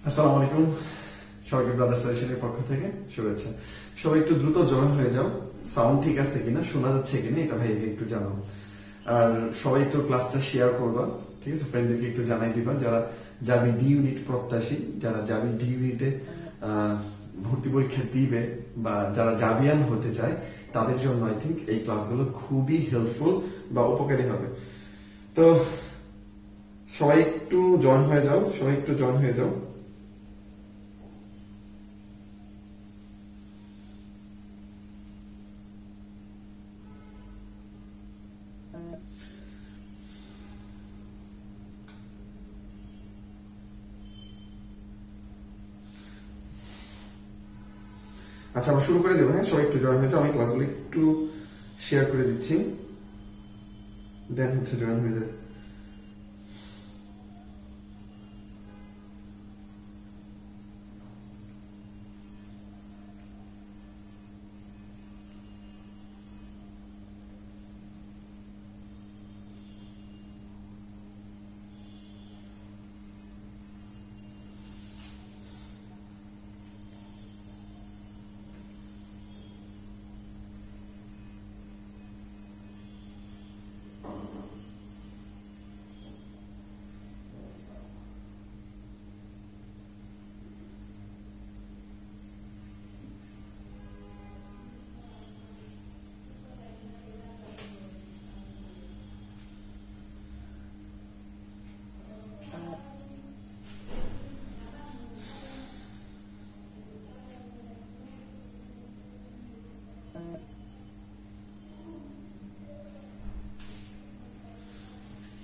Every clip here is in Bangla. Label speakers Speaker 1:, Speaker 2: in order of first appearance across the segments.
Speaker 1: আসসালামু আলাইকুম, সবাইকে ব্রাদার সাজেশনের পক্ষ থেকে শুভেচ্ছা। সবাই একটু দ্রুত জয়েন হয়ে যাও। সাউন্ড ঠিক আছে কিনা, শোনা যাচ্ছে কিনা এটা ভাইকে একটু জানাও। আর সবাই একটু ক্লাসটা শেয়ার করবা, ঠিক আছে? ফ্রেন্ডদেরকে একটু জানাই দিবা যারা জাবি ডি ইউনিট প্রত্যাশী, যারা জাবি ডি ইউনিটে ভর্তি পরীক্ষা দিবে বা যারা জাবিয়ান হতে চায় তাদের জন্য আই থিঙ্ক এই ক্লাসগুলো খুবই হেল্পফুল বা উপকারী হবে। তো সবাই একটু জয়েন হয়ে যাও, সবাই একটু জয়েন হয়ে যাও। আচ্ছা, আমরা শুরু করে দেবো। হ্যাঁ, সবাই একটু জয়েন হয়ে যাও। আমি ক্লাসগুলো একটু শেয়ার করে দিচ্ছি, দেন হচ্ছে জয়েন হয়ে যায়।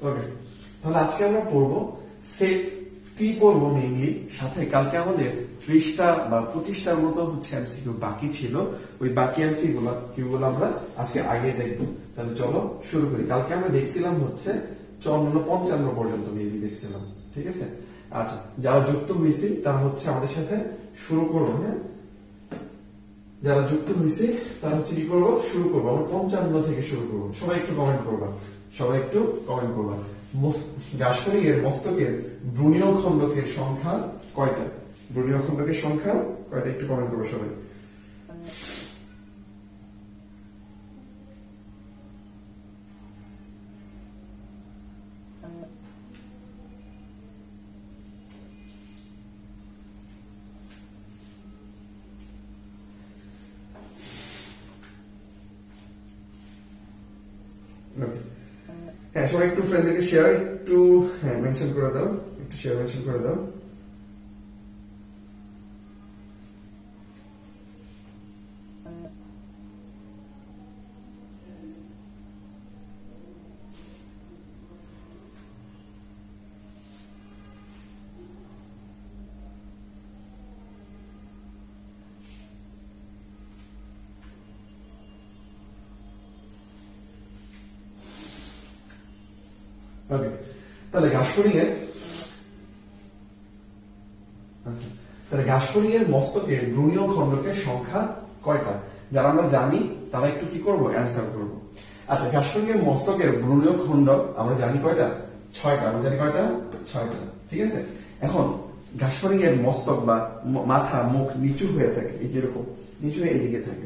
Speaker 1: ওকে, তাহলে আজকে আমরা পড়বো সেট কি পড়বো মেইনলি, সাথে কালকে আমাদের 30টা বা 25টার মতো হচ্ছে এমসিকিউ বাকি ছিল। ওই বাকি এমসিকিউ গুলো আমরা আজকে আগে দেখবো। তাহলে চলো শুরু করি। কালকে আমরা দেখছিলাম হচ্ছে 54-55 পর্যন্ত মেবি দেখছিলাম, ঠিক আছে? আচ্ছা, যারা যুক্ত হয়েছি তারা হচ্ছে আমাদের সাথে শুরু করবো। হ্যাঁ, যারা যুক্ত হয়েছে তারা হচ্ছে কি করবো, শুরু করবো। আমরা 55 থেকে শুরু করবো। সবাই একটু কমেন্ট করবা, সবাই একটু কমেন্ট করবা। গাসফরিকের মস্তকের ব্রুনীয় খণ্ডকের সংখ্যা কয়টা? ব্রুনীয় খণ্ডকের সংখ্যা কয়টা একটু কমেন্ট করবো সবাই। হ্যাঁ, সবাই একটু ফ্রেন্ডদেরকে শেয়ার একটু মেনশন করে দাও, একটু শেয়ার মেনশন করে দাও। ওকে, তাহলে ঘাসফড়িংয়ের তাহলে ঘাসফড়িংয়ের মস্তকের ভ্রূণীয় খণ্ডকের সংখ্যা কয়টা? যারা আমরা জানি তারা একটু কি করব, অ্যান্সার করব। আচ্ছা, ঘাসফড়িংয়ের মস্তকের ভ্রূণীয় খণ্ডক আমরা জানি কয়টা? 6টা। আমরা জানি কয়টা? 6টা। ঠিক আছে। এখন ঘাসফড়িংয়ের মস্তক বা মাথা মুখ নিচু হয়ে থাকে, এই যেরকম নিচু হয়ে এদিকে থাকে,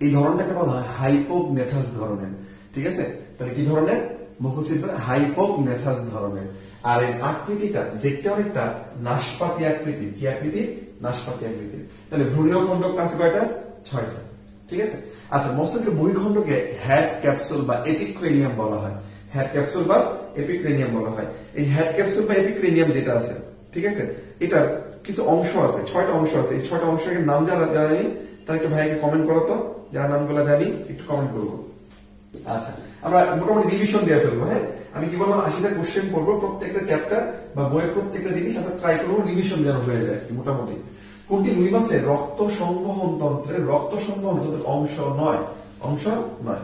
Speaker 1: এই ধরনটাকে বলা হয় হাইপোগনেথাস ধরনের। ঠিক আছে, তাহলে কি ধরনের? মুখচিত্র হাইপোগনেথাস ধরনের। আর এর আকৃতিটা দেখতে অনেকটা নাশপাতি আকৃতি। কি আকৃতি? নাশপাতি আকৃতি। তাহলে ভ্রূণীয় খণ্ডক আছে কয়টা? 6টা। ঠিক আছে। আচ্ছা, মস্তকের বহিঃখণ্ডকে হেড ক্যাপসুল বা এপিক্রেনিয়াম বলা হয়। হেড ক্যাপসুল বা এপিক্রেনিয়াম বলা হয়। এই হেড ক্যাপসুল বা এপিক্রেনিয়াম যেটা আছে, ঠিক আছে, এটা কিছু অংশ আছে, 6টা অংশ আছে। এই 6টা অংশের নাম যারা জানি তারা একটু ভাইকে কমেন্ট করো তো, যারা নামগুলো জানি একটু কমেন্ট করবো। আচ্ছা, আমরা মোটামুটি রিভিশন দিয়ে ফেলবো। হ্যাঁ, আমি কি বললাম 80টা কোশ্চেন করবো, প্রত্যেকটা চ্যাপ্টার বা বইয়ের প্রত্যেকটা জিনিস আমরা ট্রাই করবো রিভিশন যেন হয়ে যায় মোটামুটি। কোনটি রুই মাছের রক্ত সংবহন তন্ত্রের অংশ নয়? অংশ নয়।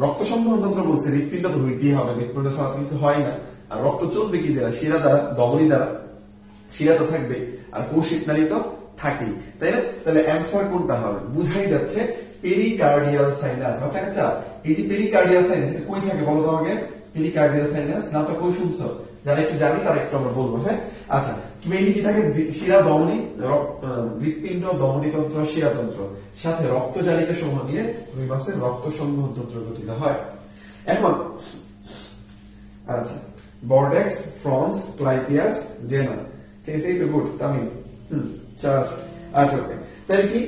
Speaker 1: রক্ত সংবহন তন্ত্র বলছে হৃৎপিণ্ড তো হইতেই হবে, হৃৎপিণ্ড ছাড়া কিছু হয় না। আর রক্ত চলবে কি দ্বারা? শিরা দ্বারা, ধমনী দ্বারা। শিরা তো থাকবে আর কৌশিক নালী তো থাকেই, তাই না? তাহলে অ্যান্সার কোনটা হবে? বুঝাই যাচ্ছে পেরিকার্ডিয়াল সাইনাস। বাচ্চা কাচ্চা, এই যে পেরিকার্ডিয়াল সাইনাস এটা কই থাকে বলো তো আমাকে? পেরিকার্ডিয়াল সাইনাস নামটা কই শুনছো? যারা একটু জানি তারা একটু আমরা বলবো। হ্যাঁ, আচ্ছা, মেইনলি কি থাকে? শিরা, ধমনী, হৃৎপিণ্ড, ধমনীতন্ত্র, শিরাতন্ত্র, সাথে রক্তজালিকা সমূহ নিয়ে রুই মাছের রক্ত সংবহন তন্ত্র গঠিত হয়। এখন আচ্ছা, বর্ডেক্স, ফ্রন্স, ক্লাইপিয়াস, জেনা। ঠিক আছে, এই তো গুড তামিল। আচ্ছা, ওকে, তাহলে কি?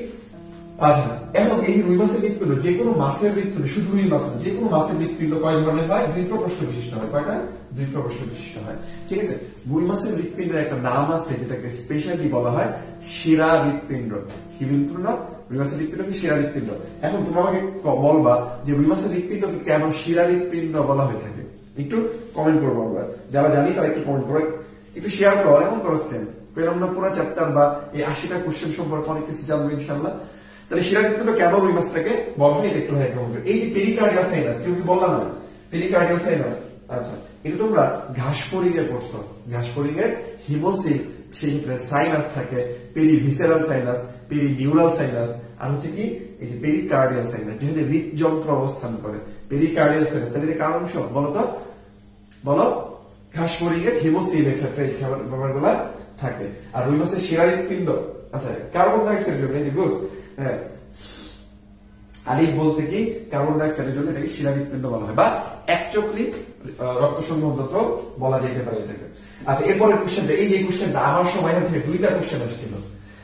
Speaker 1: আচ্ছা, এখন এই রুই মাছের হৃৎপিণ্ড, যে কোনো মাছের হৃৎপিণ্ড, শুধু রুই মাছ না, যে কোনো মাছের হৃৎপিণ্ড কয় ধরনের হয়? 2 প্রকোষ্ঠ বিশিষ্ট হয়। কয়টা? 2 প্রকোষ্ঠ বিশিষ্ট হয়। ঠিক আছে। রুই মাছের হৃৎপিণ্ডের একটা নাম আছে যেটাকে স্পেশালি বলা হয় শিরা হৃৎপিণ্ড। কি হৃৎপিণ্ড? রুই মাছের হৃৎপিণ্ড কি শিরা হৃৎপিণ্ড। এখন তোমরা আমাকে বলবা যে রুই মাছের হৃৎপিণ্ডকে কেন শিরা হৃৎপিণ্ড বলা হয়ে থাকে? একটু কমেন্ট করবো আমরা, যারা জানি তারা একটু কমেন্ট করো, একটু শেয়ার করো। এমন করো কেন? পেলাম না পুরো চ্যাপ্টার বা এই 80টা কোশ্চেন সম্পর্কে অনেক কিছু জানবো ইনশাল্লাহ। তাহলে শিরা হৃৎপিণ্ড কেন রুই মাছটাকে বলা হয়? একটু হয় কমেন্ট করো। এই যে পেরিকার্ডিয়াল সাইনাস, কেউ কি বললা না? পেরিকার্ডিয়াল সাইনাস, আচ্ছা, এটা তোমরা ঘাসফড়িংয়ে পড়ছো। ঘাসফড়িংয়ের হিমোসিল, সেই ক্ষেত্রে সাইনাস থাকে, পেরিভিসেরাল সাইনাস, পেরিনিউরাল সাইনাস, আর হচ্ছে কি এই যে পেরিকার্ডিয়াল সাইনাস, যেখানে হৃদযন্ত্র অবস্থান করে। পেরিকার্ডিয়াল সাইনাস, তাহলে এটা কার অংশ বলো তো? বলো। ঘাসফড়িংয়ের হিমোসিলের ক্ষেত্রে এই ব্যাপারগুলা থাকে। আর রুই মাছের শিরা হৃৎপিণ্ড, আচ্ছা, কার্বন ডাইঅক্সাইডের জন্য। এই যে বুঝ, হ্যাঁ, আলিফ বলছে কি কার্বন ডাইঅক্সাইডের জন্য এটাকে শিরা হৃৎপিণ্ড বলা হয়, বা একচক্রিক রক্ত সংবহন তন্ত্র বলা যেতে পারে এটাকে। আচ্ছা, এরপরের কোশ্চেনটা, এই যে কোশ্চেনটা আমার সময় থেকে 2টা কোশ্চেন আসছিল।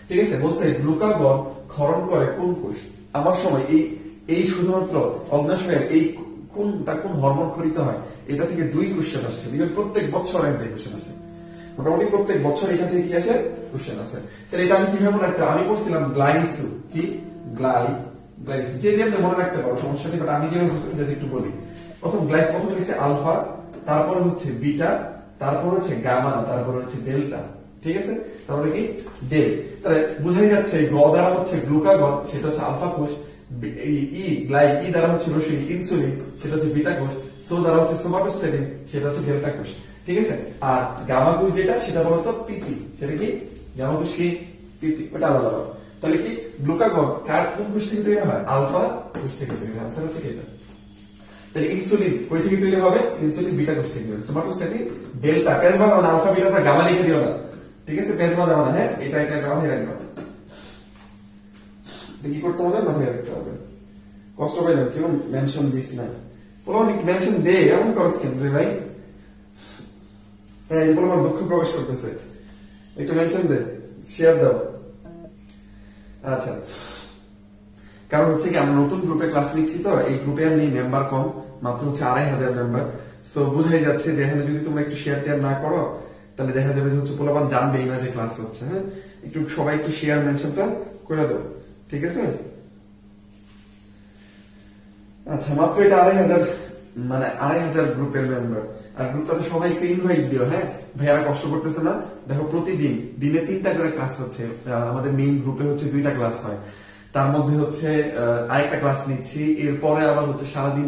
Speaker 1: ঠিক আছে, বলছে গ্লুকাগন ক্ষরণ করে কোন কোষ? আমার সময় এই শুধুমাত্র অগ্নাশয়ের এই কোন হরমোন ক্ষরিত হয়, এটা থেকে 2 কোশ্চেন আসছে। প্রত্যেক বছর একটা কোশ্চেন আসে, মোটামুটি প্রত্যেক বছর এখান থেকে কি আসে? কোশ্চেন আসে। তাহলে এটা আমি কিভাবে মনে রাখতে? আমি করছিলাম গ্লাইসু, কি গ্লাইসু, যে যেমন মনে রাখতে পারো, সমস্যা নেই, বাট আমি যেভাবে বুঝতে একটু বলি। প্রথম গ্লাইস, প্রথমে লিখছে আলফা, তারপর হচ্ছে বিটা, তারপর হচ্ছে গামা, তারপর হচ্ছে ডেল্টা। ঠিক আছে, তারপরে কি ডেল। তাহলে বুঝাই যাচ্ছে গ দ্বারা হচ্ছে গ্লুকাগন, সেটা হচ্ছে আলফা কোষ। ই দ্বারা হচ্ছে রসুন ইনসুলিন, সেটা হচ্ছে বিটা কোষ। সো দ্বারা হচ্ছে সোমাটোস্টেটিন, সেটা হচ্ছে ডেল্টা কোষ। ঠিক আছে, আর গামা কোষ যেটা, সেটা বলতো পিপি। সেটা কি গামা কোষ? কি পিপি, ওটা আলাদা। তাহলে কি গ্লুকাগন কোন কোষ থেকে তৈরি হয়? আলফা কোষ থেকে তৈরি হয়। আনসার হচ্ছে এটা। তাহলে ইনসুলিন কই থেকে তৈরি হবে? ইনসুলিন বিটা কোষ থেকে তৈরি হবে। সোমাটোস্টেটিন ডেল্টা। পেজ বানাও না, আলফা বিটা গামা লিখে দিও না। ঠিক আছে, পেজ বানাও না। হ্যাঁ, এটা মাথায় রাখবা। কি করতে হবে? মাথায় রাখতে হবে। কষ্ট পাইলাম, কেউ মেনশন দিস না। অনেক মেনশন দে, এমন করস কেন রে ভাই? হ্যাঁ, এরপর আমার দুঃখ প্রকাশ করতেছে, একটু মেনশন দে, শেয়ার দাও। আচ্ছা, কারণ হচ্ছে কি আমরা নতুন গ্রুপে ক্লাস নিচ্ছি, তো এই গ্রুপে আমি মেম্বার কম, মাত্র হচ্ছে 2500 মেম্বার। সো বুঝাই যাচ্ছে যে এখানে যদি তোমরা একটু শেয়ার টেয়ার না করো, তাহলে দেখা যাবে যে হচ্ছে পোলাপান জানবেই না যে ক্লাস হচ্ছে। হ্যাঁ, একটু সবাই একটু শেয়ার মেনশনটা করে দাও। ঠিক আছে, আচ্ছা, মাত্র এটা 2500, মানে 2500 গ্রুপের মেম্বার। আর গ্রুপটাতে সবাই একটু ইনভাইট দিও। হ্যাঁ, ভাইয়ারা কষ্ট করতেছে না? দেখো, প্রতিদিন দিনে 3টা করে ক্লাস হচ্ছে। আমাদের মেইন গ্রুপে হচ্ছে 2টা ক্লাস হয়, তার মধ্যে হচ্ছে আরেকটা ক্লাস নিচ্ছি। এরপরে আবার হচ্ছে সারাদিন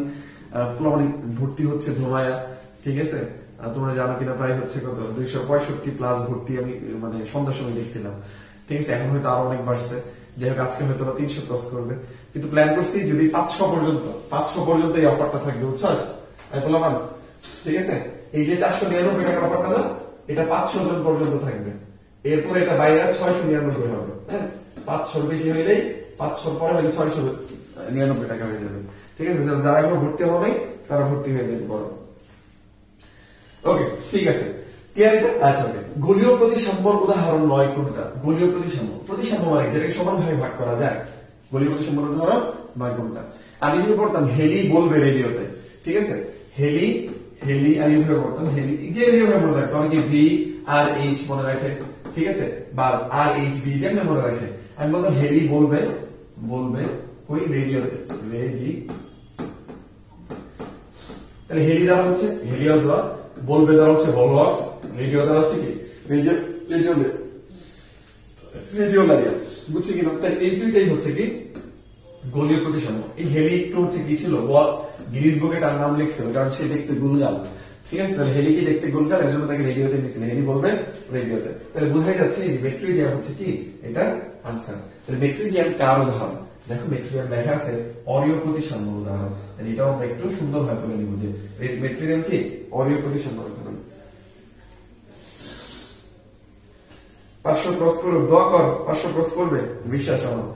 Speaker 1: পুরো ভর্তি হচ্ছে ধোমায়া। ঠিক আছে, তোমরা জানো কিনা প্রায় হচ্ছে কত 265+ ভর্তি আমি মানে সন্ধ্যার সময় দেখছিলাম। ঠিক আছে, এখন হয়তো আরো অনেক বাড়ছে, যাই হোক আজকে হয়তো 300 ক্রস করবে, কিন্তু প্ল্যান করছি যদি 500 পর্যন্ত এই অফারটা থাকবে, বুঝছস? আমি বললাম ঠিক আছে, এই যে 499 টাকার অফারটা না, এটা 500 জন পর্যন্ত থাকবে, এরপরে এটা বাইরে 699 হবে। হ্যাঁ, 500 বেশি হইলেই 500 পরে হলে 699 টাকা হয়ে যাবে। ঠিক আছে, যারা এখনো ভর্তি হবে তারা ভর্তি হয়ে যেতে পারো। ওকে, ঠিক আছে, ক্লিয়ার এটা? আচ্ছা, গোলীয় প্রতিসাম্যর উদাহরণ নয় কোনটা? গোলীয় প্রতিসাম্য মানে যেটাকে সমানভাবে ভাগ করা যায়, গোলীয় প্রতিসাম্যর উদাহরণ নয় কোনটা? আমি যদি পড়তাম হেলি বলবে রেডিওতে, ঠিক আছে, হেলি আমি যেভাবে পড়তাম, হেলি যে যেভাবে মনে রাখতো, অনেকে ভি আর এইচ মনে রাখে, ঠিক আছে, বা আর এইচ বি যেমন মনে রাখে। আমি বলতাম হেলি বলবে ওই রেডিওতে, তাহলে হেলি দ্বারা হচ্ছে হেলিওস, বলবে দ্বারা হচ্ছে বলওয়াক্স, রেডিও দ্বারা হচ্ছে কি রেডিওলারিয়া, বুঝছি কিনা? তাই এই দুইটাই হচ্ছে কি গোলীয় প্রতিসাম্য। এই হেলি একটু হচ্ছে কি ছিল, গিনিস বুকে তার নাম লিখছে, ওটা হচ্ছে দেখতে গুলগাল। ঠিক আছে, তাহলে হেলি কি দেখতে গুলগাল, এর জন্য তাকে রেডিওতে নিয়েছিল, হেলি বলবে রেডিওতে। তাহলে বোঝাই যাচ্ছে এই ব্যাকটেরিয়া হচ্ছে কি এটা আনসার। তাহলে ব্যাকটেরিয়াম কার উদাহরণ? দেখো ব্যাকটেরিয়াম লেখা আছে অরীয় প্রতিসাম্যর উদাহরণ, তাহলে এটাও আমরা একটু সুন্দরভাবে বলে নিব যে ব্যাকটেরিয়াম কি অরীয় প্রতিসাম্যর উদাহরণ। 500 ক্রস করো, দোয়া কর 500 ক্রস করবে, বিশ্বাস আমার।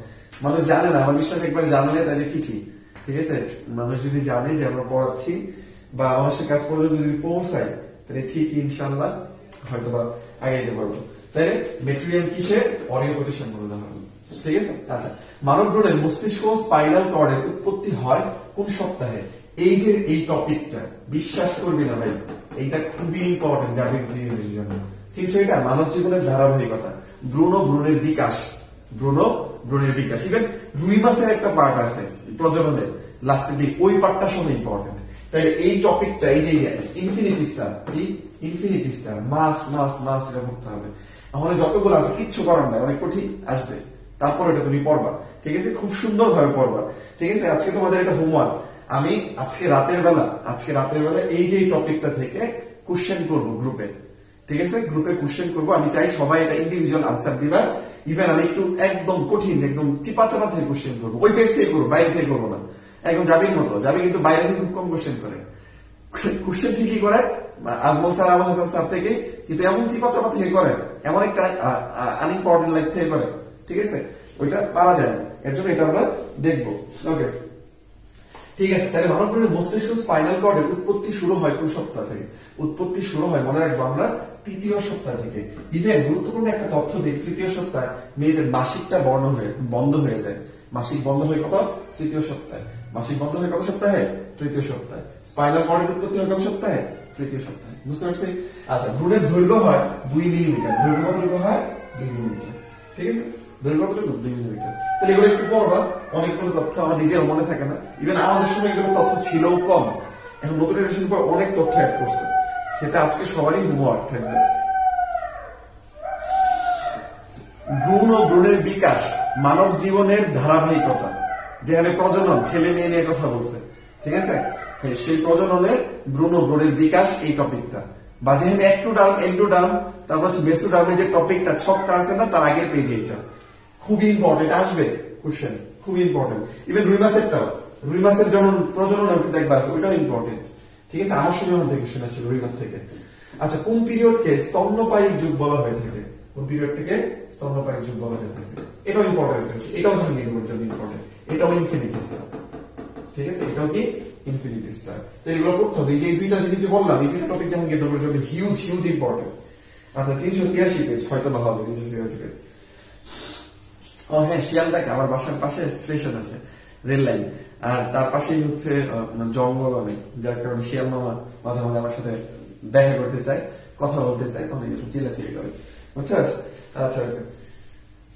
Speaker 1: মানুষ জানে না, আমার বিশ্বাস একবার জানলে তাহলে ঠিকই। ঠিক আছে, মানুষ যদি জানে যে আমরা পড়াচ্ছি বা মানুষের কাজ পর্যন্ত যদি পৌঁছায়, তাহলে ঠিকই ইনশাআল্লাহ হয়তো বা আগাইতে পারবো। তাহলে ব্যাকটেরিয়াম কিসে? অরীয় প্রতিসাম্যর উদাহরণ। ঠিক আছে, আচ্ছা, মানব ভ্রূণের মস্তিষ্ক স্পাইনাল কর্ডের উৎপত্তি হয় কোন সপ্তাহে? এই যে এই টপিকটা বিশ্বাস করবি না ভাই, এইটা খুবই ইম্পর্টেন্ট জাতির জীবনের জন্য। ঠিক আছে, এটা মানব জীবনের ধারাবাহিকতা, ভ্রূণের বিকাশ, ভ্রূণের বিকাশ। ইভেন রুই মাছের একটা পার্ট আছে প্রজননের লাস্টের দিক, ওই পার্টটা সব ইম্পর্টেন্ট। তাই এই টপিকটা, এই যে ইনফিনিটি স্টার মাস্ট এটা পড়তে হবে। এখন যতগুলো আছে কিচ্ছু করার নাই, অনেক কঠিন আসবে, তারপর এটা তুমি পড়বা। ঠিক আছে, খুব সুন্দর ভাবে পড়বা। ঠিক আছে, আজকে তোমাদের একটা হোমওয়ার্ক, আমি আজকে রাতের বেলা এই যে টপিকটা থেকে কোশ্চেন করবো গ্রুপে। ঠিক আছে, গ্রুপে কোশ্চেন করবো, আমি চাই সবাই এটা ইন্ডিভিজুয়াল আনসার দিবা। ইভেন আমি একটু একদম কঠিন, একদম চিপা থেকে কোশ্চেন করবো, ওই পেজ থেকে করবো, বাইরে থেকে করবো না, একদম জাবির মতো। জাবি কিন্তু বাইরে থেকে খুব কম কোশ্চেন করে, কোশ্চেন ঠিকই করে আজমল স্যার, আবুল হাসান স্যার থেকে, কিন্তু এমন চিপা থেকে করে, এমন একটা আনইম্পর্টেন্ট লাইফ থেকে করে। ঠিক আছে, ওইটা পারা যায় না, এর জন্য এটা আমরা দেখবো। ওকে, ঠিক আছে, তাহলে মানব ভ্রূণের মস্তিষ্ক স্পাইনাল কর্ডের উৎপত্তি শুরু হয় কোন সপ্তাহ থেকে? উৎপত্তি শুরু হয় মনে রাখবো আমরা 3য় সপ্তাহ থেকে। ইভেন গুরুত্বপূর্ণ একটা তথ্য দিই, 3য় সপ্তাহে মেয়েদের মাসিকটা বন্ধ হয়ে যায়। মাসিক বন্ধ হয় কত? 3য় সপ্তাহে। মাসিক বন্ধ হয় কত সপ্তাহে? 3য় সপ্তাহে। স্পাইনাল কর্ডের উৎপত্তি হয় কত সপ্তাহে? 3য় সপ্তাহে। বুঝতে পারছি? আচ্ছা, ভ্রূণের দৈর্ঘ্য হয় 2 মিলিমিটার। দৈর্ঘ্য হয় 2 মিলিমিটার। ঠিক আছে, দৈর্ঘ্য কতটুকু? 2 মিলিমিটার। তাহলে এগুলো একটু পড়বা, অনেকগুলো তথ্য আমার নিজের মনে থাকে না। ইভেন আমাদের সময় এগুলো তথ্য ছিল কম, এখন নতুন জেনারেশন পর অনেক তথ্য অ্যাড করছে, সেটা আজকে সবারই হোমওয়ার্ক থাকবে। ভ্রূণ ও ভ্রূণের বিকাশ মানব জীবনের ধারাবাহিকতা, যেখানে প্রজনন, ছেলে মেয়ে নিয়ে কথা বলছে। ঠিক আছে, সেই প্রজননের ভ্রূণ ও ভ্রূণের বিকাশ এই টপিকটা, বা যেখানে এন্ডোডার্ম, তারপর হচ্ছে মেসোডার্মের যে টপিকটা ছকটা আছে না, তার আগের পেজে এটা খুবই ইম্পর্টেন্ট আসবে কোশ্চেন, খুবই ইম্পর্টেন্ট। ইভেন রুই মাছের প্রজনন দেখবা আছে, ওইটাও ইম্পর্টেন্ট। ঠিক আছে, আমার সময় থেকে কোশ্চেন আসছিল রুই মাছ থেকে। আচ্ছা, কোন পিরিয়ডকে স্তন্যপায়ীর যুগ বলা হয়ে থাকে? কোন পিরিয়ডটাকে স্তন্যপায়ীর যুগ বলা হয়ে থাকে? এটাও ইম্পর্টেন্ট, এটাও ধরে ইম্পর্টেন্ট, এটাও ইনফিনিটি স্টার। ঠিক আছে, এটাও কি ইনফিনিটি স্টার। তো এগুলো পড়তে হবে, এই দুইটা জিনিস যে বললাম, এই দুইটা টপিক যখন গেট জন্য হিউজ ইম্পর্টেন্ট। আচ্ছা, 386 পেজ হয়তো না হবে, 386 পেজ। ও হ্যাঁ, শিয়ালদাকে আমার বাসার পাশে স্টেশন আছে, রেল লাইন, আর তার পাশেই হচ্ছে জঙ্গল অনেক, যার কারণে শিয়াল মামা মাঝে মাঝে আমার সাথে দেখা করতে চায়, কথা বলতে চায়, তখন একটু চিল্লাচিল্লি করে, বুঝছিস? আচ্ছা,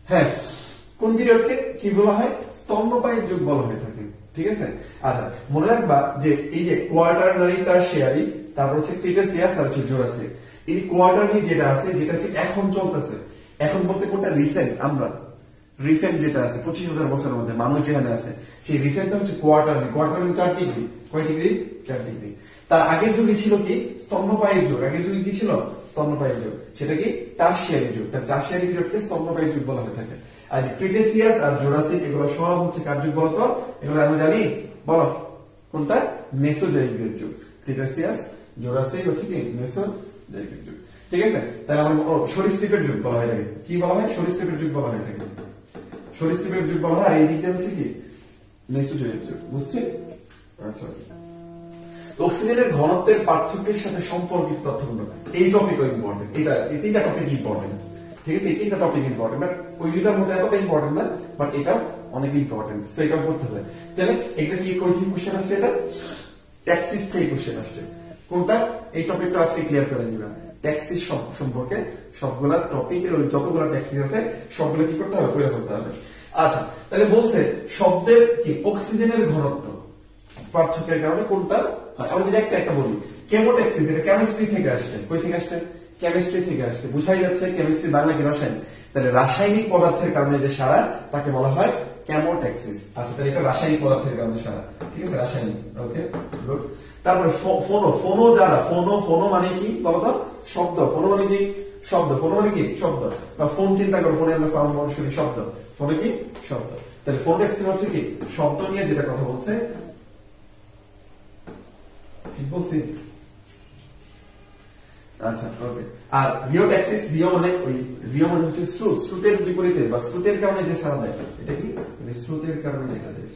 Speaker 1: হ্যাঁ, কোন পিরিয়ডকে কি বলা হয়? স্তন্যপায়ীর যুগ বলা হয়ে থাকে। ঠিক আছে, আচ্ছা, মনে রাখবা যে এই যে কোয়াটারনারি, টারশিয়ারি, তারপর হচ্ছে ক্রিটাসিয়াস আর হচ্ছে জুরাসিক। এই কোয়াটারনারি যেটা আছে, যেটা হচ্ছে এখন চলতেছে, এখন বলতে কোনটা? রিসেন্ট। আমরা রিসেন্ট যেটা আছে 25,000 বছরের মধ্যে মানুষ যেখানে আছে সেই রিসেন্টটা হচ্ছে কোয়ার্টারলি। কোয়ার্টারলি 4 ডিগ্রি, কয় ডিগ্রি? 4 ডিগ্রি। তার আগের যুগে ছিল কি? স্তন্যপায়ী যুগ। আগের যুগে কি ছিল? স্তন্যপায়ী যুগ। সেটা কি? টারশিয়ারি যুগ। তার টারশিয়ারি পিরিয়ডকে স্তন্যপায়ী যুগ বলা হয়ে থাকে। আর ক্রিটেসিয়াস আর জুরাসিক এগুলো সব হচ্ছে কার যুগ বলতো? এগুলো আমি জানি, বলো কোনটা? মেসোজোয়িক যুগ। ক্রিটেসিয়াস, জুরাসিক হচ্ছে কি? মেসোজোয়িক যুগ। ঠিক আছে? তাহলে আমরা সরীসৃপের যুগ বলা হয়। কি বলা হয়? সরীসৃপের যুগ বলা হয়। সরীসৃপের যুগ বলা হয়। এই দিকটা হচ্ছে কি? মেসোজোয়িক যুগ। বুঝছি? আচ্ছা, অক্সিজেনের ঘনত্বের পার্থক্যের সাথে সম্পর্কিত তথ্যগুলো, এই টপিকও ইম্পর্টেন্ট। এই তিনটা টপিক ইম্পর্টেন্ট। ঠিক আছে? এই তিনটা টপিক ইম্পর্টেন্ট, বাট ওই দুইটার মধ্যে এতটা ইম্পর্টেন্ট না, বাট এটা অনেক ইম্পর্টেন্ট। সো এটা করতে হবে। তাহলে এটা কি কই থেকে কোশ্চেন আসছে? এটা ট্যাক্সিস থেকে কোশ্চেন আসছে। কোনটা? এই টপিকটা আজকে ক্লিয়ার করে নিবা। ট্যাক্সিস সম্পর্কে সবগুলা টপিকের ওই যতগুলো ট্যাক্সিস আছে সবগুলো কি করতে হবে? পড়ে ফেলতে হবে। আচ্ছা, তাহলে বলছে শব্দের কি অক্সিজেনের ঘনত্ব পার্থক্যের কারণে কোনটা হয়। আমরা যদি একটা বলি, কেমোট্যাক্সিস, এটা কেমিস্ট্রি থেকে আসছে। কই থেকে আসছে? কেমিস্ট্রি থেকে আসছে। বুঝাই যাচ্ছে কেমিস্ট্রি বাংলা কি রসায়ন। তাহলে রাসায়নিক পদার্থের কারণে যে সারা তাকে বলা হয় কেমোট্যাক্সিস। আচ্ছা, তাহলে এটা রাসায়নিক পদার্থের কারণে সারা। ঠিক আছে? রাসায়নিক। ওকে, গুড। তারপরে ফোনো যারা, ফোনো মানে কি বলতো? শব্দ। ফোনো মানে কি? শব্দ। ফোনো মানে কি? শব্দ। বা ফোন চিন্তা করো, ফোনে আমরা সাউন্ড শুনি, শব্দ। ফোনে কি? শব্দ। তাহলে ফোনোট্যাক্সিস হচ্ছে কি? শব্দ নিয়ে যেটা কথা বলছে। ঠিক বলছি? আচ্ছা, ওকে। আর রিওট্যাক্সিস, রিও মানে হচ্ছে শ্রুত। শ্রুতের বিপরীতে বা শ্রুতের কারণে যে সাড়া দেয়, এটা কি? শ্রুতের কারণে যেটা দেয়,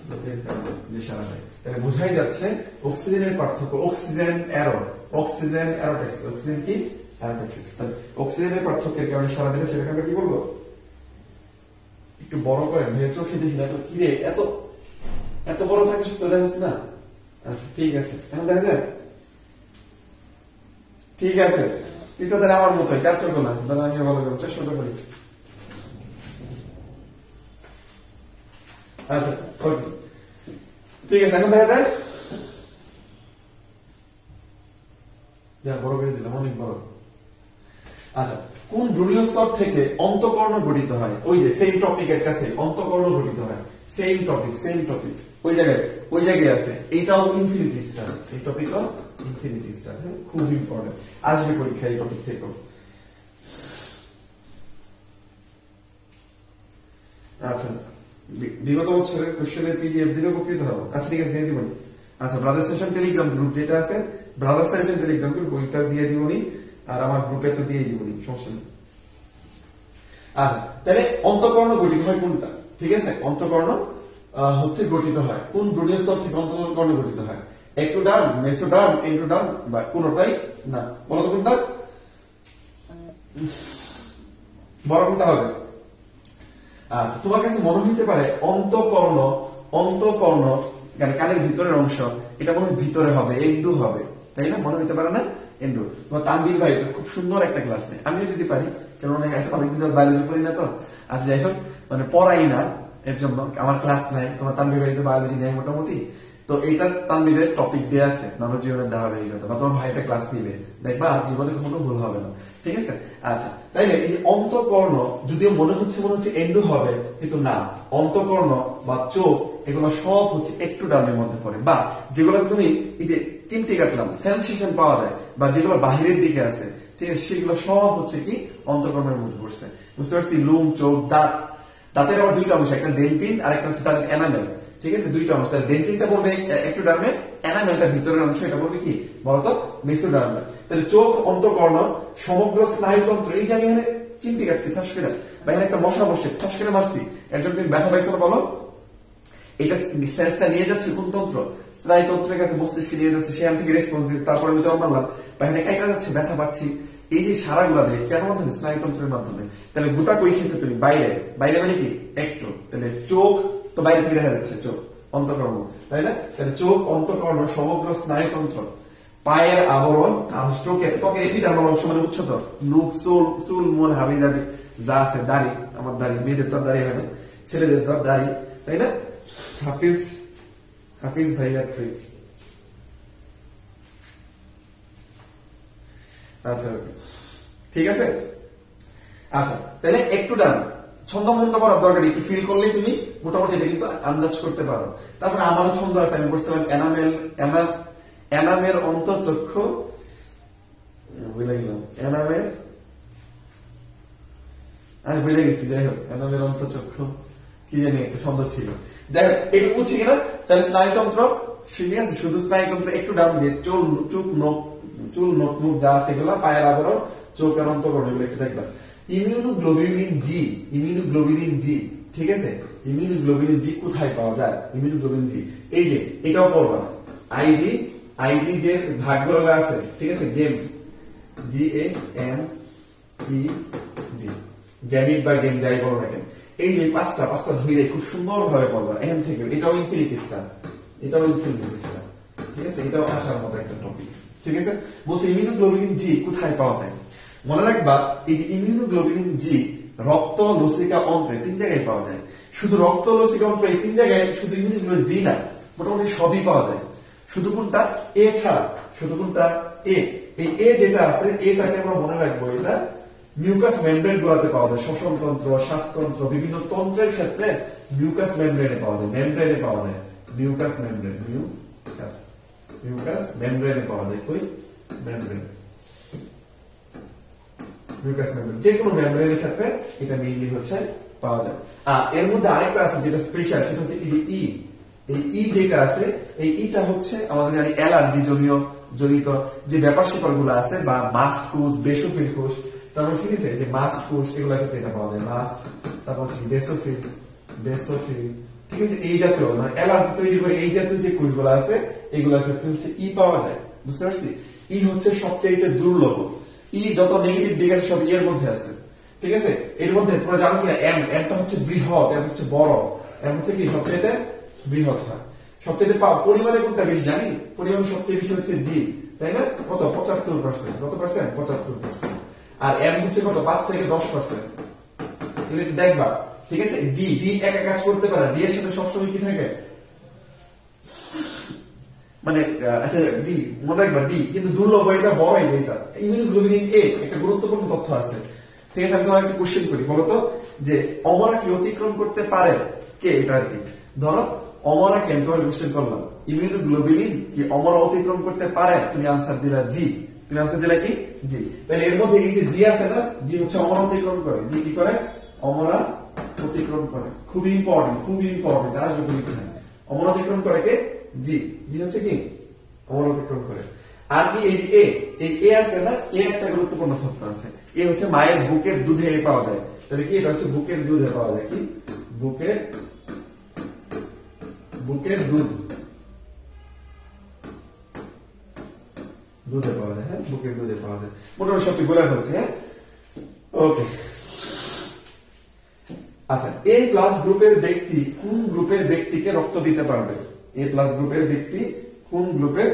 Speaker 1: শ্রুতের কারণে যে সাড়া দেয়। তাহলে বোঝাই যাচ্ছে অক্সিজেনের পার্থক্য। অক্সিজেন অ্যারোট্যাক্সিস। অক্সিজেন কি? অ্যারোট্যাক্সিস। তাহলে অক্সিজেনের পার্থক্যের কারণে সাড়া দিলে সেটাকে আমরা কি বলবো? একটু বড় করে ভেবে চোখে দেখি না, কি রে এত বড় থাকে সত্য দেখা যাচ্ছে না? আচ্ছা, ঠিক আছে, এখন দেখা যায়। ঠিক আছে, তুই তো তাহলে আমার মতোই চার চোখ না, তাহলে আমি ভালো করবো, চেষ্টা করি। আচ্ছা, ঠিক আছে, এখন দেখা যায়। বড় করে দিলাম, অনেক বড়। আচ্ছা, কোন ভ্রূণীয় স্তর থেকে অন্তঃকর্ণ গঠিত হয়? ওই যে সেম টপিকের কাছে অন্তঃকর্ণ গঠিত হয়। সেম টপিক ওই জায়গায় আছে। এইটাও ইনফিনিটি স্টার। এই টপিকও ইনফিনিটি স্টার। খুব ইম্পর্টেন্ট, আসবে পরীক্ষা এই টপিক থেকেও। আচ্ছা, বিগত বছরের কোশ্চেনের পিডিএফ দিলে উপকৃত হবে। আচ্ছা, ঠিক আছে, দিয়ে দিবনি। আচ্ছা, ব্রাদার সেশন টেলিগ্রাম গ্রুপ যেটা আছে, ব্রাদার সেশন টেলিগ্রাম গ্রুপ, ওইটা দিয়ে দিবনি। আর আমার গ্রুপে তো দিয়ে দিবনি, সমস্যা নেই। আচ্ছা, তাহলে অন্তঃকর্ণ গঠিত হয় কোনটা? ঠিক আছে, অন্তঃকর্ণ হচ্ছে গঠিত হয় কোন ভ্রূণীয় স্তর থেকে? অন্তঃকর্ণ গঠিত হয় একটোডার্ম, মেসোডার্ম, এন্ডোডার্ম, বা কোনটাই না। বলতো কোনটা বড়, কোনটা হবে? আচ্ছা, তোমার কাছে মনে হইতে পারে অন্তঃকর্ণ কানের ভিতরের অংশ, এটা মনে হয় ভিতরে হবে, এন্ডু হবে, তাই না? মনে হইতে পারে না? এন্ডু। তোমার তানভীর ভাই খুব সুন্দর একটা ক্লাস নেই, আমিও যদি পারি, কারণ অনেকদিন বায়োলজি পড়ি না তো। আচ্ছা, যাই হোক, মানে পড়াই না, এর জন্য আমার ক্লাস নাই। তোমার তানভীর ভাই তো বায়োলজি নেয় মোটামুটি, তো এইটা তানভীরের টপিক দেওয়া আছে, মানব জীবনের দেওয়া এই কথা, বা তোমার ভাইটা ক্লাস নিবে, দেখবা আর জীবনে কখনো ভুল হবে না। ঠিক আছে? আচ্ছা, তাইলে এই অন্তঃকর্ণ যদিও মনে হচ্ছে এন্ডু হবে, কিন্তু না, অন্তঃকর্ণ বা চোখ এগুলো সব হচ্ছে একটোডার্মের মধ্যে পড়ে, বা যেগুলো তুমি এই যে তিনটি কাটলাম সেন্সেশন পাওয়া যায়, বা যেগুলো বাহিরের দিকে আছে, ঠিক আছে, সেগুলো সব হচ্ছে কি অন্তঃকর্ণের মধ্যে পড়ছে। বুঝতে পারছি? লুম, চোখ, দাঁতের আবার দুইটা অংশ, একটা ডেন্টিন আর একটা হচ্ছে তাদের এনামেল। ঠিক আছে, দুইটা অংশ। তাহলে ডেন্টিনটা পড়বে একটোডার্মে, এনামেলটা ভিতরের অংশ, এটা পড়বে কি বলতো? মেসোডার্মে। তাহলে চোখ, অন্তঃকর্ণ, সমগ্র স্নায়ুতন্ত্র, এই জায়গায় চিমটি কাটছি ঠাস করে, বা এখানে একটা মশা বসে ঠাস করে মারছি, এর জন্য তুমি ব্যথা পাইছো না? বলো, এটা সেন্সটা নিয়ে যাচ্ছে কোন তন্ত্র? স্নায়ুতন্ত্রের কাছে, মস্তিষ্কে নিয়ে যাচ্ছে, সেখান থেকে রেসপন্স দিচ্ছে, তারপরে আমি জল মারলাম, বা এখানে কাইটা যাচ্ছে, ব্যথা পাচ্ছি। এই যে সারাগুলা দেয় কেন মাধ্যমে? স্নায়ুতন্ত্রের মাধ্যমে। তাহলে গোটা কই খেয়েছে তুমি? বাইরে। বাইরে মানে কি? একটু। তাহলে চোখ তো বাইরে থেকে দেখা যাচ্ছে, চোখ, অন্তঃকর্ণ, তাই না? তাহলে চোখ, অন্তঃকর্ণ, সমগ্র স্নায়ুতন্ত্র, পায়ের আবরণ, আর ত্বকের এপিডার্মাল অংশ মানে উচ্চতর, নুক, চুল, মূল, হাবি জাবি যা আছে, দাড়ি, আমার দাড়ি, মেয়েদের তো দাড়ি হয় না, ছেলেদের তো দাড়ি, তাই না? হাফিজ ভাইয়ার ট্রিক। আচ্ছা, ঠিক আছে। আচ্ছা, তাহলে একটু ডান ছন্দ মন্দ করার দরকার, একটু ফিল করলেই তুমি মোটামুটি এটা কিন্তু আন্দাজ করতে পারো। তারপরে আমারও ছন্দ আছে, আমি বলছিলাম এনামের অন্তর্চক্ষু, ভুলে গেলাম এনামের, আমি ভুলে গেছি, যাই হোক এনামের অন্তর্চক্ষু কি জানি একটা ছন্দ ছিল, যাই হোক এটা বুঝছি কিনা। তাহলে স্নায়ুতন্ত্র ঠিক আছে, শুধু স্নায়ুতন্ত্র একটু ডান, যে চুল নখ মুখ যা আছে এগুলো, পায়ের আবরণ, চোখের অন্তঃকরণ, এগুলো একটু দেখলাম। ইমিউনোগ্লোবিউলিন জি, ঠিক আছে, ইমিউনোগ্লোবিউলিন জি কোথায় পাওয়া যায়? ইমিউনোগ্লোবিউলিন জি এই যে এটাও পড়বা, আইজি যে ভাগগুলো আছে, ঠিক আছে, গ্যামিট বা গেম যাই বলো না কেন, এই যে পাঁচটা ধরে খুব সুন্দর ভাবে পড়বা এখান থেকে। এটাও ইনফিনিটি স্টার, ঠিক আছে, এটাও আসার মতো একটা টপিক, ঠিক আছে। বলছে ইমিউনোগ্লোবিউলিন জি কোথায় পাওয়া যায়, মনে রাখবা এই ইমিউনোগ্লোবিউলিন জি রক্ত লসিকা অন্ত্রে 3 জায়গায় পাওয়া যায়। শুধু রক্ত লসিকা অন্ত্র এই 3 জায়গায়, শুধু ইমিউনোগ্লোবিউলিন জি না, মোটামুটি সবই পাওয়া যায়। শুধু কোনটা? এ ছাড়া, শুধু কোনটা? এ। এই এ যেটা আছে, এটাকে আমরা মনে রাখবো, এটা মিউকাস মেমব্রেন গুলাতে পাওয়া যায়, শ্বসন তন্ত্র, শ্বাসতন্ত্র, বিভিন্ন তন্ত্রের ক্ষেত্রে মিউকাস মেমব্রেনে পাওয়া যায়, মিউকাস মেমব্রেনে পাওয়া যায়। কই? মেমব্রেন, মিউকাস মেমব্রেন, যে কোনো মেমব্রেনের ক্ষেত্রে এটা মেইনলি হচ্ছে পাওয়া যায়। আর এর মধ্যে আরেকটা আছে যেটা স্পেশাল, সেটা হচ্ছে এই ই যেটা আছে, এই ইটা হচ্ছে আমাদের জানি অ্যালার্জি জনিত যে ব্যাপার স্যাপার গুলো আছে, বা মাস্ট কোষ, বেসোফিল কোষ, তারপর ঠিক আছে, যে মাস্ট কোষ এগুলোর ক্ষেত্রে এটা পাওয়া যায়, মাস্ট, তারপর হচ্ছে বেসোফিল, ঠিক আছে, এই জাতীয় মানে অ্যালার্জি তৈরি করে এই জাতীয় যে কোষগুলো আছে এগুলোর ক্ষেত্রে হচ্ছে ই পাওয়া যায়। বুঝতে পারছি? ই হচ্ছে সবচেয়ে দুর্লভ, ই যত নেগেটিভ দিক আছে সব এর মধ্যে আছে, ঠিক আছে। এর মধ্যে তোমরা জানো কিনা, এমটা হচ্ছে বৃহৎ, এম হচ্ছে বড়, এম হচ্ছে কি সবচেয়ে বৃহৎ হয়। সবচেয়ে পরিমাণে কোনটা বেশি জানি? পরিমাণ সবচেয়ে বেশি হচ্ছে জি, তাই না? কত? 75%। কত পার্সেন্ট? 75%। আর এম হচ্ছে কত? 5 থেকে 10%। তুমি একটু দেখবা, ঠিক আছে। ডি একা কাজ করতে পারে, ডি এর সাথে সবসময় কি থাকে, মানে আচ্ছা ডি মনে রাখবা, ডি কিন্তু দুর্লভ, এটা বড়, এটা ইমিউনোগ্লোবিউলিন এ একটা গুরুত্বপূর্ণ তথ্য আছে, ঠিক আছে। আমি তোমার একটা কোশ্চেন করি, বলতো যে অমরা কি অতিক্রম করতে পারে? কে এটা আর কি, ধরো অমরা কে, আমি তোমার কোশ্চেন করলাম, ইমিউনোগ্লোবিউলিন কি অমরা অতিক্রম করতে পারে? তুমি আনসার দিলা জি, তুমি আনসার দিলা কি? জি। তাহলে এর মধ্যে এই যে জি আছে না, জি হচ্ছে অমরা অতিক্রম করে। জি কি করে? অমরা অতিক্রম করে। খুবই ইম্পর্টেন্ট আসবে পরীক্ষায়। অমরা অতিক্রম করে কে? জি হচ্ছে কি অমর অতিক্রম করে। আর কি এই যে এই এ আছে না, এর একটা গুরুত্বপূর্ণ তথ্য আছে, এ হচ্ছে মায়ের বুকের দুধে পাওয়া যায়। তাহলে কি এটা হচ্ছে বুকের দুধে পাওয়া যায়, কি বুকের দুধে পাওয়া যায়, হ্যাঁ বুকের দুধে পাওয়া যায়। মোটামুটি সবটি বলে ফেলছি, হ্যাঁ ওকে। আচ্ছা, এ প্লাস গ্রুপের ব্যক্তি কোন গ্রুপের ব্যক্তিকে রক্ত দিতে পারবে? এ প্লাস গ্রুপের ব্যক্তি কোন গ্রুপের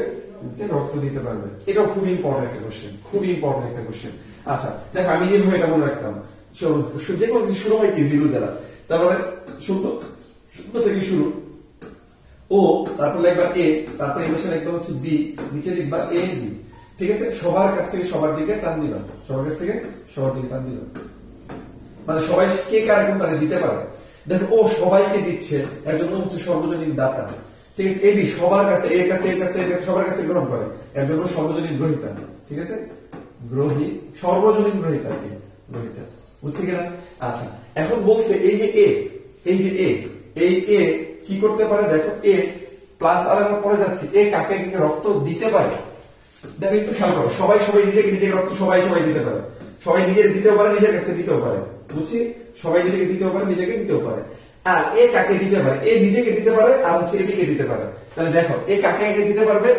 Speaker 1: রক্ত দিতে পারবে? এটা খুব ইম্পর্টেন্ট একটা কোশ্চেন, আচ্ছা দেখো, আমি যেভাবে এটা মনে রাখতাম, যে কোনো কিছু শুরু হয় কি জিরো দ্বারা, তারপরে শূন্য থেকে শুরু, ও তারপর লিখবা এ, তারপর এই পাশে লিখবা হচ্ছে বি, নিচে লিখবা এ বি, ঠিক আছে। সবার কাছ থেকে সবার দিকে টান দিবা, মানে সবাই কে কারে কোনটা দিতে পারে। দেখো ও সবাইকে দিচ্ছে, এর জন্য হচ্ছে সর্বজনীন দাতা, ঠিক আছে। এবি সবার কাছে, এর কাছে সবার কাছে গ্রহণ করে, এর জন্য সর্বজনীন গ্রহিতা, ঠিক আছে। সর্বজনীন গ্রহিতা, বুঝছি কিনা? আচ্ছা, এখন বলছে এই যে এ কি করতে পারে? দেখো এ প্লাস আর পরে যাচ্ছে, এ কাকে রক্ত দিতে পারে? দেখো একটু খেয়াল করো, সবাই নিজেকে রক্ত সবাই দিতে পারে, সবাই নিজের দিতেও পারে, নিজের কাছে দিতেও পারে, বুঝছি, সবাই নিজেকে দিতেও পারে, নিজেকে দিতেও পারে। আর এ কাকে দিতে পারে? এ নিজেকে দিতে পারে, আর হচ্ছে এবি কে দিতে পারে। তাহলে দেখো এ কাকে দিতে পারবে?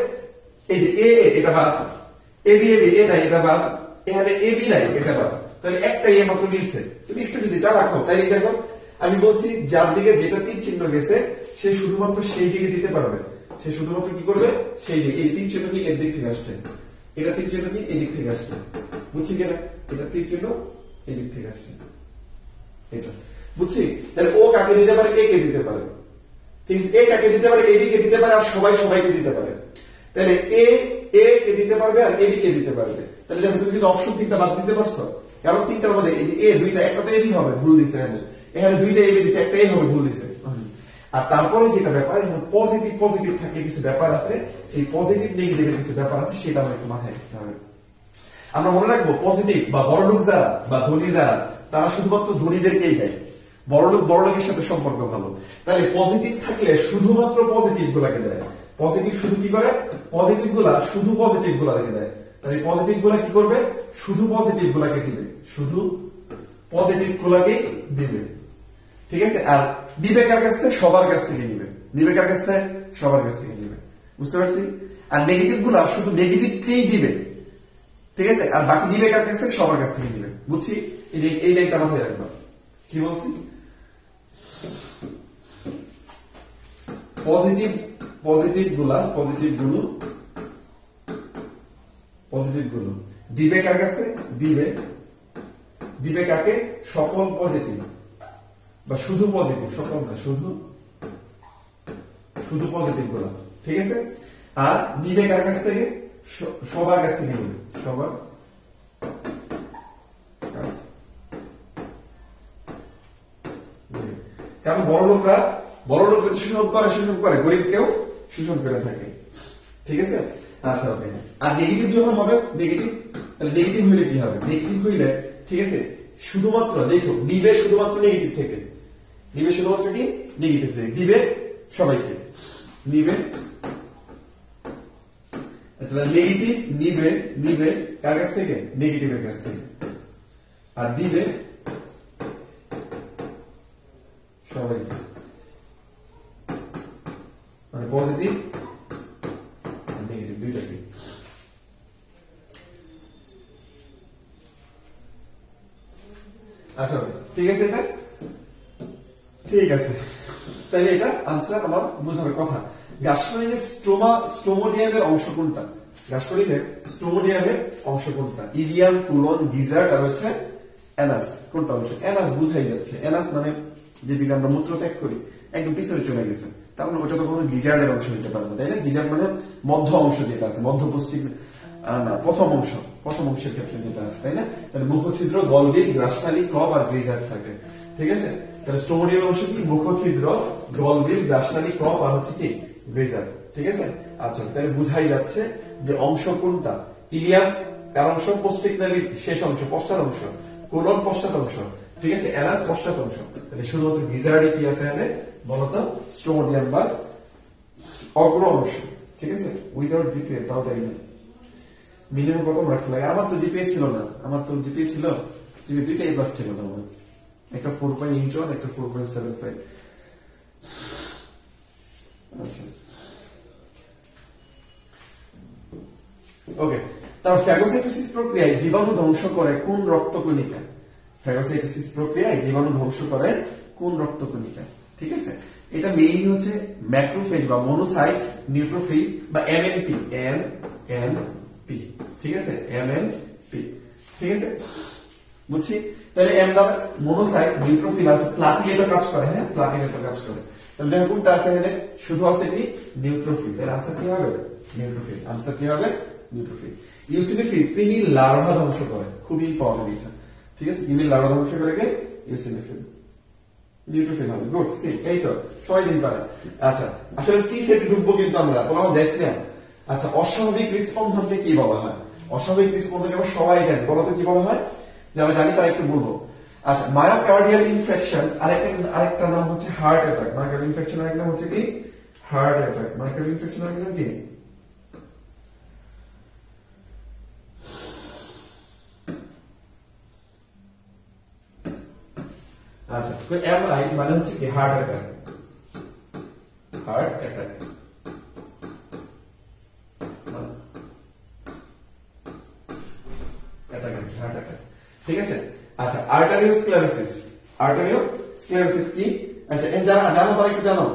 Speaker 1: এই যে এটা বাদ, এবি এ নাই, এটা বাদ, এখানে এবি নাই, এটা বাদ, তাহলে একটা এ মাত্র মিলছে। তুমি একটু যদি যা রাখো, তাই দেখো আমি বলছি যার দিকে যেটা তীর চিহ্ন গেছে সে শুধুমাত্র সেই দিকে দিতে পারবে, সে শুধুমাত্র কি করবে? সেই দিকে। এই তীর চিহ্ন কি এর দিক থেকে আসছে, এটা তীর চিহ্ন কি এই দিক থেকে আসছে, বুঝছি কিনা? এটা তীর চিহ্ন এই দিক থেকে আসছে, এটা বুঝছি। তাহলে ও কাকে দিতে পারে? এ কে দিতে পারে, ঠিক আছে। এ কাকে দিতে পারে? এবি কে দিতে পারে, আর সবাইকে দিতে পারে। তাহলে এ কে দিতে পারবে, আর এবি কে দিতে পারবে। তাহলে দেখো তুমি কিন্তু অপশন 3টা বাদ দিতে পারছো, কারণ তিনটার মধ্যে এই যে এ দুইটা, একটা তো এবি হবে, ভুল দিছে এখানে দুইটা এবি দিছে, একটা এ হবে, ভুল দিছে। আর তারপরে যেটা ব্যাপার, এখানে পজিটিভ পজিটিভ থাকে কিছু ব্যাপার আছে, এই পজিটিভ নেগেটিভের কিছু ব্যাপার আছে, সেটা আমরা একটু মাথায় রাখতে হবে। আমরা মনে রাখবো পজিটিভ বা বড়লোক যারা বা ধনী যারা, তারা শুধুমাত্র ধনীদেরকেই দেয়। বড়লোকের সাথে সম্পর্ক ভালো, তাহলে পজিটিভ থাকলে শুধুমাত্র পজিটিভ গুলাকে দেয়। পজিটিভ শুধু কি করে, পজিটিভ গুলা শুধু পজিটিভ গুলাকে দেয়। তাহলে পজিটিভ গুলা কি করবে, শুধু পজিটিভ গুলাকে দিবে, শুধু পজিটিভ গুলাকেই দিবে, ঠিক আছে। আর দিবে কার কাছ থেকে, সবার কাছ থেকে নিবে, দিবে কার কাছ থেকে, সবার কাছ থেকে নিবে, বুঝতে পারছি। আর নেগেটিভ গুলা শুধু নেগেটিভকেই দিবে, ঠিক আছে। আর বাকি দিবে কার কাছ থেকে, সবার কাছ থেকে দিবে, বুঝছি। এই যে এই লাইনটা মাথায় রাখবা, কি বলছি, পজিটিভ পজিটিভ গুলো দিবে কার কাছে, দিবে কাকে, সকল পজিটিভ বা শুধু পজিটিভ, সকল না, শুধু পজিটিভ গুলো, ঠিক আছে। আর নিবে কার কাছ থেকে, সবার কাছ থেকে নিবে, সবার কারণ বড়লোকরা শোষণ করে, গরিবকেও শোষণ করে থাকে, ঠিক আছে। আচ্ছা ওকে। আর নেগেটিভ যখন হবে, নেগেটিভ, তাহলে নেগেটিভ হইলে কি হবে, নেগেটিভ হইলে, ঠিক আছে, শুধুমাত্র দেখো নিবে শুধুমাত্র নেগেটিভ থেকে, নিবে শুধুমাত্র কি, নেগেটিভ থেকে, দিবে সবাইকে, নিবে, নেগেটিভ নিবে কার কাছ থেকে, নেগেটিভের কাছ থেকে, আর দিবে সবাইকে, মানে পজিটিভ নেগেটিভ দুইটাকে। আচ্ছা ঠিক আছে, এটা ঠিক আছে। তাহলে এটা আনসার আমার বোঝার কথা। গাসপারিনের স্ট্রোমোডিয়ামের অংশ কোনটা, গাসপারিনের স্ট্রোমোডিয়ামের অংশ কোনটা, ইলিয়াম, কুলন, গিজার্ড আর হচ্ছে অ্যানাস, কোনটা অংশ, অ্যানাস বুঝাই যাচ্ছে, অ্যানাস মানে যেদিকে আমরা মূত্র ত্যাগ করি একদম পিছনে চলে গেছে, তার মানে ওটা তো কোনো গিজার্ডের অংশ হইতে পারবে, তাই না। গিজার্ড মানে মধ্য অংশ যেটা আছে, মধ্যপুষ্টি না, প্রথম অংশের ক্ষেত্রে যেটা আছে, তাই না। তাহলে মুখছিদ্র, গলবিল, গ্রাসনালী, ক্রব আর গ্রিজার্ড থাকে, ঠিক আছে। তাহলে স্টোমোডিয়াল অংশ কি, মুখছিদ্র, গলবিল, গ্রাসনালী, ক্রব আর হচ্ছে কি গ্রিজার্ড, ঠিক আছে। আচ্ছা তাহলে বুঝাই যাচ্ছে যে অংশ কোনটা, ইলিয়াম কার অংশ, পৌষ্টিক নালীর শেষ অংশ, পশ্চাৎ অংশ, কোলন পশ্চাৎ অংশ, ঠিক আছে, অ্যানাস পশ্চাৎ অংশ। তাহলে শুধুমাত্র গিজার্ডে কি আছে এখানে বলতো, স্ট্রোমোডিয়াম বা অগ্র অংশ, ঠিক আছে। উইদাউট জিপিএ তাও তাই না, মিনিমাম কত মার্কস লাগে, আমার তো জিপিএ ছিল না, আমার তো জিপিএ ছিল, জিপিএ দুইটা A+ ছিল না আমার, একটা 4.81 একটা 4.75। আচ্ছা ওকে। তারপর ফ্যাগোসাইটোসিস প্রক্রিয়ায় জীবাণু ধ্বংস করে কোন রক্তকণিকা, ফ্যাগোসাইটোসিস প্রক্রিয়ায় জীবাণু ধ্বংস করে কোন রক্তকণিকা, ঠিক আছে। এটা মেইনলি হচ্ছে ম্যাক্রোফেজ বা মনোসাইট, নিউট্রোফিল বা এমএনপি, এমএনপি, ঠিক আছে, এমএনপি, ঠিক আছে, বুঝছি। তাহলে এম দ্বারা মনোসাইট, নিউট্রোফিল আর প্লাটিলেটও কাজ করে, হ্যাঁ প্লাটিলেটও কাজ করে। তাহলে দেখো কোনটা আছে এখানে, শুধু আছে কি নিউট্রোফিল, তাহলে আনসার কি হবে, নিউট্রোফিল, আনসার কি হবে, নিউট্রোফিল। ইউসিনোফিল কৃমির লার্ভা ধ্বংস করে, খুবই ইম্পর্টেন্ট এটা, ঠিক আছে। কৃমির লার্ভা ধ্বংস করে কে, ইউসিনোফিল, নিউট্রোফিল হবে, গুড, সি এই তো সবাই দিন পারে। আচ্ছা আসলে টি সেটে ঢুকবো কিন্তু আমরা, তোমার দেখ না। আচ্ছা অস্বাভাবিক হৃদস্পন্দনকে কি বলা হয়, অস্বাভাবিক হৃদস্পন্দনকে আমরা সবাই জানি, বলতো কি বলা হয়, যারা জানি তারা একটু বলবো। আচ্ছা মায়োকার্ডিয়াল ইনফেকশন, আরেকটা নাম হচ্ছে হার্ট অ্যাটাক, মায়োকার্ডিয়াল ইনফেকশন আরেকটা নাম হচ্ছে কি, হার্ট অ্যাটাক, মায়োকার্ডিয়াল ইনফেকশন আরেকটা নাম কি, আচ্ছা তো এমআই মানে হচ্ছে কি, heart attack, heart attack, heart attack, ঠিক আছে। আচ্ছা আর্টারিওস্ক্লেরোসিস, আর্টারিওস্ক্লেরোসিস কি, আচ্ছা যারা জানো তারা একটু জানো,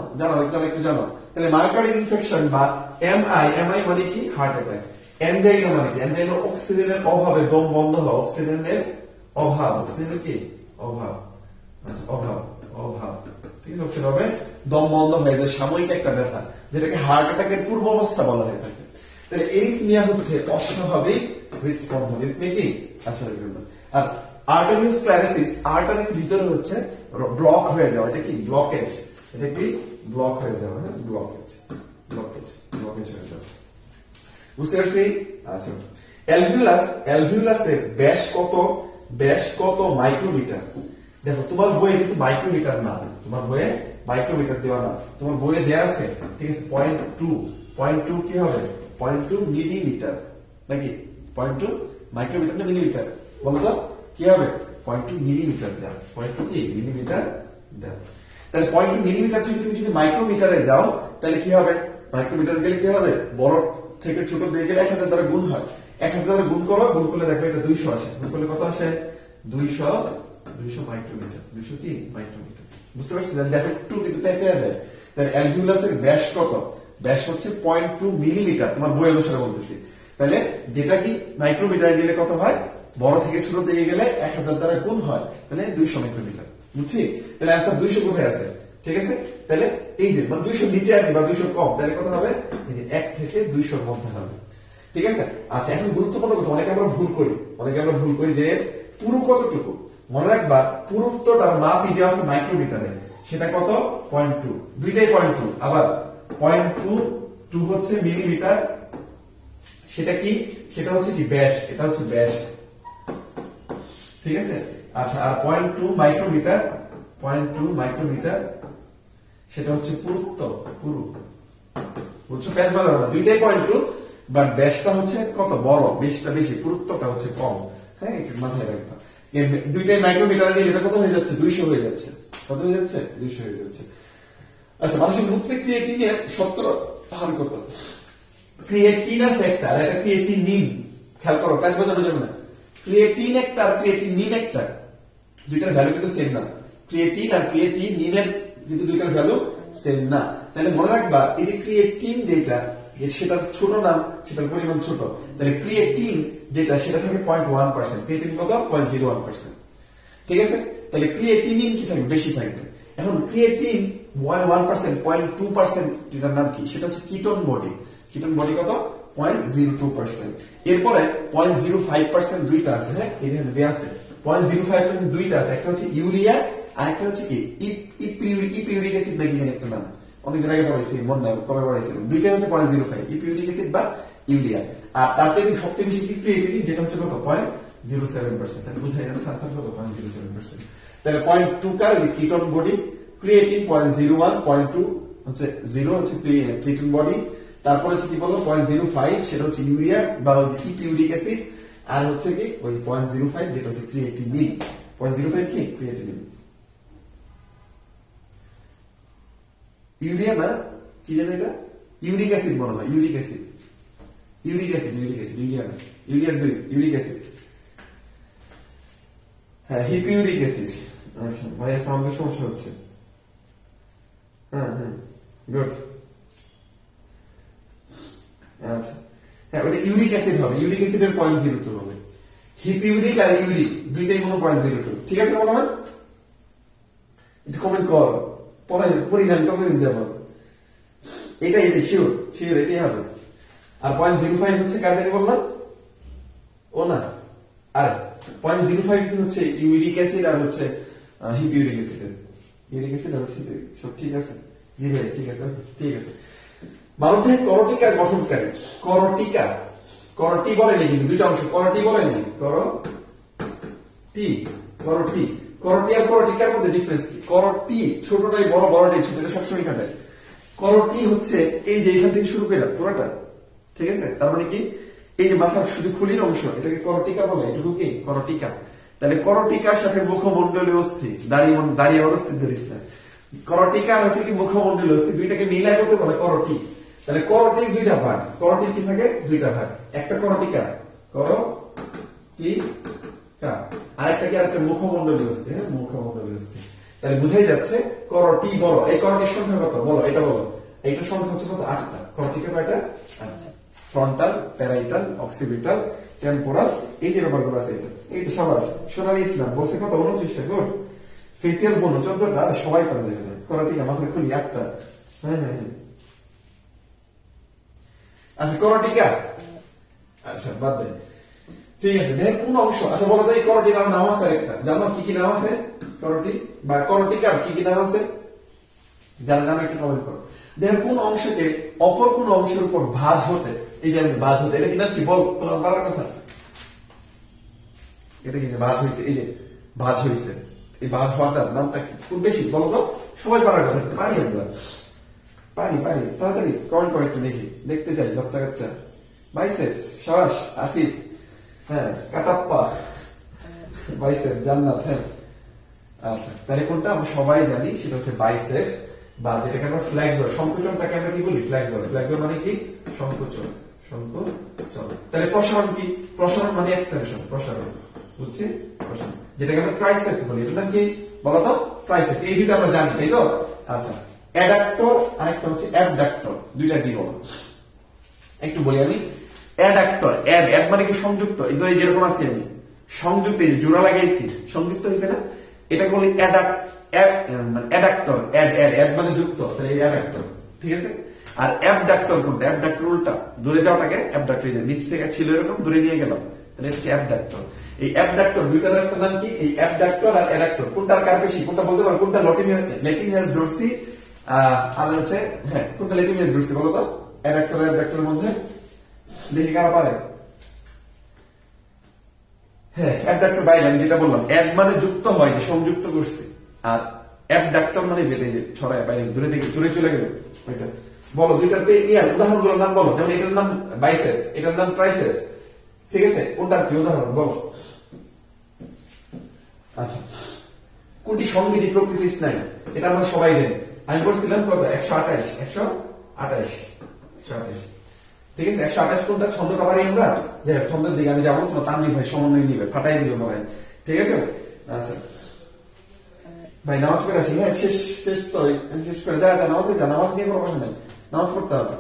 Speaker 1: একটু জানো। তাহলে মায়োকার্ডিয়াল ইনফেকশন বা এমআই মানে কি, হার্ট অ্যাটাক। অ্যানজাইনা মানে কি, অ্যানজাইনা অক্সিজেনের অভাবে দম বন্ধ হয়, অক্সিজেনের অভাব, অক্সিজেনের কি অভাব, আচ্ছা অভাব, ঠিক আছে, অক্সিজেন হবে দম বন্ধ হয়ে যায়, সাময়িক একটা ব্যথা, যেটাকে হার্ট অ্যাটাকের পূর্ব অবস্থা বলা হয়ে থাকে। তাহলে এই নিয়ে হচ্ছে অস্বাভাবিক হৃদস্পন্দন, কি আসলে। আর আর্টারিও স্ক্লেরোসিস, আর্টারির ভিতরে হচ্ছে ব্লক হয়ে যাওয়া, এটা কি ব্লকেজ, এটা কি ব্লক হয়ে যাওয়া, হ্যাঁ ব্লকেজ, ব্লকেজ হয়ে যাওয়া, বুঝতে পারছি? আচ্ছা, অ্যালভিউলাসের ব্যাস কত মাইক্রোমিটার? দেখো তোমার বইয়ে কিন্তু মাইক্রোমিটার না, তোমার বইয়ে মাইক্রোমিটার দেওয়া না, তোমার বইয়ে দেওয়া আছে ঠিক আছে 0.2 কি হবে 0.2 মিলিমিটার নাকি 0.2 মাইক্রোমিটার না মিলিমিটার বলো তো কি হবে 0.2 মিলিমিটার দেওয়া, 0.2 কি মিলিমিটার দেওয়া। তাহলে 0.2 মিলিমিটার থেকে তুমি যদি মাইক্রোমিটারে যাও তাহলে কি হবে, মাইক্রোমিটার গেলে কি হবে, বড় থেকে ছোট দিয়ে গেলে 1000 দ্বারা গুণ হয়, 1000 দ্বারা গুণ করো, গুণ করলে দেখো এটা 200 আসে, গুণ করলে কত আসে 200 মাইক্রোমিটার, 200 কি মাইক্রোমিটার, বুঝতে পারছি? দেখো একটু কিন্তু পেঁচে দেয়। তাহলে অ্যালভিউলাসের ব্যাস কত, ব্যাস হচ্ছে 0.2 মিলিমিটার, তোমার বই অনুসারে বলতেছি। তাহলে যেটা কি মাইক্রোমিটার নিলে কত হয়, বড় থেকে ছোট দিয়ে গেলে 1000 দ্বারা গুণ হয়, তাহলে 200 মাইক্রোমিটার, বুঝছি? তাহলে অ্যান্সার 200 কোথায় আছে, ঠিক আছে? তাহলে এই যে মানে 200 নিচে আসবে বা 200 কম, তাহলে কত হবে, এই যে 1 থেকে 200 এর মধ্যে হবে, ঠিক আছে? আচ্ছা, এখন গুরুত্বপূর্ণ কথা, অনেকে আমরা ভুল করি যে পুরো কতটুকু, মনে রাখবা পুরুত্বটার মাপই দেওয়া আছে মাইক্রোমিটারে, সেটা কত 0.2, দুইটাই 0.2, আবার 0.2 হচ্ছে মিলিমিটার, সেটা কি, সেটা হচ্ছে কি ব্যাস, এটা হচ্ছে ব্যাস, ঠিক আছে? আচ্ছা, আর 0.2 মাইক্রোমিটার, 0.2 মাইক্রোমিটার সেটা হচ্ছে পুরুত্ব, বুঝছো? ব্যাস বলা না, দুইটাই 0.2, বাট ব্যাসটা হচ্ছে কত বড়, বেশিটা বেশি, পুরুত্বটা হচ্ছে কম, হ্যাঁ এটা মাথায় রাখবা। দুইটাই মাইক্রোমিটার নিয়ে এটা কত হয়ে যাচ্ছে, 200 হয়ে যাচ্ছে, কত হয়ে যাচ্ছে 200 হয়ে যাচ্ছে। আচ্ছা, মানুষের মূত্রে ক্রিয়েটিনের শতকরা হার কত? ক্রিয়েটিন আছে একটা, আর এটা ক্রিয়েটিনিন, খেয়াল করো কাজ বোঝানো যাবে না, ক্রিয়েটিন একটা আর ক্রিয়েটিনিন একটা, দুইটার ভ্যালু কিন্তু সেম না, ক্রিয়েটিন আর ক্রিয়েটিনিনের কিন্তু দুইটার ভ্যালু সেম না। তাহলে মনে রাখবা এই যে ক্রিয়েটিন যেটা সেটা ছোট নাম, সেটার পরিমাণ ছোট, তাহলে ক্রিয়েটিন যেটা সেটা থাকে 0.1%, ক্রিয়েটিন কত 0.01%, ঠিক আছে? তাহলে ক্রিয়েটিনিন কি থাকবে, বেশি থাকবে। এখন ক্রিয়েটিন 1%, 0.2% যেটার নাম কি, সেটা হচ্ছে কিটোন বডি, কিটোন বডি কত 0.02%। এরপরে 0.05% দুইটা আছে, হ্যাঁ এই যে দেয়া আছে 0.05% দুইটা আছে, একটা হচ্ছে ইউরিয়া আর একটা হচ্ছে কি ইপিউরিক অ্যাসিড নাকি জানি একটা নাম, অনেকদিন আগে পড়াইছি, মনে নাই কবে পড়াইছিলাম, দুইটা হচ্ছে 0.05 ইপিউরিক অ্যাসিড বা ইউরিয়া, আর তার থেকে সবচেয়ে বেশি কি ক্রিয়েটিনিন যেটা হচ্ছে কত 0.07%, তাহলে বুঝাই যাচ্ছে আনসার কত 0.07%। তাহলে 0.2 কার কিটোন বডি, ক্রিয়েটিন 0.01, 0.2 হচ্ছে 0 হচ্ছে ক্রিয়েটিন বডি, তারপরে হচ্ছে কি বলবো 0.05 সেটা হচ্ছে ইউরিয়া বা ইপিউরিক অ্যাসিড, আর হচ্ছে কি ওই 0.05 যেটা হচ্ছে ক্রিয়েটিনিন, 0.05 কি ক্রিয়েটিনিন, ইউরিয়া না কি জানো এটা, ইউরিক অ্যাসিড মনে হয়, ইউরিক অ্যাসিড, ইউরিয়া না, ইউরিয়ার দুই ইউরিক অ্যাসিড, হ্যাঁ হিপিউরিক অ্যাসিড। আচ্ছা ভাইয়া সাউন্ডের সমস্যা হচ্ছে, হ্যাঁ গুড, আচ্ছা হ্যাঁ ওটা ইউরিক অ্যাসিড হবে, ইউরিক অ্যাসিডের 0.02 হবে, হিপিউরিক আর ইউরিক দুইটাই কোনো 0.02, ঠিক আছে মনে হয়? এটা কমেন্ট কর, পরিণাম কতদিন যাবো, এটাই শিওর এটাই হবে। আর 0.05 হচ্ছে কার জানি বললাম, ও না আর 0.05 হচ্ছে ইউরিক অ্যাসিড আর হচ্ছে হিপিউরিক অ্যাসিড, ইউরিক অ্যাসিড আর হচ্ছে সব ঠিক আছে, জি ভাই ঠিক আছে, ঠিক আছে। মানুষের করটিকা গঠনকারী, করটি বলে নেই কিন্তু দুইটা অংশ, করটি বলে নেই, করটি আর করটিকার মধ্যে ডিফারেন্স কি? করটি ছোটটাই বড়, বড়টাই ছোট, এটা সবসময় কাটায়। করটি হচ্ছে এই যে এখান থেকে শুরু করে পুরোটা, ঠিক আছে? তার মানে কি এই যে মাথার শুধু খুলির অংশ, এটাকে করটিকা বলে, এটুকু কি করটিকা। তাহলে করটিকার সাথে মুখমণ্ডলীয় অস্থি, দাঁড়িয়ে অবস্থিত ধরিস না, করটিকা হচ্ছে কি মুখমণ্ডলীয় অস্থি, দুইটাকে মিলাই করতে বলে করটি। তাহলে করটির দুইটা ভাগ, করটির কি থাকে দুইটা ভাগ, একটা করটিকা আরেকটা কি আরেকটা মুখমণ্ডলীয় অস্থি, হ্যাঁ মুখমণ্ডলীয় অস্থি। তাহলে বুঝাই যাচ্ছে করটি বড়, এই করটির সংখ্যা কত বলো, এটা বলো, এইটার সংখ্যা হচ্ছে কত 8টা, করটিকা কয়টা 8টা, ফ্রন্টাল, প্যারাইটাল, অক্সিপিটাল, টেম্পোরাল, এই যে ব্যাপারগুলো আছে, এই তো সবাই সোনালী ইসলাম বলছে কত 29টা, গুড। ফেসিয়াল বোন 14টা, সবাই করে দেখা যায়, করটিকা মাথায় খুলি 8টা, হ্যাঁ। আচ্ছা করটিকা, আচ্ছা বাদ দেয়। ঠিক আছে, দেহের কোন অংশ, আচ্ছা বলো তো এই করোটির নাম আছে একটা, জানো কি কি নাম আছে করোটি বা করোটিকার কি কি নাম আছে, যারা জানো একটু কমেন্ট করো। দেহের কোন অংশকে অপর কোন অংশের উপর ভাঁজ হতে, এই যে ভাঁজ হতে, এটা কি নাম কি বল, বলার কথা, এটা কি যে ভাঁজ হয়েছে, এই যে ভাঁজ হয়েছে, এই ভাঁজ হওয়াটার নামটা কি, খুব বেশি বলো তো, সবাই পারার কথা, পারি আমরা, পারি পারি, তাড়াতাড়ি কমেন্ট করে একটু দেখি, দেখতে চাই বাচ্চা কাচ্চা। বাইসেপস, সাবাস আসিফ, হ্যাঁ কাটাপ্পা, বাইসেপস জান্নাত, হ্যাঁ আচ্ছা, তাহলে কোনটা আমরা সবাই জানি, সেটা হচ্ছে বাইসেপস, বা যেটাকে আমরা ফ্লেক্সর, সংকোচনটাকে আমরা কি বলি, ফ্লেক্সর, ফ্লেক্সর মানে কি সংকোচন, সংকোচন। তাহলে প্রসারণ কি, প্রসারণ মানে এক্সটেনশন, প্রসারণ, বুঝছি, প্রসারণ, যেটাকে আমরা ট্রাইসেপস বলি, এটার নাম কি বলতো, ট্রাইসেপস, এই দুটো আমরা জানি তাই তো। আচ্ছা, অ্যাডাক্টর আরেকটা হচ্ছে অ্যাবডাক্টর, দুইটা কি বলো একটু বলি আমি। অ্যাডাক্টর, অ্যাড মানে কি সংযুক্ত, এই যে যেরকম আছে আমি সংযুক্ত, এই যে জোড়া লাগাইছি সংযুক্ত হয়েছে না, এটাকে বলি অ্যাডাক্টর, অ্যাড মানে যুক্ত, তাহলে অ্যাডাক্টর, ঠিক আছে। আর অ্যাবডাক্টর কোনটা, অ্যাবডাক্টর উল্টা, দূরে যাওয়াটাকে অ্যাবডাক্টর, নিচ থেকে ছিল এরকম দূরে নিয়ে গেলাম, তাহলে এটা হচ্ছে অ্যাবডাক্টর। এই অ্যাবডাক্টর দুইটার একটা নাম কি, এই অ্যাবডাক্টর আর অ্যাডাক্টর, কোনটার কার বেশি, কোনটা বলতে পারো, কোনটা ল্যাটিনিয়াস ডোরসি আর হচ্ছে, হ্যাঁ কোনটা ল্যাটিনিয়াস ডোরসি বলো তো, অ্যাডাক্টর আর অ্যাবডাক্টরের মধ্যে, দেখি কারা পারে। হ্যাঁ অ্যাবডাক্টর বাইরে আমি যেটা বললাম, অ্যাড মানে যুক্ত হয়, যে সংযুক্ত করছে, আর অ্যাবডাক্টর মানে যেটা যে ছড়ায় বাইরে, দূরে থেকে দূরে চলে গেল ওইটা। বলো দুইটার উদাহরণগুলোর নাম বলো, যেমন এটার নাম বাইসেপস, এটার নাম ট্রাইসেপস, ঠিক আছে, কোনটার কি উদাহরণ বলো। আচ্ছা, কোনটি সংবিধি প্রকৃতির স্নায়ু, এটা আমরা সবাই জানি, আমি বলছিলাম কত 128, 128, 128, ঠিক আছে। 128 কোনটা, ছন্দটা পারি আমরা, যে ছন্দের দিকে আমি যাবো, তোমার তানভীর ভাই সমন্বয় নিবে, ফাটাই দিল ভাই, ঠিক আছে। আচ্ছা ভাই নামাজ পড়ে আসি, হ্যাঁ শেষ শেষ তো শেষ করে যা নামাজে যা, নামাজ নিয়ে কোনো কথা নেই, নামাজ পড়তে হবে।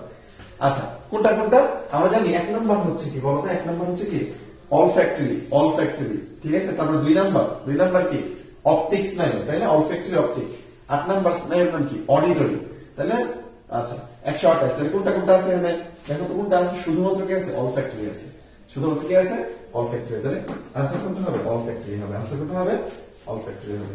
Speaker 1: আচ্ছা কোনটা কোনটা আমরা জানি, এক নম্বর হচ্ছে কি বলতো, এক নম্বর হচ্ছে কি অলফ্যাক্টরি, অলফ্যাক্টরি, ঠিক আছে। তারপর দুই নাম্বার কি অপটিক স্নায়ু, তাই না, অলফ্যাক্টরি অপটিক। 8 নাম্বার স্নায়ুর নাম কি অডিটরি, তাই না। আচ্ছা 128, তাহলে কোনটা কোনটা আছে এখানে দেখো তো, কোনটা আছে, শুধুমাত্র কি আছে, অলফ্যাক্টরি আছে, শুধুমাত্র কি আছে, অলফ্যাক্টরি, তাহলে আনসার কোনটা হবে, অলফ্যাক্টরি হবে, আনসার কোনটা হবে, অলফ্যাক্টরি হবে।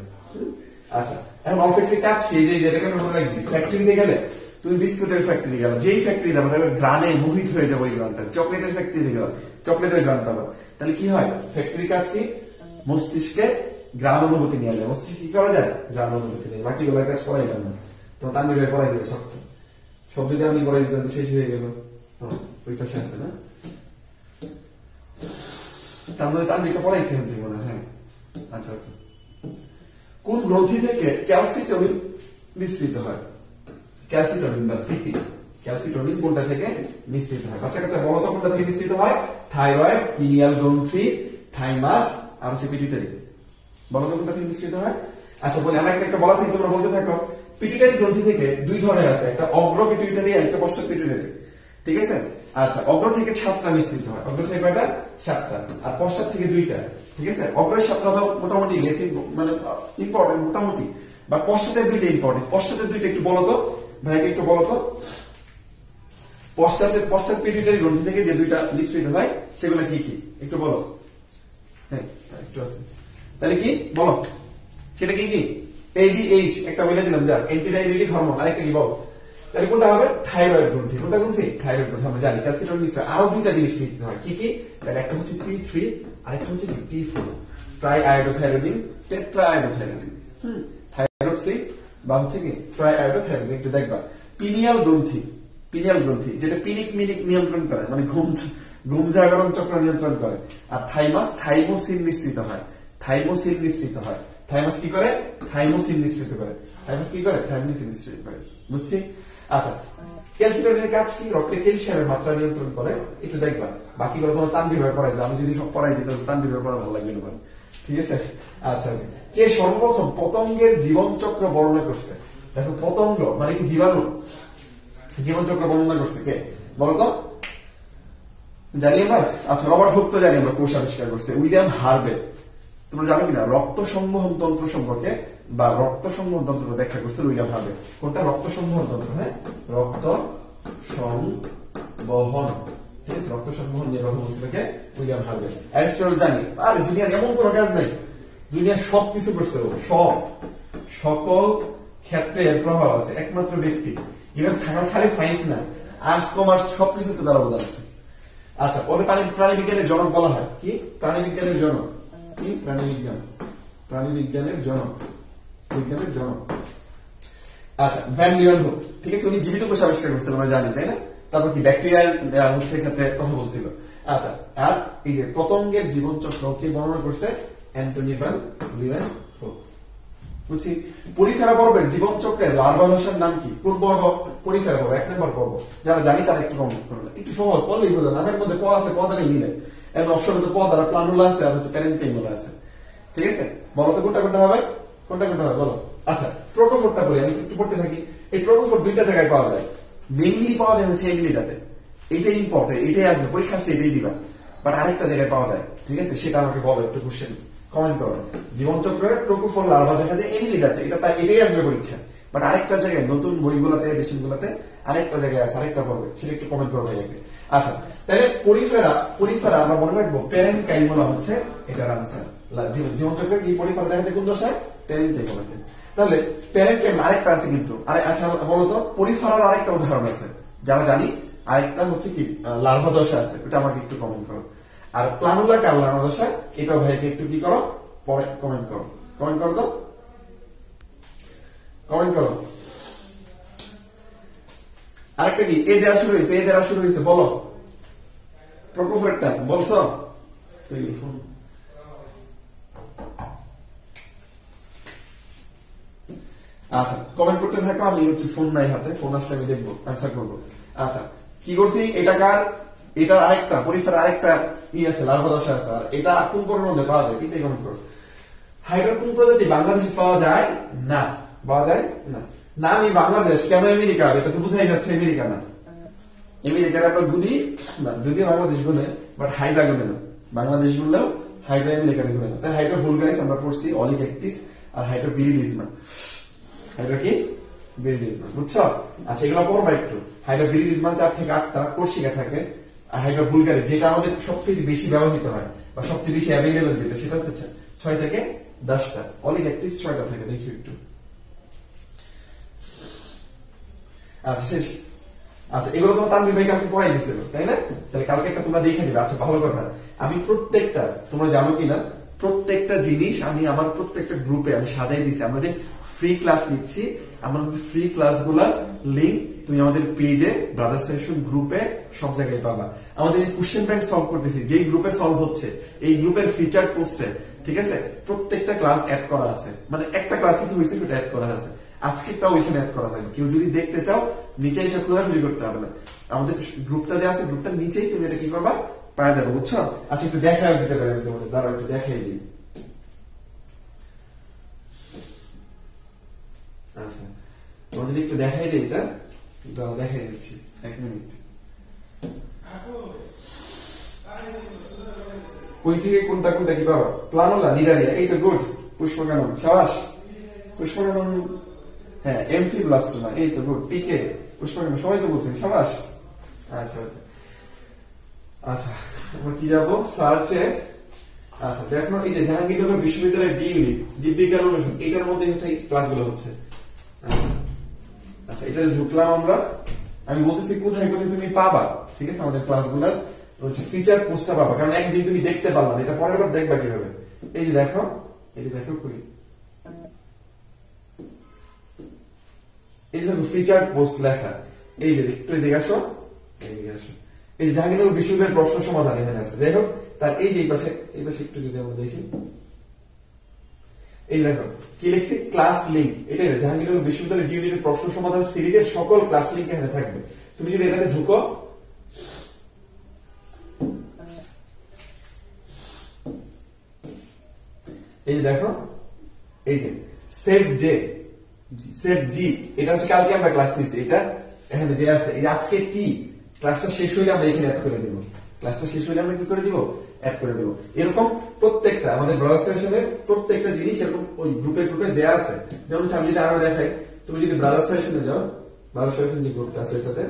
Speaker 1: আচ্ছা এখন অলফ্যাক্টরি কাজ কি, এই যে যেটাকে আমরা মনে রাখবি, ফ্যাক্টরিতে গেলে তুমি বিস্কুটের ফ্যাক্টরি গেল, যেই ফ্যাক্টরি যাবে তাহলে গ্রানে মোহিত হয়ে যাবো, ওই গ্রানটা, চকলেটের ফ্যাক্টরিতে গেল চকলেটের গ্রান পাবো, তাহলে কি হয়, ফ্যাক্টরি কাজ কি, মস্তিষ্কে গ্রাম অনুভূতি নিয়ে যায়, মস্তিষ্ক কি করা যায়, গ্রাম অনুভূতি নেই, বাকি গুলোর কাজ করাই যাবে না, তোমার তানভীর ভাই করাই দেবে ছোট্ট, সব যদি আমি করাই দিতাম শেষ হয়ে গেল, ওই পাশে আছে না, তানভীর তো পড়াইছে মনে হয়, হ্যাঁ আচ্ছা। কোন গ্রন্থি থেকে ক্যালসিটোনিন নিঃসৃত হয়, ক্যালসিটোনিন বা সিটি, ক্যালসিটোনিন কোনটা থেকে নিঃসৃত হয়, বাচ্চা কাচ্চা বলো তো কোনটা থেকে নিঃসৃত হয়, থাইরয়েড, পিনিয়াল গ্রন্থি, থাইমাস আর হচ্ছে পিটুইটারি, বলো তো কোনটা থেকে নিঃসৃত হয়। আচ্ছা বলি আমরা একটা বলা থেকে তোমরা বলতে থাকো, পিটুইটারি গ্রন্থি থেকে দুই ধরনের আছে, একটা অগ্র পিটুইটারি আর একটা পশ্চাৎ পিটুইটারি, ঠিক আছে। আচ্ছা অগ্র থেকে 7টা নিঃসৃত হয়, অগ্র থেকে কয়টা, 7টা, আর পশ্চাৎ থেকে 2টা, ঠিক আছে। অগ্রের 7টা তো মোটামুটি মানে ইম্পর্টেন্ট মোটামুটি, বা পশ্চাতের 2টা ইম্পর্টেন্ট, পশ্চাতের 2টা একটু বলো তো ভাইকে, একটু বলো তো, পশ্চাৎ পিটুইটারি গ্রন্থি থেকে যে 2টা নিঃসৃত হয় সেগুলো কি কি একটু বলো, হ্যাঁ একটু আছে, তাহলে কি বলো সেটা কি কি, ADH একটা বলে দিলাম, যা অ্যান্টিডায়াবেটিক হরমোন, আরেকটা কি বলো, তাহলে কোনটা হবে, থাইরয়েড গ্রন্থি, কোনটা গ্রন্থি, থাইরয়েড গ্রন্থি, আমরা জানি ক্যালসিটোনিন নিঃসরণ, আরো 2টা জিনিস নিতে হয়, কি কি, তাহলে একটা হচ্ছে T3 আরেকটা হচ্ছে T4, ট্রাইআয়োডোথাইরোডিন, টেট্রাআয়োডোথাইরোডিন, থাইরক্সি বা হচ্ছে কি ট্রাইআয়োডোথাইরোডিন, একটু দেখবা। পিনিয়াল গ্রন্থি, পিনিয়াল গ্রন্থি যেটা পিনিক মিনিক নিয়ন্ত্রণ করে, মানে ঘুম জাগরণ চক্র নিয়ন্ত্রণ করে, আর থাইমাস থাইমোসিন নিঃসৃত হয়, থাইমোসিন নিঃসৃত হয়, থাইমাস কি করে, থাইমোসিন নিঃসৃত করে, থাইমাস কি করে, থাইমোসিন নিঃসৃত করে, বুঝছি। আচ্ছা ক্যালসিটোনিনের কাজ কি, রক্তে ক্যালসিয়ামের মাত্রা নিয়ন্ত্রণ করে, একটু দেখবা, বাকিগুলো তোমার তানভীর ভাই পড়াই দিলাম, আমি যদি সব পড়াই দিই তাহলে তানভীর ভাই পড়া ভালো লাগবে না, ঠিক আছে। আচ্ছা কে সর্বপ্রথম পতঙ্গের জীবন চক্র বর্ণনা করছে, দেখো পতঙ্গ মানে কি জীবাণু, জীবন চক্র বর্ণনা করছে কে বলতো, জানি আমরা। আচ্ছা রবার্ট হুক তো জানি আমরা, কোষ আবিষ্কার করছে উইলিয়াম হার্ভে, তোমরা জানো কিনা রক্ত সংবহন তন্ত্র সম্পর্কে বা রক্ত সংবহন তন্ত্র ব্যাখ্যা করছে উইলিয়াম হার্ভে, কোনটা রক্ত সংবহন তন্ত্র, হ্যাঁ রক্ত সংবহন ঠিক আছে, রক্ত সংবহন নিয়ে কথা বলছিল কে? William Harvey. অ্যারিস্টটল জানি, আরে দুনিয়ার এমন কোনো কাজ নাই, দুনিয়ার সব কিছু করছে, সব সকল ক্ষেত্রে এর প্রভাব আছে, একমাত্র ব্যক্তি। ইভেন খালি সায়েন্স না, আর্টস কমার্স সবকিছুতে তার অবদান আছে। আচ্ছা, ওদের প্রাণীবিজ্ঞানের জনক বলা হয় কি? প্রাণীবিজ্ঞানের জনক কি? প্রাণীবিজ্ঞানের জনক, বিজ্ঞানের জনক। আচ্ছা, ভ্যান লিউয়েনহুক, ঠিক আছে, উনি জীবিত কোষ আবিষ্কার করছিল আমরা জানি, তাই না? তারপর কি ব্যাকটেরিয়ার হচ্ছে ক্ষেত্রে কথা বলছিল। আচ্ছা, আর এই যে পতঙ্গের জীবন চক্র কে বর্ণনা করছে? Antonie van Leeuwenhoek. বুঝছি। পরিফেরা পর্বের জীবন চক্রের লার্ভা দশার নাম কি? কোন পর্ব? পরিফেরা পর্ব, 1 নম্বর পর্ব। যারা জানি তারা একটু কমেন্ট করবে, একটু সহজ পড়লেই বোঝা, নামের মধ্যে প আছে, পদারে মিলে, এবং অপশনে তো পদ আর প্লানুলা আছে, আর হচ্ছে প্যারেন্টাইমুলা আছে। ঠিক আছে, বলো তো কোনটা কোনটা হবে? কোনটা কোনটা হবে বলো? আচ্ছা, ট্রোকোফোরটা বলি, আমি একটু পড়তে থাকি। এই ট্রোকোফোর দুইটা জায়গায় পাওয়া যায়, মেইনলি পাওয়া যায় হচ্ছে এমিলিটাতে, এটাই ইম্পর্টেন্ট, এটাই আসবে পরীক্ষা আসলে, এটাই দিবা। বাট আরেকটা জায়গায় পাওয়া যায়, ঠিক আছে, সেটা আমাকে বলো, একটু কোশ্চেন কমেন্ট করো। জীবনচক্রের ট্রোকোফোর লার্ভা দেখা যায় এমিলিটাতে, এটা তাই, এটাই আসবে পরীক্ষা। বাট আরেকটা জায়গায় নতুন বইগুলোতে, এডিশনগুলোতে আরেকটা জায়গায় আছে, আরেকটা পড়বে, সেটা একটু কমেন্ট করো ভাইয়াকে। আচ্ছা, তাহলে পরিফেরা আমরা মনে রাখবো প্যারেন্টাইমুলা হচ্ছে এটার আনসার। জীবনচক্রে কি পরিফেরা দেখা যায় কোন দশায়? প্যারেন্টাইমুলাতে। তাহলে প্যারেন্টাইমুলা আরেকটা আছে কিন্তু, আচ্ছা বলতো পরিফেরার আরেকটা উদাহরণ আছে যারা জানি, আরেকটা হচ্ছে কি লার্ভা দশা আছে, এটা আমাকে একটু কমেন্ট করো। আর প্লানুলা কার লার্ভা দশা, এটা ভাইকে একটু কি করো, পরে কমেন্ট করো, কমেন্ট করো তো, কমেন্ট করো। আরেকটা কি এ দেওয়া শুরু হয়েছে, এ দেওয়া শুরু হয়েছে, বলো প্রকোফেরটা বলছো? আচ্ছা, কমেন্ট করতে থাকো, আমি হচ্ছে ফোন নাই হাতে, ফোন আসলে আমি দেখবো, অ্যান্সার করবো। আচ্ছা, কি করছি, এটা কার? এটা আরেকটা পরিফেরা, আরেকটা ই আছে, লার্ভা দশা আছে। আর এটা কোন পর্বের মধ্যে পাওয়া যায়? তিনটাই কমেন্ট করো। হাইড্রা কোন প্রজাতি বাংলাদেশে পাওয়া যায় না? পাওয়া যায় না। না, আমি বাংলাদেশ কেন আমেরিকা, এটা তো বুঝাই যাচ্ছে আমেরিকা না। আমেরিকার আমরা গুলি না, যদিও বাংলাদেশ গুনে, বাট হাইড্রা গুনে না। বাংলাদেশ গুনলেও হাইড্রা আমেরিকার গুনে না। তাই হাইড্রা ভুলগারিস আমরা পড়ছি অলিক্যাকটিস, আর হাইড্রা ভিরিডিজমা। হাইড্রা কি? ভিরিডিজমা, বুঝছো? আচ্ছা, এগুলো পড়বা একটু। হাইড্রা ভিরিডিজমা 4 থেকে 8টা কোর্সিকা থাকে, আর হাইড্রা ভুলগারিস যেটা আমাদের সবচেয়ে বেশি ব্যবহৃত হয় বা সবচেয়ে বেশি অ্যাভেলেবল যেটা, সেটা হচ্ছে 6 থেকে 10টা। অলিক্যাকটিস 6টা থাকে, দেখি একটু। আচ্ছা, শেষ। আচ্ছা, এগুলো তোমার তানভীর ভাই কালকে পড়াই দিয়েছিল, তাই না? তাহলে কালকে একটা তোমরা দেখে নিবে। আচ্ছা, ভালো কথা, আমি প্রত্যেকটা, তোমরা জানো কিনা, প্রত্যেকটা জিনিস আমি আমার প্রত্যেকটা গ্রুপে আমি সাজাই দিয়েছি। আমরা যে ফ্রি ক্লাস নিচ্ছি, আমরা ফ্রি ক্লাসগুলা লিংক তুমি আমাদের পেজে, ব্রাদার সেশন গ্রুপে সব জায়গায় পাবা। আমাদের এই কোশ্চেন ব্যাংক সলভ করতেছি, যেই গ্রুপে সলভ হচ্ছে, এই গ্রুপের ফিচার পোস্টে, ঠিক আছে, প্রত্যেকটা ক্লাস অ্যাড করা আছে, মানে একটা ক্লাস কিন্তু হয়েছে সেটা অ্যাড করা আছে। আজকেরটাও ওইখানে অ্যাড করা থাকবে। কেউ যদি দেখতে চাও, নিচে এসে খোঁজাখুঁজি করতে হবে না, আমাদের গ্রুপটা যে আছে, গ্রুপটার নিচেই তুমি এটা কি করবা, পাওয়া যাবে, বুঝছো? আচ্ছা, একটু দেখাও দিতে পারি আমি তোমাদের, দাঁড়াও একটু দেখাই দিই। আচ্ছা, তোমাদের একটু দেখাই দিই, এটা দাঁড়াও দেখাই দিচ্ছি, 1 মিনিট। ওই থেকে কোনটা কোনটা কি পাবা? প্লানুলা, নিডারিয়া, এই তো গুড। পুষ্পকানন, সাবাস। পুষ্পকানন, হ্যাঁ, এমফিব্লাস্টোমা, এই তো গুড। পিকে, পুষ্পকানন, সবাই তো বলছেন, সাবাস। আচ্ছা আচ্ছা, আমরা কি যাবো সার্চে। আচ্ছা, দেখো এই যে জাহাঙ্গীরনগর বিশ্ববিদ্যালয়ের ডি ইউনিট, জীববিজ্ঞান অনুষদ, এটার মধ্যে হচ্ছে এই ক্লাসগুলো হচ্ছে। আচ্ছা, এটা ঢুকলাম আমরা। আমি বলতেছি কোথায় কোথায় তুমি পাবা, ঠিক আছে, আমাদের ক্লাসগুলোর হচ্ছে ফিচার পোস্টটা পাবা, কারণ একদিন তুমি দেখতে পারলাম, এটা পরের বার দেখবা কিভাবে। এই যে দেখো, এই যে দেখো কই, এই যে দেখো ফিচার পোস্ট লেখা, এই যে একটু এদিকে আসো, এইদিকে আসো, এই জাহাঙ্গীরনগর বিশ্ববিদ্যালয়ের প্রশ্ন সমাধান এখানে আছে। যাই হোক, তার এই যে এই পাশে একটু যদি আমরা দেখি, এই দেখো কি লিখছি, ক্লাস লিংক। এটা জাহাঙ্গীরনগর বিশ্ববিদ্যালয়ের ডি ইউনিটের প্রশ্ন সমাধান সিরিজের সকল ক্লাস লিংক এখানে থাকবে। তুমি যদি এখানে ঢুকো, এই যে দেখো, এই যে সেভ জি, এটা হচ্ছে কালকে আমরা ক্লাস নিচ্ছি, এটা এখানে দেয়া আছে। এই আজকে কি ক্লাসটা শেষ হইলে আমরা এখানে অ্যাড করে দেব, ক্লাসটা শেষ হইলে আমরা কি করে দিব, অ্যাড করে দেব। এরকম প্রত্যেকটা আমাদের ব্রাউজার সেশনের প্রত্যেকটা জিনিস এরকম ওই গ্রুপে দেয়া আছে। যেমন আমি যদি আরো দেখাই, তুমি যদি ব্রাউজার সেশনে যাও, ব্রাউজার সেশন যে গ্রুপটা আছে এটাতে,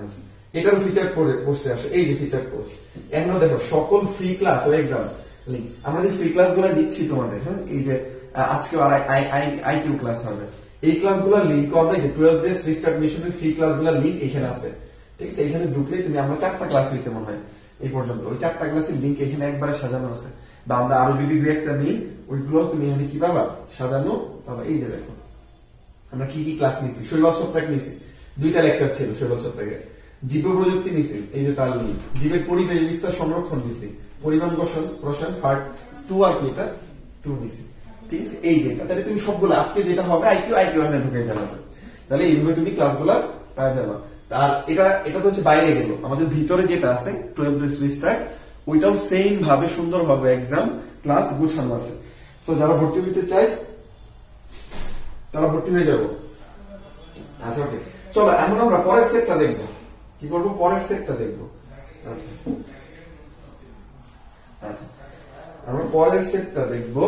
Speaker 1: আচ্ছা, এটার ফিচার পোস্টে আসে, এই যে ফিচার পোস্ট। এখনো দেখো সকল ফ্রি ক্লাস ও এক্সাম লিংক, আমরা যে ফ্রি ক্লাস গুলো দিচ্ছি তোমাদের, হ্যাঁ, এই যে আজকে আইকিউ ক্লাস হবে, এই ক্লাসগুলোর লিংক আমরা যে 12 ডেজ রিস্টার্ট মিশনের ফ্রি ক্লাসগুলোর লিংক এখানে আছে, ঠিক আছে? এখানে ঢুকলে তুমি, আমরা 4টা ক্লাস হয়েছে মনে হয় এই পর্যন্ত, ওই 4টা ক্লাসের লিংক এখানে একবারে সাজানো আছে। বা আমরা আরো যদি 2-1টা নিই, ওইগুলো তুমি এখানে কি পাবা, সাজানো পাবা। এই যে দেখো আমরা কি কি ক্লাস নিয়েছি, শৈবাল ছত্রাক নিয়েছি, 2টা লেকচার ছিল শৈবাল ছত্রাকে। জীব প্রযুক্তি নিয়েছি, এই যে তার লিঙ্ক। জীবের পরিবেশ বিস্তার সংরক্ষণ নিয়েছি, পরিমাণ রসায়ন পার্ট 2 আর কি, এটা 2 নিয়েছি, ঠিক আছে? এই যেটা তাহলে তুমি সবগুলো আজকে যেটা হবে আইকিউ এখানে ঢুকে জানাবে, তাহলে এইভাবে তুমি ক্লাসগুলো পাওয়া যাবে। আর এটা তো হচ্ছে বাইরে গেল, আমাদের ভিতরে যেটা আছে 12 ডেজ রিস্টার্ট, ওইটাও সেম ভাবে সুন্দরভাবে এক্সাম ক্লাস গুছানো আছে। সো যারা ভর্তি হতে চায় তারা ভর্তি হয়ে যাবো। আচ্ছা ওকে, চলো এখন আমরা পরের সেটটা দেখবো। কি করবো? পরের সেটটা দেখবো। আচ্ছা আচ্ছা, আমরা পরের সেটটা দেখবো।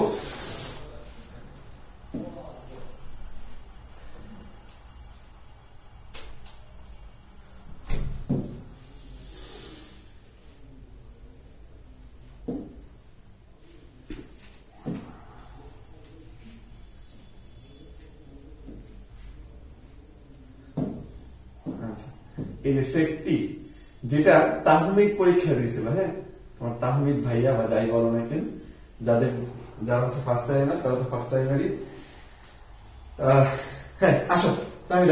Speaker 1: এই যে সেটটি যেটা তাহমিদ পরীক্ষা দিয়েছিল, হ্যাঁ, তোমার তাহমিদ ভাইয়া বা যাই বলো না কেন, যারা হচ্ছে ফার্স্ট টাইমার তারা তো ফার্স্ট টাইমারই। হ্যাঁ আসো তাহমিদ,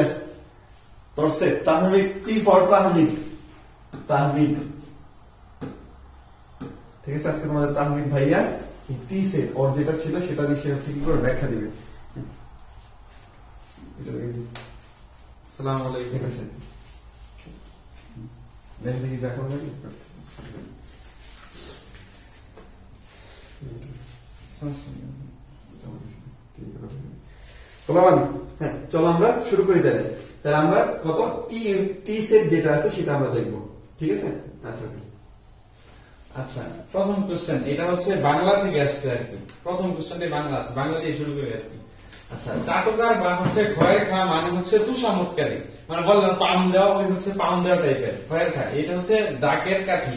Speaker 1: তোর সেট তাহমিদ, কি ফর তাহমিদ, ঠিক আছে? আজকে তোমাদের তাহমিদ ভাইয়া টি সেট ওর যেটা ছিল সেটা দিয়ে সে হচ্ছে কি করে ব্যাখ্যা দিবে।
Speaker 2: আসসালামু আলাইকুম।
Speaker 1: দেখি যা করবে। হ্যাঁ চলো আমরা শুরু করি তাহলে। তাহলে আমরা কত টি সেট যেটা আছে সেটা আমরা দেখবো, ঠিক আছে? আচ্ছা
Speaker 2: আচ্ছা, প্রথম কোশ্চেন এটা হচ্ছে বাংলা থেকে আসছে আর কি। প্রথম কোশ্চেনটাই বাংলা আছে, বাংলা দিয়ে শুরু করি আর কি। আচ্ছা, চাটুকার বা হচ্ছে খয়ের খা মানে হচ্ছে তুষামতকারী, মানে বললাম পাম দেওয়া, ওই হচ্ছে পাম দেওয়া টাইপের খয়ের খা। এটা হচ্ছে ডাকের কাঠি।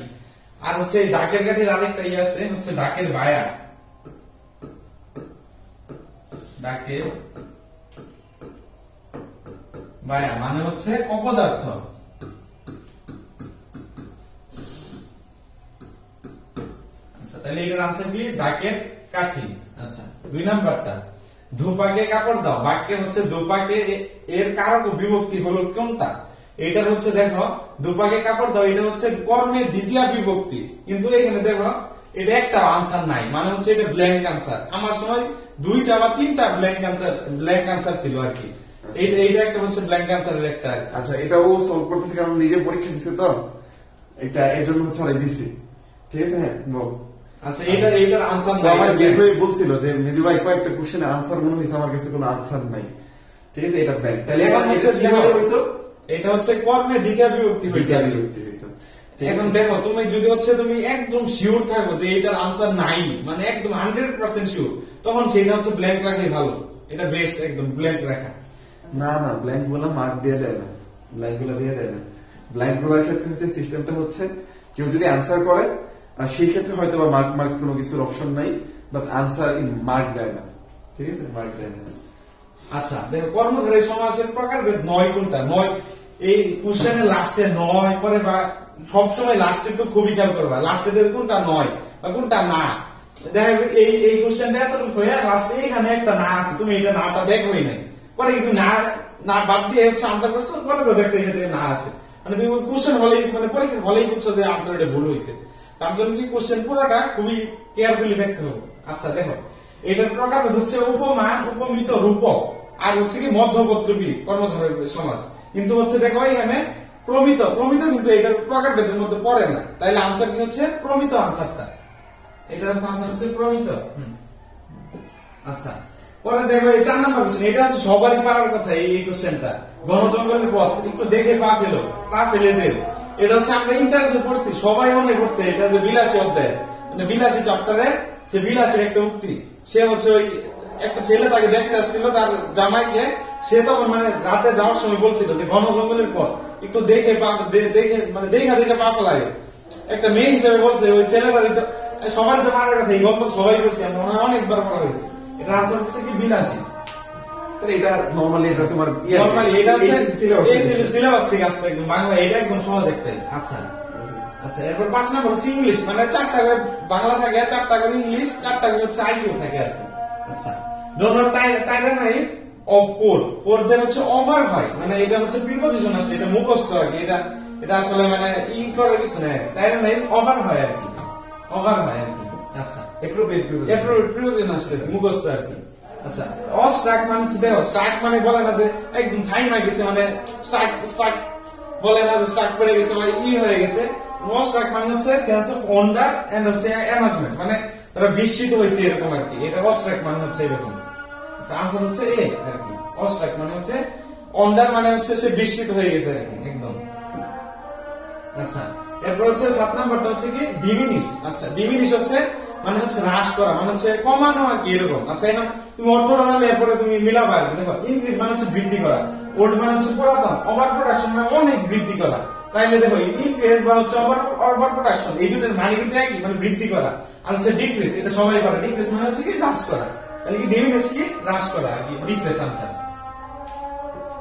Speaker 2: আর হচ্ছে এই ডাকের কাঠির আরেকটা ইয়ে আছে হচ্ছে ডাকের বায়া। ডাকের বায়া মানে হচ্ছে অপদার্থ। আচ্ছা, তাহলে এটার আনসার কি? ডাকের কাঠি। আচ্ছা, 2 নাম্বারটা ধূপাকে কাপড় দাও। বাক্যে হচ্ছে ধূপাকে এর কারক বিভক্তি হলো কোনটা? এটার হচ্ছে দেখো ধূপাকে কাপড় দাও, এটা হচ্ছে কর্মের দ্বিতীয় বিভক্তি, কিন্তু এখানে দেখো এটা একটা আনসার নাই, মানে হচ্ছে এটা ব্ল্যাঙ্ক আনসার। আমার সময় 2টা বা 3টা ব্ল্যাঙ্ক আনসার ছিল আর কি। এইটা একটা হচ্ছে ব্ল্যাঙ্ক আনসারের একটা।
Speaker 1: আচ্ছা, এটা ও সলভ করতেছে কারণ নিজে পরীক্ষা দিছে তো, এটা এর জন্য হচ্ছে অনেক দিছি, ঠিক আছে? হ্যাঁ বল।
Speaker 2: আচ্ছা, এইটার আনসার নাই।
Speaker 1: আমার বের হয়ে বলছিল যে মেজু ভাই কয়েকটা কোশ্চেনে আনসার মনে হয়েছে, আমার কাছে কোনো আনসার নাই, ঠিক আছে? এটা ব্যাংক। তাহলে এখন হচ্ছে কিভাবে হইতো?
Speaker 2: এটা হচ্ছে কর্মের দ্বিতীয় বিভক্তি হইতো। এখন দেখো তুমি যদি হচ্ছে তুমি একদম শিওর থাকো যে এটার আনসার নাই, মানে একদম 100% শিওর, তখন সেটা হচ্ছে ব্ল্যাঙ্ক রাখাই ভালো। এটা বেস্ট, একদম ব্ল্যাঙ্ক রাখা।
Speaker 1: না ব্ল্যাঙ্ক গুলো মার্ক দিয়ে দেয় না, ব্ল্যাঙ্ক গুলো দিয়ে দেয় না। ব্ল্যাঙ্ক গুলোর ক্ষেত্রে হচ্ছে সিস্টেমটা হচ্ছে কেউ যদি আনসার করে আর সেই ক্ষেত্রে হয়তো বা মার্ক কোনো কিছুর অপশন নাই, বাট আনসার মার্ক দেয় না, ঠিক আছে? মার্ক দেয় না।
Speaker 2: আচ্ছা দেখো, কর্মধারী সমাসের প্রকারভেদ 9 কোনটা? 9 এই কোশ্চেনের লাস্টে 9 পরে বা সবসময় লাস্টে একটু খুবই খেয়াল করবা, লাস্টে কোনটা 9 বা কোনটা না। দেখা যাবে এই কোশ্চেনটা এতটুকু হয়ে লাস্টে এখানে একটা না আছে, তুমি এটা নাটা দেখোই নাই, পরে কিন্তু না বাদ দিয়ে হচ্ছে আনসার করছো, পরে তো দেখছো এখানে না আছে, মানে তুমি কোশ্চেন হলেই, মানে পরীক্ষা হলেই করছো যে আনসার এটা ভুল হয়েছে। তার জন্য কি কোশ্চেন পুরোটা খুবই কেয়ারফুলি দেখতে হবে। আচ্ছা দেখো, এটার প্রকারভেদ হচ্ছে উপমান, উপমিত, রূপক, আর হচ্ছে কি মধ্যপত্রবী কর্মধারয় সমাস। কিন্তু হচ্ছে দেখো এখানে প্রমিত কিন্তু এটার প্রকারভেদের মধ্যে পড়ে না, তাইলে আনসার কি হচ্ছে? প্রমিত আনসারটা। এটা হচ্ছে আনসার হচ্ছে প্রমিত। আচ্ছা, পরে দেখো এই 4 নাম্বার কোশ্চেন, এটা হচ্ছে সবারই পারার কথা। এই কোশ্চেনটা ঘনজঙ্গলের পথ, একটু দেখে পা ফেলে যে এটা হচ্ছে আমরা ইন্টারেস্টে পড়ছি, সবাই মনে করছে এটা যে বিলাসী অধ্যায়, মানে বিলাসী চ্যাপ্টারের যে বিলাসীর একটা উক্তি, সে হচ্ছে ওই একটা ছেলে তাকে দেখতে আসছিল তার জামাইকে, সে তখন মানে রাতে যাওয়ার সময় বলছিল যে ঘন জঙ্গলের পর একটু দেখে দেখে মানে দেখা দেখে পাপ লাগে। একটা মেয়ে হিসেবে বলছে ওই ছেলেটারই তো সবারই তো মারার কথা, এই গল্প সবাই করছে, আমরা অনেকবার করা হয়েছে। এটা আনসার হচ্ছে কি বিলাসী।
Speaker 1: এটা নরমালি এটা তোমার
Speaker 2: নরমালি এটা হচ্ছে সিলেবাস থেকে আসছে একদম বাংলা, এটা একদম সহজ একটাই। আচ্ছা আচ্ছা, এরপর 5 নম্বর হচ্ছে ইংলিশ, মানে 4টা করে বাংলা থাকে, 4টা করে ইংলিশ, 4টা করে হচ্ছে আইকিউ থাকে আর কি। আচ্ছা, ডোন্ট টাইরানাইজ অফ পোর দের হচ্ছে ওভার হয়, মানে এটা হচ্ছে প্রিপজিশন আসছে, এটা মুখস্থ আর কি, এটা আসলে মানে ই করে কিছু না, টাইরানাইজ ওভার হয় আর কি, ওভার হয় আর কি। আচ্ছা, প্রিপজিশন আসছে মুখস্থ আর কি। আচ্ছা, অস্ট্রাক মানে হচ্ছে দেখো, স্টার্ট মানে বলে না যে একদম থাইমা গেছে, মানে স্টার্ট বলে না যে স্টার্ট করে গেছে বা ই হয়ে গেছে। অস্ট্রাক মানে হচ্ছে সেন্স অফ ওয়ান্ডার এন্ড হচ্ছে অ্যামাজমেন্ট, মানে তারা বিস্মিত হয়েছে এরকম আর কি, এটা অস্ট্রাক মানে হচ্ছে এরকম। আচ্ছা, আনসার হচ্ছে এ আর কি। অস্ট্রাক মানে হচ্ছে ওয়ান্ডার, মানে হচ্ছে সে বিস্মিত হয়ে গেছে এরকম একদম। আচ্ছা, এরপর হচ্ছে 7 নাম্বারটা হচ্ছে কি ডিমিনিশ। আচ্ছা, ডিমিনিশ হচ্ছে মানে হচ্ছে হ্রাস করা, মানে হচ্ছে কমানো আর কি এরকম। আচ্ছা, এখন তুমি অর্থটা জানলে এরপরে তুমি মিলাবা আর কি। দেখো, ইনক্রিজ মানে হচ্ছে বৃদ্ধি করা, ওল্ড মানে হচ্ছে পুরাতন, ওভার প্রোডাকশন মানে অনেক বৃদ্ধি করা। তাইলে দেখো ইনক্রিজ বা হচ্ছে ওভার প্রোডাকশন, এই দুটোর মানে কিন্তু একই, মানে বৃদ্ধি করা। আর হচ্ছে ডিক্রিজ, এটা সবাই পারে, ডিক্রিজ মানে হচ্ছে কি হ্রাস করা। তাহলে কি ডিমিনিশ কি হ্রাস করা আর কি, ডিক্রিজ আনসার।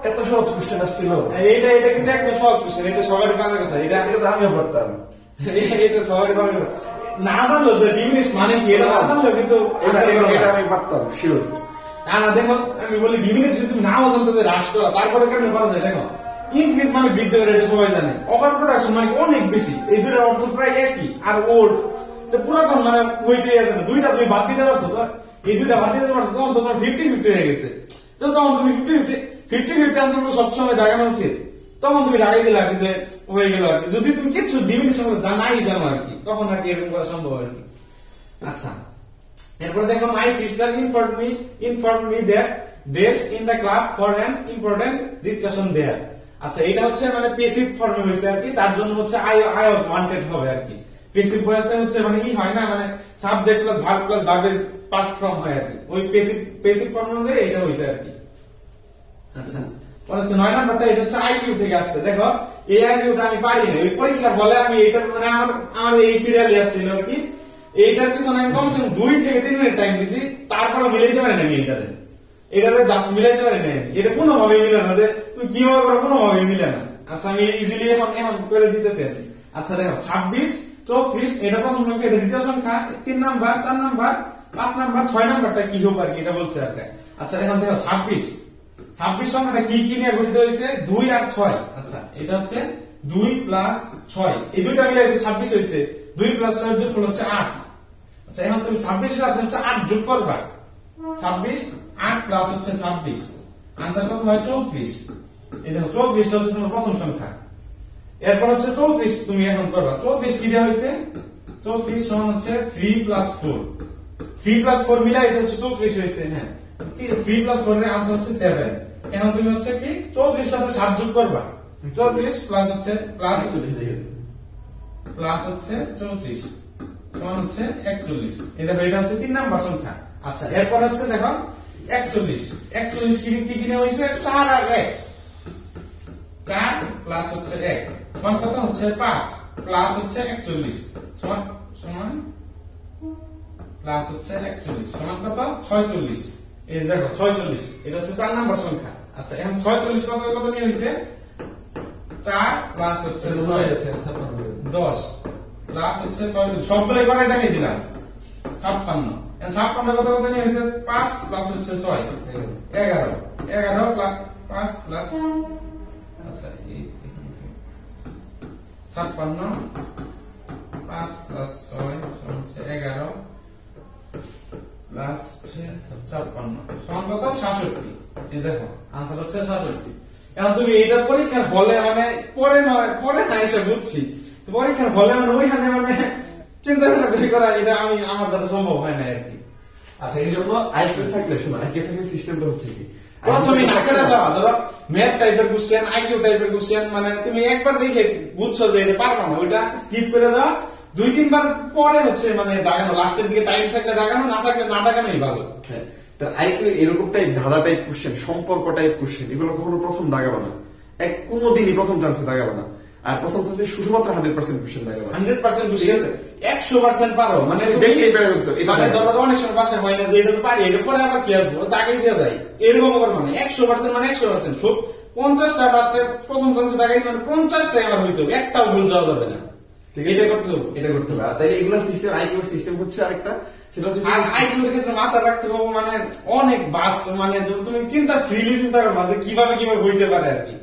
Speaker 1: এত সহজ কোশ্চেন আসছিল,
Speaker 2: এটা কিন্তু একদম সহজ কোশ্চেন, এটা সবারই পারার কথা, এটা
Speaker 1: আমিও পারতাম।
Speaker 2: এটা সবারই পারার কথা, না জানলো যে ডিমিনিশ মানে কি, এটা না জানলো কিন্তু
Speaker 1: এটা আমি পারতাম শিওর।
Speaker 2: না দেখো, আমি বলি ডিমিনিশ যদি তুমি নাও জানতো যে হ্রাস করা, তারপরে কেন পারা যায়। দেখো, ইনক্রিজ মানে বৃদ্ধি করে, এটা সবাই জানে। ওভার প্রোডাকশন মানে অনেক বেশি, এই দুটোর অর্থ প্রায় একই। আর ওল্ড এটা পুরাতন মানে হইতেই আছে, দুইটা তুমি বাদ দিতে পারছো, এই দুইটা বাদ দিতে পারছো, তখন তোমার 50-50 হয়ে গেছে। তখন তুমি 50-50 আনসার সবসময় দেখানো উচিত, তখন তুমি লাগাই দিলে আর কি যে হয়ে গেল আর কি। যদি তুমি কিছু ডিমিনিশন জানাই জানো আর কি, তখন আর কি এরকম করা সম্ভব আর কি। আচ্ছা, এরপরে দেখো, my sister inform me that দেশ in the club for an important discussion there. আচ্ছা, এটা হচ্ছে মানে পেসিভ ফর্মে হয়েছে আর কি, তার জন্য হচ্ছে আই ওয়াজ ওয়ান্টেড হবে আর কি। পেসিভ ভয়েসে হচ্ছে মানে ই হয় না, মানে সাবজেক্ট প্লাস ভার্ব প্লাস ভার্বের পাস্ট ফর্ম হয় আর কি, ওই পেসিভ ফর্ম অনুযায়ী এটা হয়েছে আর কি। আচ্ছা, পরে হচ্ছে 9 নাম্বারটা, এটা হচ্ছে আইকিউ থেকে আসছে। দেখো, এই আইকিউটা আমি পারি না, ওই পরীক্ষার বলে আমি এটা মানে আমার এই সিরিয়ালে আসছিল আর কি, এইটার পিছনে আমি কমসে কম 2 থেকে 3 মিনিট টাইম দিছি, তারপরে মিলাইতে পারি না আমি এটারে জাস্ট মিলাইতে পারি না। এটা কোনোভাবে মিলে না, যে তুমি কিভাবে করো কোনোভাবে মিলে না। আচ্ছা, আমি ইজিলি এখন করে দিতেছি আর কি। আচ্ছা, দেখো 26, 34, এটা প্রথম সংখ্যা, এটা দ্বিতীয় সংখ্যা, 3 নাম্বার, 4 নাম্বার, 5 নাম্বার, 6 নাম্বারটা কি হোক আর কি, এটা বলছে আর কি। আচ্ছা, এখন দেখো 26 সংখ্যাটা কি কি নিয়ে গঠিত হয়েছে, 2 আর 6। আচ্ছা, এটা হচ্ছে 2 প্লাস 6, এই দুইটা মিলে 26 হয়েছে, 2 প্লাস 6 যোগ হচ্ছে 8। আচ্ছা, এখন তুমি 26 এর সাথে হচ্ছে 8 যোগ করবা, 26 8 প্লাস হচ্ছে 26, আনসার কত হয় 34। এই দেখো 34 হচ্ছে তোমার প্রথম সংখ্যা। এরপর হচ্ছে 34 তুমি এখন করবা, 34 কি দেওয়া হয়েছে, 34 সমান হচ্ছে 3 প্লাস 4, 3 প্লাস 4 মিলাই এটা হচ্ছে 34 হয়েছে। হ্যাঁ, 3 প্লাস 4 এর আনসার হচ্ছে 7। এখন তুমি হচ্ছে কি 34 সাথে 7 যোগ করবা, 34 প্লাস হচ্ছে প্লাস হচ্ছে 34 সমান হচ্ছে 41। এই দেখো, এটা হচ্ছে 3 নাম্বার সংখ্যা। আচ্ছা, এরপর হচ্ছে দেখো 41 কি কিনে হয়েছে, 4 আর 1, 4 প্লাস হচ্ছে 1 সমান কত হচ্ছে 5 প্লাস হচ্ছে 41 সমান প্লাস হচ্ছে 41 সমান কত 46। এই দেখো 46, এটা হচ্ছে 4 নাম্বার সংখ্যা। আচ্ছা, এখন 46 কত নিয়ে হয়েছে, 4 প্লাস হচ্ছে 10 প্লাস হচ্ছে 46, সবগুলোই করে দেখিয়ে দিলাম 56। এখন 56 কত নিয়ে হয়েছে, 5 প্লাস হচ্ছে 6 11 প্লাস 5 প্লাস, আচ্ছা 56 5 প্লাস 6 হচ্ছে 11 প্লাস 56 সমান কত 67। এই দেখো আনসার হচ্ছে 67। এখন তুমি এইটা পরীক্ষার ফলে মানে পরে না এসে বুঝছি, পরীক্ষার ফলে মানে ওইখানে মানে চিন্তা ভাবনা করা, এটা আমার দ্বারা সম্ভব হয় না আর কি।
Speaker 1: আচ্ছা, এই জন্য আইকিউ থাকলে শোনো, আইকিউ থাকলে সিস্টেমটা হচ্ছে কি,
Speaker 2: প্রথমে না করে যাওয়া, ধরো ম্যাথ টাইপের কোশ্চেন, আইকিউ টাইপের কোশ্চেন, মানে তুমি একবার দেখে বুঝছো যে এটা পারবা না, ওইটা স্কিপ করে যাওয়া, 2-3 বার পরে হচ্ছে মানে দাগানো, লাস্টের দিকে টাইম থাকলে দাগানো, না থাকলে না দাগানোই ভালো।
Speaker 1: আইকিউ এরকম টাইপ ধাঁধা টাইপ কোশ্চেন, সম্পর্ক টাইপ কোশ্চেন, এগুলো কখনো প্রথম দাগাবে না, কোনোদিনই প্রথম চান্সে দাগাবে না। আর প্রথম চান্সে শুধুমাত্র 100% কোশ্চেন দাগাবে,
Speaker 2: 100% বুঝছে, 100% পারো, মানে
Speaker 1: দেখলেই পেরে গেছো। এটা
Speaker 2: মানে ধরো অনেক সময় বাসায় হয় না যে এটা তো পারি, এরপরে আবার কি আসবো, দাগাই দেওয়া যায়, এরকম করবো না। 100% মানে 100% সব 50টা বাসে প্রথম চান্সে দাগাই, মানে 50টাই আমার হইতে হবে, একটাও ভুল যাওয়া যাবে না। এটা করতে হবে,
Speaker 1: এটা করতে হবে। আর তাই এগুলো সিস্টেম, আইকিউ সিস্টেম হচ্ছে আরেকটা, সেটা হচ্ছে
Speaker 2: আর আইকিউর ক্ষেত্রে মাথা রাখতে হবে মানে অনেক বাস্ট, মানে তুমি চিন্তা ফ্রিলি চিন্তা করবা যে কিভাবে কিভাবে হইতে পারে আর কি,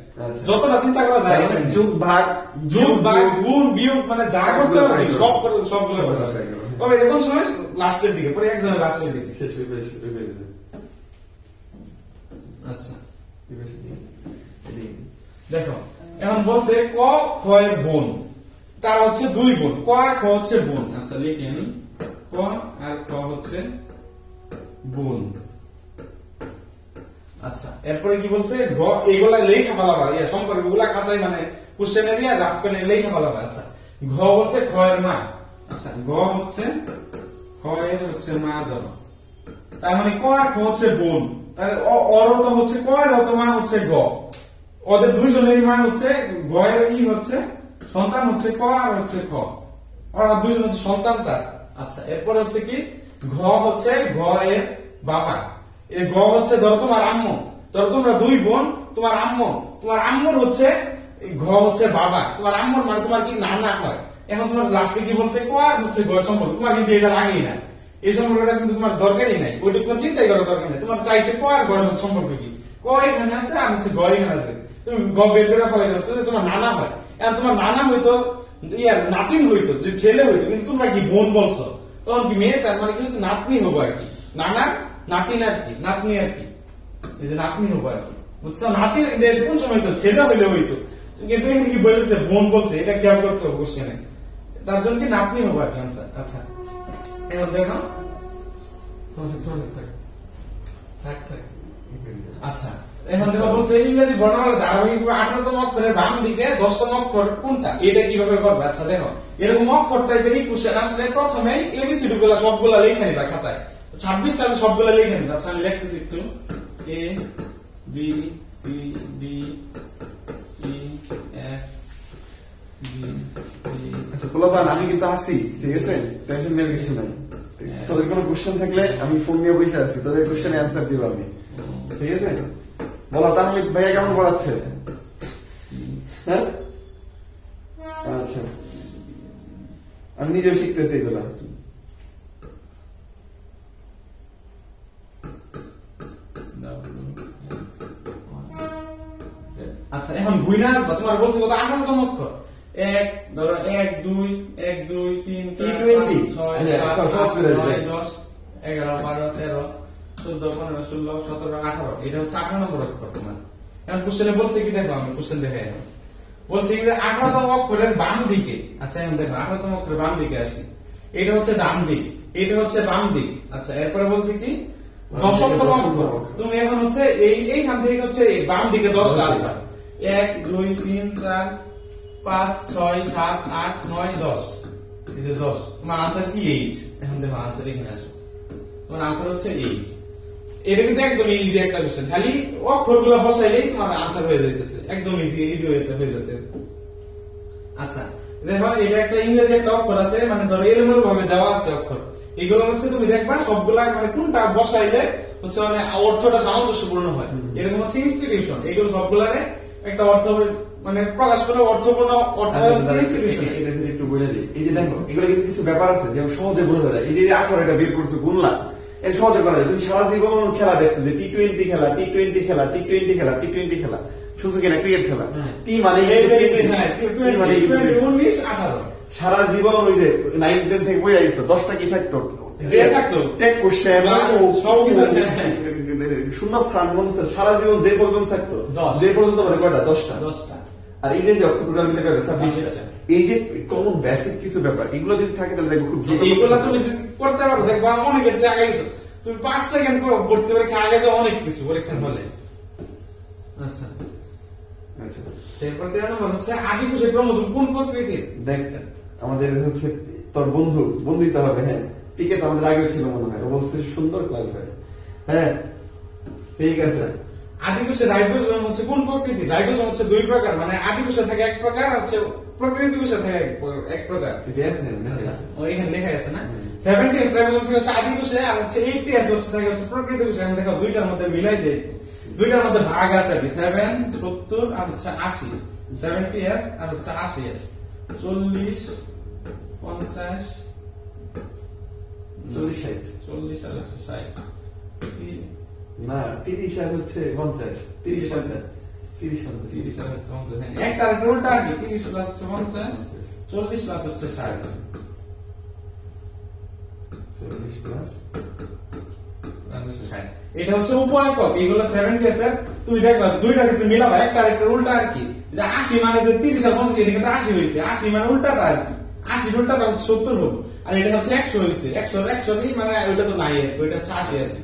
Speaker 2: যতটা চিন্তা করা যায়,
Speaker 1: যোগ ভাগ
Speaker 2: গুণ বিয়োগ মানে যা করতে হবে সবগুলো করতে হবে। তবে এরকম সময় লাস্টের দিকে, পরে এক্সামের লাস্টের দিকে
Speaker 1: শেষ হয়ে যাবে।
Speaker 2: আচ্ছা দেখো, এখন বলছে ক খ এর বোন, তারা হচ্ছে 2 বোন, ক আর খ হচ্ছে বোন। আচ্ছা লিখি আমি, ক আর খ হচ্ছে বোন। আচ্ছা এরপরে কি বলছে, ঘ এগুলা লেখা ফেলাবা, সম্পর্ক গুলা খাতায় মানে কোশ্চেনে দিয়ে রাফ করে লেখা ফেলাবা। আচ্ছা ঘ বলছে খ এর মা, আচ্ছা গ হচ্ছে খ এর হচ্ছে মা ধরো, তার মানে ক আর খ হচ্ছে বোন, তাহলে অরত হচ্ছে ক আর অত মা হচ্ছে গ, ওদের দুইজনেরই মা হচ্ছে গ এর হচ্ছে সন্তান হচ্ছে ক আর হচ্ছে খ, ওরা দুইজন হচ্ছে সন্তান তার। আচ্ছা এরপরে হচ্ছে কি, ঘ হচ্ছে ঘ এর বাবা, এই গ হচ্ছে ধরো তোমার আম্মু, ধরো তোমরা 2 বোন, তোমার আম্মুর হচ্ছে ঘ হচ্ছে বাবা, তোমার আম্মুর মানে তোমার কি নানা হয়। এখন তোমার লাস্টে কি বলছে, ক আর হচ্ছে গ সম্পর্ক, তোমার কিন্তু এটা লাগেই না, এই সম্পর্কটা কিন্তু তোমার দরকারই নাই, ওইটা কোনো চিন্তাই করার দরকার নেই। তোমার চাইছে ক আর গ এর সম্পর্ক কি, ক এখানে আছে আর হচ্ছে গ এখানে আছে, তুমি গ বের করে ফেলাই দিচ্ছ যে তোমার নানা হয়। এখন তোমার নানা হইতো, নাতিন হইতো, যে ছেলে হইতো, কিন্তু তোমরা কি বোন বলছো, তখন কি মেয়ে, তার মানে কি হচ্ছে নাতনি হবো আর কি, নানার নাতিন আর কি, নাতনি আর কি, এই যে নাতনি হবো আর কি, বুঝছো। নাতি কোন সময় তো ছেলে হইলে হইতো, কিন্তু এখানে কি বলেছে বোন বলছে, এটা খেয়াল করতে হবে কোশ্চেনে, তার জন্য কি নাতনি হবো আর কি আনসার। আচ্ছা এবার দেখো, আচ্ছা এখন যেটা বলছে ইংরেজি বর্ণমালা ধারাবাহিক 18তম অক্ষরের বাম দিকে 10তম অক্ষর কোনটা, এটা কিভাবে করবে। আচ্ছা দেখো, এরকম অক্ষর টাইপেরই কোশ্চেন আসলে প্রথমে এবিসিডি গুলা সবগুলা লিখে নিবা খাতায়, 26টা সবগুলা লিখে নিবা। আচ্ছা আমি লিখতেছি একটু, A B C D E F G E.
Speaker 1: আচ্ছা পোলাপান আমি কিন্তু আছি, ঠিক আছে, টেনশন নেওয়ার কিছু নাই। তোদের কোনো কোশ্চেন থাকলে আমি ফোন নিয়ে বসে আছি, তোদের কোশ্চেনে অ্যান্সার দিব আমি, ঠিক আছে। বলো তাহলে ভাইয়া কেমন পড়াচ্ছে? হ্যাঁ আচ্ছা, আমি নিজেও শিখতেছি এগুলা।
Speaker 2: আচ্ছা এখন গুইনা আসবা, তোমার বলছে কত 18তম অক্ষর, 1 ধরো 1 2 1 2 3 4 5 6 7 8 9 10 11 12 13 14 15 16 17 18, এটা হচ্ছে 18 নম্বর অক্ষর তোমার। এখন কোশ্চেনে বলছে কি, দেখো আমি কোশ্চেন দেখাই, বলছে কি 18তম অক্ষরের বাম দিকে। আচ্ছা এখন দেখো 18তম অক্ষরের বাম দিকে আসি, এটা হচ্ছে ডান দিক, এটা হচ্ছে বাম দিক। আচ্ছা এরপরে বলছে কি 10তম অক্ষর, তুমি এখন হচ্ছে এইখান থেকে হচ্ছে বাম দিকে 10টা আসবা, 1 2 3 4 5 6 7 8 9 10, এই যে 10, তোমার আনসার কি এইচ। এখন দেখো আনসার এখানে আসো, তোমার আনসার হচ্ছে এইচ। এটা কিন্তু একদম ইজি একটা কোশ্চেন, খালি অক্ষরগুলো বসাইলেই তোমার আনসার হয়ে যাইতেছে, একদম ইজি হয়ে যেতে। আচ্ছা দেখো, এটা একটা ইংরেজি একটা অক্ষর আছে, মানে ধরো এলোমেলো ভাবে দেওয়া আছে অক্ষর, এগুলো হচ্ছে তুমি দেখবা সবগুলা মানে কোনটা বসাইলে হচ্ছে মানে অর্থটা সামঞ্জস্যপূর্ণ হয়, এরকম হচ্ছে ইনস্টিটিউশন, এগুলো সবগুলারে একটা অর্থ মানে প্রকাশ করে অর্থপূর্ণ অর্থ হচ্ছে ইনস্টিটিউশন।
Speaker 1: এটা যদি একটু বলে দিই, এই যে দেখো এগুলো কিন্তু কিছু ব্যাপার আছে যেমন সহজে বোঝা যায়। এই যে আখর এটা বের করছো গুনলা, এটা সহজে করা যায়। তুমি সারা জীবন খেলা দেখছো যে টি-20 খেলা, টি-20 খেলা, টি-20 খেলা, টি-20 খেলা, শুনছো কিনা ক্রিকেট খেলা, টি মানে
Speaker 2: 19 18,
Speaker 1: সারা জীবন ওই যে 9 10 থেকে বই আইছো, 10টা কি থাকতো,
Speaker 2: যে থাকতো
Speaker 1: টেক কোশ্চেন
Speaker 2: সবকিছু
Speaker 1: শূন্যস্থান মনস্থান, সারা জীবন যে পর্যন্ত থাকতো,
Speaker 2: 10
Speaker 1: যে পর্যন্ত মানে কয়টা 10টা। আর এই যে অক্ষর টোটাল মিলে কয়টা 26টা। এই যে কমন বেসিক কিছু ব্যাপার, এগুলো যদি থাকে তাহলে দেখো খুব দ্রুত
Speaker 2: এগুলো তুমি করতে পারো, দেখবা অনেকের জায়গায় গেছো তুমি 5 সেকেন্ড পর পড়তে পারে, আগে যাও অনেক কিছু পরীক্ষার হলে। আচ্ছা
Speaker 1: আচ্ছা
Speaker 2: এরপর 13 নম্বর হচ্ছে আদিপুরুষের ক্রোমোজোম কোন প্রকৃতির।
Speaker 1: দেখ আমাদের হচ্ছে তোর বন্ধু বন্ধুই তো হবে, হ্যাঁ পিকে তো আমাদের আগে ছিল মনে হয়, ও বলছে সুন্দর ক্লাস ভাই। হ্যাঁ ঠিক আছে।
Speaker 2: আদিকোষে রাইবোজোম হচ্ছে কোন প্রকৃতি? রাইবোজোম হচ্ছে দুই প্রকার, মানে আদিকোষে থাকে এক প্রকার, হচ্ছে প্রকৃতি কোষে থাকে এক প্রকার। আচ্ছা, এখানে লেখা আছে না 70s রাইবোজোম থেকে হচ্ছে আদিকোষে, আর হচ্ছে 80s হচ্ছে থাকে হচ্ছে প্রকৃতি কোষে। এখন দেখো দুইটার মধ্যে মিলাই দেই, দুইটার মধ্যে ভাগ আছে আর কি, 7 70 আর হচ্ছে 80, 70s আর হচ্ছে 80s, 40 50
Speaker 1: 40 60
Speaker 2: 40 আর হচ্ছে 60,
Speaker 1: না 30 আর হচ্ছে 50, 30 50 30 50
Speaker 2: 30 আর হচ্ছে 50, একটা আর উল্টা আর কি, 30 প্লাস হচ্ছে 50, 40 প্লাস হচ্ছে 60,
Speaker 1: 40 প্লাস
Speaker 2: এটা হচ্ছে উপ-একক। এগুলো 70s এর তুমি দেখবা দুইটা কিন্তু মিলাবা, একটা আরেকটা উল্টা আর কি। 80 মানে যে 30 আর 50 এটা কিন্তু 80 হইছে, 80 মানে উল্টাটা আর কি, 80 উল্টাটা হচ্ছে 70 হবে, আর এটা হচ্ছে 100 হইছে, 100 মানে ওইটা তো নাই, ওইটা হচ্ছে 80 আর কি।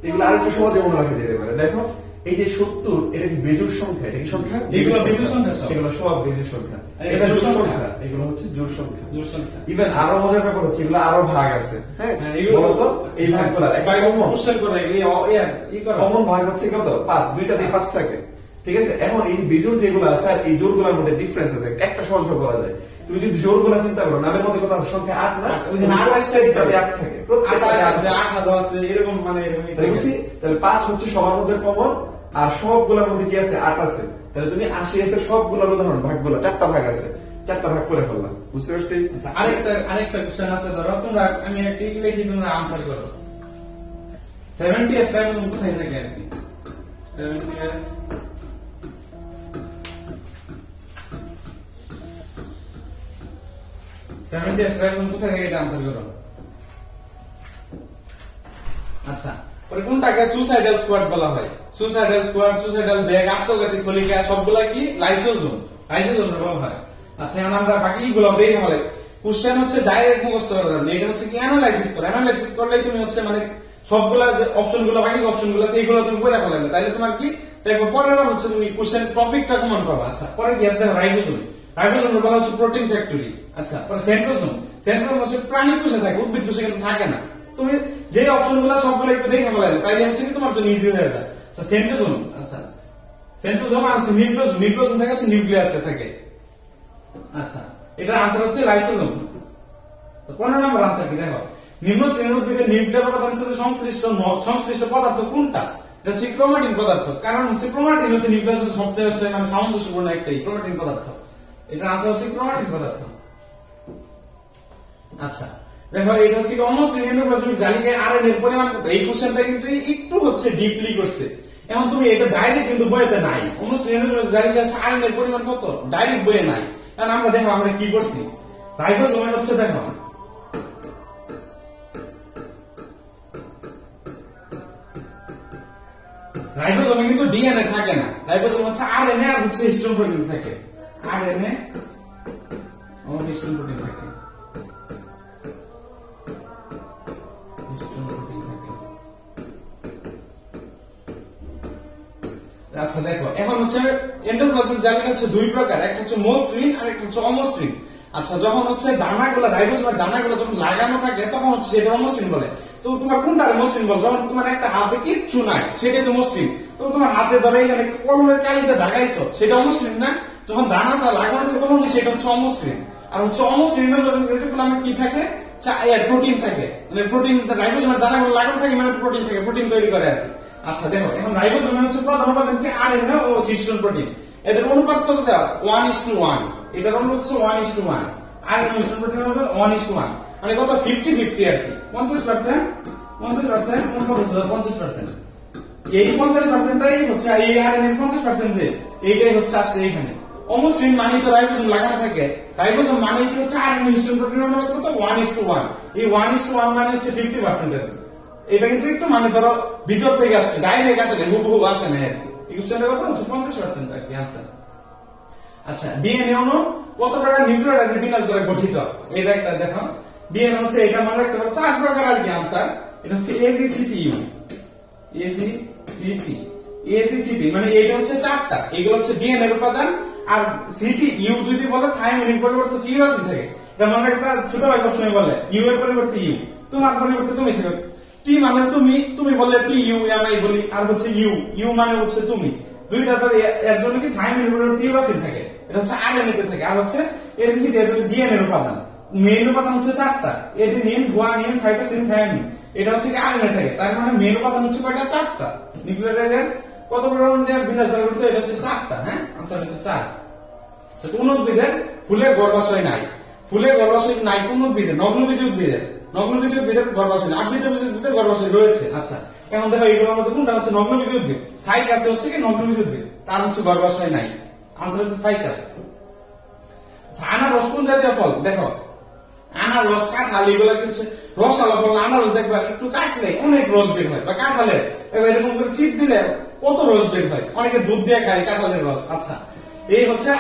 Speaker 1: এগুলো আরেকটু সহজে মনে রাখা যেতে পারে। দেখো এই যে 70 এটা কি বেজোড় সংখ্যা? এটা কি সংখ্যা?
Speaker 2: এগুলো বেজোড় সংখ্যা সব।
Speaker 1: এগুলো সব বেজোড় সংখ্যা।
Speaker 2: এটা
Speaker 1: এটা জোড়
Speaker 2: জোড়
Speaker 1: সংখ্যা,
Speaker 2: সংখ্যা।
Speaker 1: এগুলো হচ্ছে জোড় সংখ্যা।
Speaker 2: জোড় সংখ্যা।
Speaker 1: ইভেন আরো মজার ব্যাপার হচ্ছে এগুলো আরো ভাগ আছে। হ্যাঁ
Speaker 2: এগুলো
Speaker 1: বলতো এই ভাগগুলো একটা কমন
Speaker 2: কোশ্চেন করে এই করে
Speaker 1: কমন ভাগ হচ্ছে কত? 5, দুইটাতে 5 থাকে। ঠিক আছে, এখন এই বেজোড় যেগুলো আছে আর এই জোড়গুলোর মধ্যে ডিফারেন্স আছে। একটা সহজভাবে বলা যায়, তুমি যদি জোড়গুলো চিন্তা করো, নামের মধ্যে কত আছে? সংখ্যা 8 না?
Speaker 2: ওই যে 28
Speaker 1: 8 থাকে, প্রত্যেকটাতে 8
Speaker 2: আছে,
Speaker 1: আছে।
Speaker 2: 8 আছে, এরকম মানে এরকম
Speaker 1: তাই বলছি, তাহলে 5 হচ্ছে সবার মধ্যে কমন, আর সবগুলোর মধ্যে কি আছে? 8 আছে। তাহলে তুমি 80 এর সবগুলোর উদাহরণ ভাগগুলো 4টা ভাগ আছে, 4টা ভাগ করে ফেললাম। বুঝতে পারছি?
Speaker 2: আচ্ছা, আরেকটা কোশ্চেন আছে, ধরো তোমরা আমি একটা লিখি, তোমরা আনসার করো। 70s রাইবোজোম কোথায় থাকে আর কি? 70s 70s রাইবোজোম কোথায় থাকে, এটা আনসার করো। আচ্ছা, পরে কোনটাকে সুসাইডাল স্কোয়াড বলা হয়? সুসাইডাল স্কোয়াড, সুসাইডাল ব্যাগ, আত্মঘাতী থলিকা সবগুলা কি লাইসোজোম, লাইসোজোম বলা হয়। আচ্ছা, এখন আমরা বাকিগুলো দেখে বলে কোশ্চেন হচ্ছে ডাইরেক্ট মুখস্থ করা যাবে না, এটা হচ্ছে কি অ্যানালাইসিস করো। অ্যানালাইসিস করলে তুমি হচ্ছে মানে সবগুলা যে অপশনগুলো, বাকি অপশনগুলো আছে এইগুলো তুমি পড়ে ফেলালে, তাইলে তোমার কি দেখো পরের বার হচ্ছে তুমি কোশ্চেন টপিকটা কমন পাবা। আচ্ছা, পরে কি আছে? রাইবোজোম, রাইবোজোম বলা হচ্ছে প্রোটিন ফ্যাক্টরি। আচ্ছা, পরে সেন্ট্রোজোম, সেন্ট্রোজোম হচ্ছে প্রাণী কোষে থাকে, উদ্ভিদ কোষে কিন্তু থাকে না। তুমি যে অপশনগুলো সবগুলো একটু দেখে ফেলালে, তাইলে হচ্ছে কি তোমার জন্য ইজি হয়ে যায়। আচ্ছা, সেন্ট্রোজোম, আচ্ছা সেন্ট্রোজোম আর হচ্ছে নিউক্লিয়াস, নিউক্লিয়াস থাকে হচ্ছে নিউক্লিয়াসে থাকে। আচ্ছা, এটা আনসার হচ্ছে লাইসোজোম। তো 15 নম্বর আনসার কি দেখো, নিম্ন শ্রেণীর উদ্ভিদের নিউক্লিয়ার উপাদানের সাথে সংশ্লিষ্ট পদার্থ কোনটা? এটা হচ্ছে ক্রোমাটিন পদার্থ, কারণ হচ্ছে ক্রোমাটিন হচ্ছে নিউক্লিয়াসের সবচেয়ে হচ্ছে মানে সামঞ্জস্যপূর্ণ একটাই ক্রোমাটিন পদার্থ। এটা আনসার হচ্ছে ক্রোমাটিন পদার্থ। আচ্ছা, দেখো এটা হচ্ছে অন্য শ্রেণীর প্রাথমিক জালিকায় আরএনএ এর পরিমাণ কত? এই কোশ্চেনটা কিন্তু একটু হচ্ছে ডিপলি করছে। এখন তুমি এটা ডাইরেক্ট কিন্তু বইতে নাই, অন্য শ্রেণীর জালিকায় আছে আরএনএ এর পরিমাণ কত, ডাইরেক্ট বইয়ে নাই। কারণ আমরা দেখো আমরা কি করছি, রাইবোজোমে হচ্ছে দেখো রাইবোজোমে কিন্তু ডিএনএ থাকে না, রাইবোজোম হচ্ছে আরএনএ আর হচ্ছে হিস্টোন প্রোটিন থাকে, আরএনএ ও হিস্টোন প্রোটিন থাকে। আচ্ছা, দেখো এখন হচ্ছে এন্ডোপ্লাজমিক জালিকা হচ্ছে দুই প্রকার, একটা হচ্ছে মসৃণ আর একটা হচ্ছে অমসৃণ। আচ্ছা, যখন হচ্ছে দানাগুলো রাইবোজোমের দানাগুলো যখন লাগানো থাকে তখন হচ্ছে সেটা অমসৃণ বলে। তো তোমার কোনটা মসৃণ বল? যখন তোমার একটা হাতে কিচ্ছু নাই সেটাই তো মসৃণ। তো তোমার হাতে ধরে এখানে কলমের কালিতে ঢাকাইছো, সেটা অমসৃণ না? যখন দানাটা লাগানো থাকে তখন সেটা হচ্ছে অমসৃণ। আর হচ্ছে অমসৃণ রেটিকুলামে কি থাকে? প্রোটিন থাকে, মানে প্রোটিন রাইবোজোমের দানাগুলো লাগানো থাকে, মানে প্রোটিন থাকে, প্রোটিন তৈরি করে আর কি। আচ্ছা, দেখো এখন রাইবোজোমে হচ্ছে প্রধান উপাদান কি? আরএনএ ও হিস্টোন প্রোটিন। এদের অনুপাত কত দেওয়া? 1:1। এটার অনুপাত হচ্ছে 1:1। আরএনএ ও হিস্টোন প্রোটিনের অনুপাত 1:1, মানে কত? 50-50 আর কি। 50% 50% অনুপাত হচ্ছে 50%। এই 50%টাই হচ্ছে এই আরএনএ 50% যে এইটাই হচ্ছে আসলে এখানে। অমসৃণ মানে তো রাইবোজোম লাগানো থাকে, রাইবোজোম মানে কি হচ্ছে আরএনএ হিস্টোন প্রোটিনের অনুপাত কত? 1:1। এই 1:1 মানে হচ্ছে 50% এর। এটা কিন্তু একটু মানে ধরো ভিতর থেকে আসছে, ডাইরেক্ট আসে না, হুবহু আসে না আর কি। এই কোশ্চেনটা কত হচ্ছে? 50% আর কি আনসার। আচ্ছা, ডিএনএ অণু কত প্রকার নিউক্লিওটাইডের বিন্যাস দ্বারা গঠিত? এটা একটা দেখো, ডিএনএ হচ্ছে এটা মনে রাখতে পারো 4 প্রকার আর কি আনসার। এটা হচ্ছে এজিসিটিইউ, এজিসিটি মানে এটা হচ্ছে 4টা, এগুলো হচ্ছে ডিএনএ এর উপাদান। আর সিটিইউ যদি বলে থাইমিনের পরিবর্তে হচ্ছে ইউরাসি থাকে, এটা মনে রাখতে ছোট ভাই সবসময় বলে ইউ এর পরিবর্তে ইউ, তোমার পরিবর্তে তুমি থাকে। টি মানে তুমি, তুমি বললে টি ইউ আমি বলি, আর হচ্ছে ইউ, ইউ মানে হচ্ছে তুমি। দুইটা তো এর জন্য কি থাইমিনের উপরে ত্রিবাসিল থাকে, এটা হচ্ছে আরএনএ তে থাকে। আর হচ্ছে এসিডি এর ডিএনএ এর উপাদান, মেইন উপাদান হচ্ছে চারটা, এডিনিন, গুয়ানিন, সাইটোসিন, থায়ামিন। এটা হচ্ছে কি আরএনএ থাকে, তার মানে মেইন উপাদান হচ্ছে কয়টা? চারটা। নিউক্লিওটাইডের কত প্রোটন দিয়ে বিন্যাস করা হচ্ছে? এটা হচ্ছে চারটা। হ্যাঁ, আনসার হচ্ছে 4। আচ্ছা, কোন উদ্ভিদের ফুলের গর্ভাশয় নাই? ফুলের গর্ভাশয় নাই কোন উদ্ভিদের? নগ্নবীজী উদ্ভিদের। নগ্নবীজী উদ্ভিদের গর্ভাশয় নাই, উদ্ভিদের উদ্ভিদের গর্ভাশয় রয়েছে। আচ্ছা, এখন দেখো এইগুলোর মধ্যে কোনটা হচ্ছে নগ্নবীজী উদ্ভিদ? সাইকাসে হচ্ছে কি নগ্নবীজী উদ্ভিদ, তার হচ্ছে গর্ভাশয় নাই। আনসার হচ্ছে সাইকাস। আচ্ছা, আনারস কোন জাতীয় ফল? দেখো আনারস, কাঁঠাল, এগুলো হচ্ছে রসালো ফল। আনারস দেখবা একটু কাটলে অনেক রস বের হয়, বা কাঁঠালের এরকম করে চিপ দিলে কত রস বের হয়, অনেকে দুধ দিয়ে খায় কাঁঠালের রস। আচ্ছা, এই হচ্ছে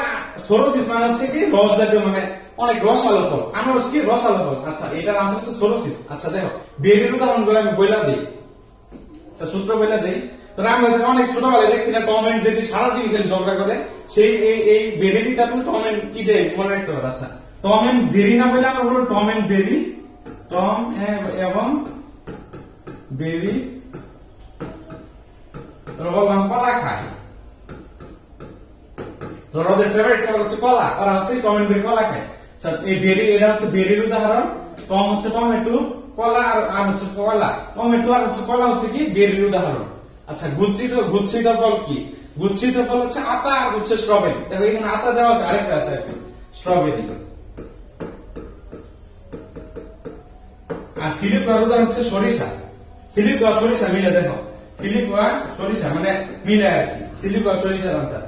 Speaker 2: সোরোসিস মানে হচ্ছে কি রস জাতীয়, মানে অনেক রসালো ফল। আনারস কি রসালো ফল। আচ্ছা, এটার আনসার হচ্ছে সোরোসিস। আচ্ছা দেখো, বেরির উদাহরণ গুলো আমি বইলা দিই, সূত্র বইলা দিই। আমরা অনেক ছোটবেলায় দেখছি না, টম এন্ড জেরি সারাদিন খালি ঝগড়া করে, সেই এই বেরিটা তুমি টম এন্ড কি দেয় মনে রাখতে পারো। আচ্ছা, টম এন্ড জেরি না বলে আমরা বলবো টম এন্ড বেরি। টম এবং বেরি বললাম কলা খায়, ধরো ওদের ফেভারিট খাবার হচ্ছে কলা, ওরা হচ্ছে টম এন্ড বেরি কলা খায়। আচ্ছা, এই বেরি, এটা হচ্ছে বেরির উদাহরণ। টম হচ্ছে টমেটো, কলা আর হচ্ছে কলা। টমেটো আর হচ্ছে কলা হচ্ছে কি বেরির উদাহরণ। আচ্ছা, গুচ্ছিত ফল কি? গুচ্ছিত ফল হচ্ছে আতা আর হচ্ছে স্ট্রবেরি। দেখো এখানে আতা দেওয়া আছে, আরেকটা আছে স্ট্রবেরি। আর সিলিপ আর উদাহরণ হচ্ছে সরিষা। সিলিপ আর সরিষা মিলে, দেখো সিলিপ আর সরিষা মানে মিলে আর কি, সিলিপ আর সরিষার আনসার।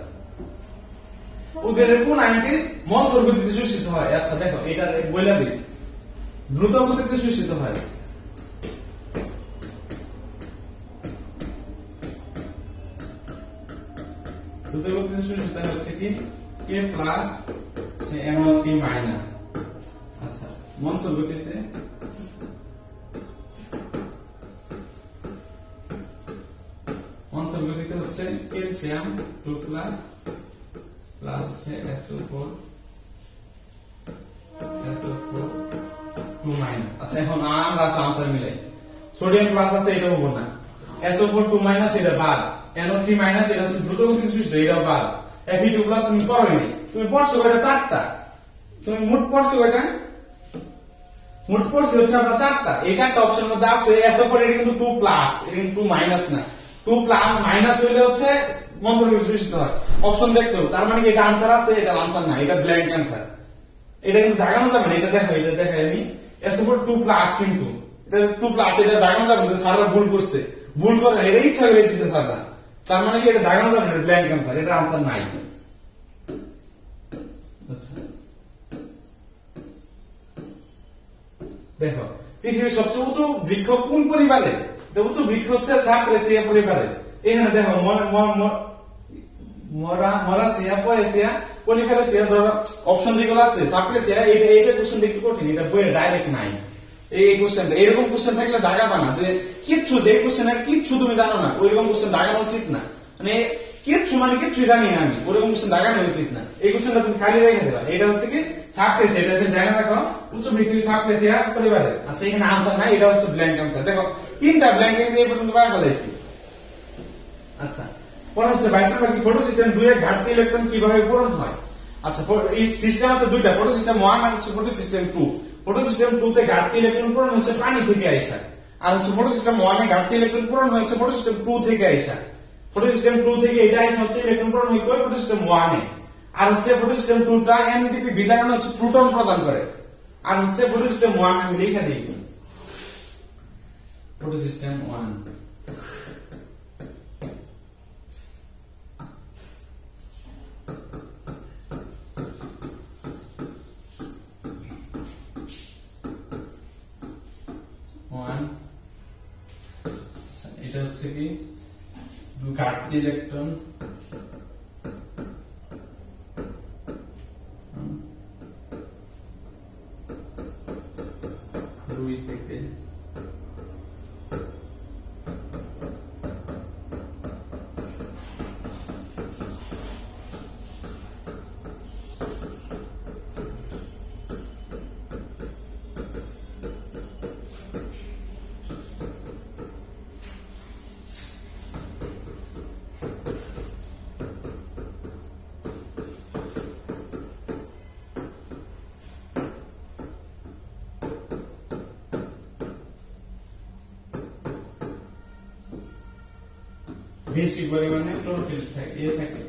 Speaker 2: উদ্ভিদের কোন আইনটি মন্থর গতিতে শোষিত হয়? আচ্ছা দেখো, এটা বইলা দিই, দ্রুত গতিতে শোষিত হয়। দ্রুত গতিতে শোষিত হচ্ছে কি K প্লাস NO3 মাইনাস। আচ্ছা, মন্থর গতিতে হচ্ছে ক্যালসিয়াম 2 প্লাস হচ্ছে SO4 2 মাইনাস। আচ্ছা, এখন আমরা আনসার মিলাই। সোডিয়াম প্লাস আছে, এটা হবো না। SO4 2 মাইনাস, এটা বাদ। NO3 মাইনাস, এটা হচ্ছে দ্রুত গতিতে শোষিত, এটা বাদ। Fe2 প্লাস তুমি পড়োনি, তুমি পড়ছো এটা চারটা, তুমি মোট পড়ছো এটা, মোট পড়ছো হচ্ছে আপনার চারটা। এই চারটা অপশনের মধ্যে আছে SO4, এটা কিন্তু 2 প্লাস, এটা কিন্তু 2 মাইনাস না। 2 প্লাস মাইনাস হইলে হচ্ছে মন্থর গতিতে শোষিত হয়। অপশন দেখতে হবে, তার মানে কি এটা আনসার আছে, এটা আনসার না, এটা ব্ল্যাঙ্ক আনসার। এটা কিন্তু দাগানো যাবে না। এটা দেখো, এটা দেখাই আমি, SO4 2 প্লাস, কিন্তু এটা 2 প্লাস, এটা দাগানো যাবে না। স্যাররা ভুল করছে, ভুল করে এটা ইচ্ছা করে দিচ্ছে স্যাররা, তার মানে কি এটা দাগানো যাবে না, এটা ব্ল্যাঙ্ক আনসার, এটা আনসার নাই। আচ্ছা, দেখো পৃথিবীর সবচেয়ে উঁচু বৃক্ষ কোন পরিবারের? উঁচু বৃক্ষ হচ্ছে সাপ্রেসিয়া পরিবারের। এখানে দেখো মরাসিয়া, পয়েসিয়া, পলিফেরাসিয়া, ধরো অপশন যেগুলো আছে সাপ্রেসিয়া, এটা কোশ্চেন একটু কঠিন, এটা বইয়ে ডাইরেক্ট নাই। এই কোশ্চেনটা, এরকম কোশ্চেন থাকলে দাগাবা না, যে কিচ্ছু, যে কোশ্চেনের কিচ্ছু তুমি জানো না, ওইরকম কোশ্চেন দাগানো উচিত না। মানে কিচ্ছু মানে কিচ্ছু জানি না আমি, ওরকম কোশ্চেন দাগানো উচিত না। এই কোশ্চেনটা তুমি খালি রেখে দেবা। এটা হচ্ছে কি সাপ্রেসিয়া, এটা জায়গা রাখো, উচ্চ বৃক্ষ সাপ্রেসিয়া পরিবারের। আচ্ছা, এখানে আনসার নাই, এটা হচ্ছে ব্ল্যাঙ্ক আনসার। দেখো তিনটা ব্ল্যাঙ্ক এই পর্যন্ত পাওয়া ফেলাইছি। আচ্ছা, পরে হচ্ছে 22 নম্বর কি, ফটোসিস্টেম 2 এর ঘাটতি ইলেকট্রন কিভাবে পূরণ হয়? আচ্ছা, এই সিস্টেম আছে দুইটা, ফটোসিস্টেম 1 আর হচ্ছে ফটোসিস্টেম 2। ফটোসিস্টেম 2 তে ঘাটতি ইলেকট্রন পূরণ হচ্ছে পানি থেকে আইসা, আর হচ্ছে ফটোসিস্টেম 1 এ ঘাটতি ইলেকট্রন পূরণ হচ্ছে ফটোসিস্টেম 2 থেকে আইসা। ফটোসিস্টেম 2 থেকে এটা আইসা হচ্ছে ইলেকট্রন পূরণ হয় কই ফটোসিস্টেম 1 এ। আর হচ্ছে ফটোসিস্টেম 2 টা এনটিপি বিজারণ হচ্ছে প্রোটন প্রদান করে। আর হচ্ছে ফটোসিস্টেম 1 আমি লিখে দিই, ফটোসিস্টেম 1 এটা হচ্ছে কি ঘাটতি ইলেকট্রন, দুই থেকে বেশি পরিমাণে ক্লোরোফিল থাকে থাকে।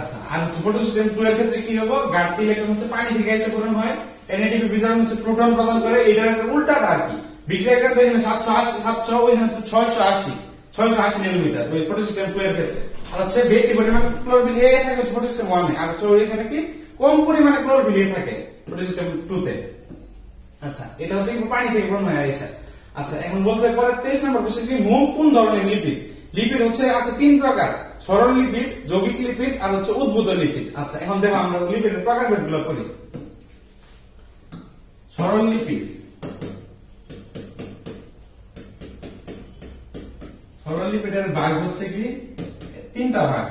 Speaker 2: আচ্ছা, আর হচ্ছে পটাশিয়াম 2 এর ক্ষেত্রে কি হবে, ঘাটতি ইলেকট্রন হচ্ছে পানি থেকে এসে পূরণ হয়, এনএডিপি বিজারণ হচ্ছে প্রোটন প্রদান করে, এটার একটা উল্টাটা আর কি। বিক্রিয়ার ক্ষেত্রে এখানে 700 ওই হচ্ছে 680 ন্যানোমিটার ওই পটাশিয়াম 2 এর ক্ষেত্রে। আর হচ্ছে বেশি পরিমাণে ক্লোরোফিল এ থাকে হচ্ছে পটাশিয়াম 1 এ, আর হচ্ছে এখানে কি কম পরিমাণে ক্লোরোফিল এ থাকে পটাশিয়াম 2 তে। আচ্ছা, এটা হচ্ছে পানি থেকে পূরণ হয় আইসা। আচ্ছা, এখন বলতে পরে 23 নম্বর কোশ্চেন কি, মোম কোন ধরনের লিপিড? লিপিড হচ্ছে আছে 3 প্রকার, সরল লিপিড, যৌগিক লিপিড আর হচ্ছে উদ্ভূত লিপিড। আচ্ছা, এখন দেখো আমরা লিপিডের প্রকারভেদগুলো করি। সরল লিপিড, সরল লিপিডের ভাগ হচ্ছে কি 3টা ভাগ,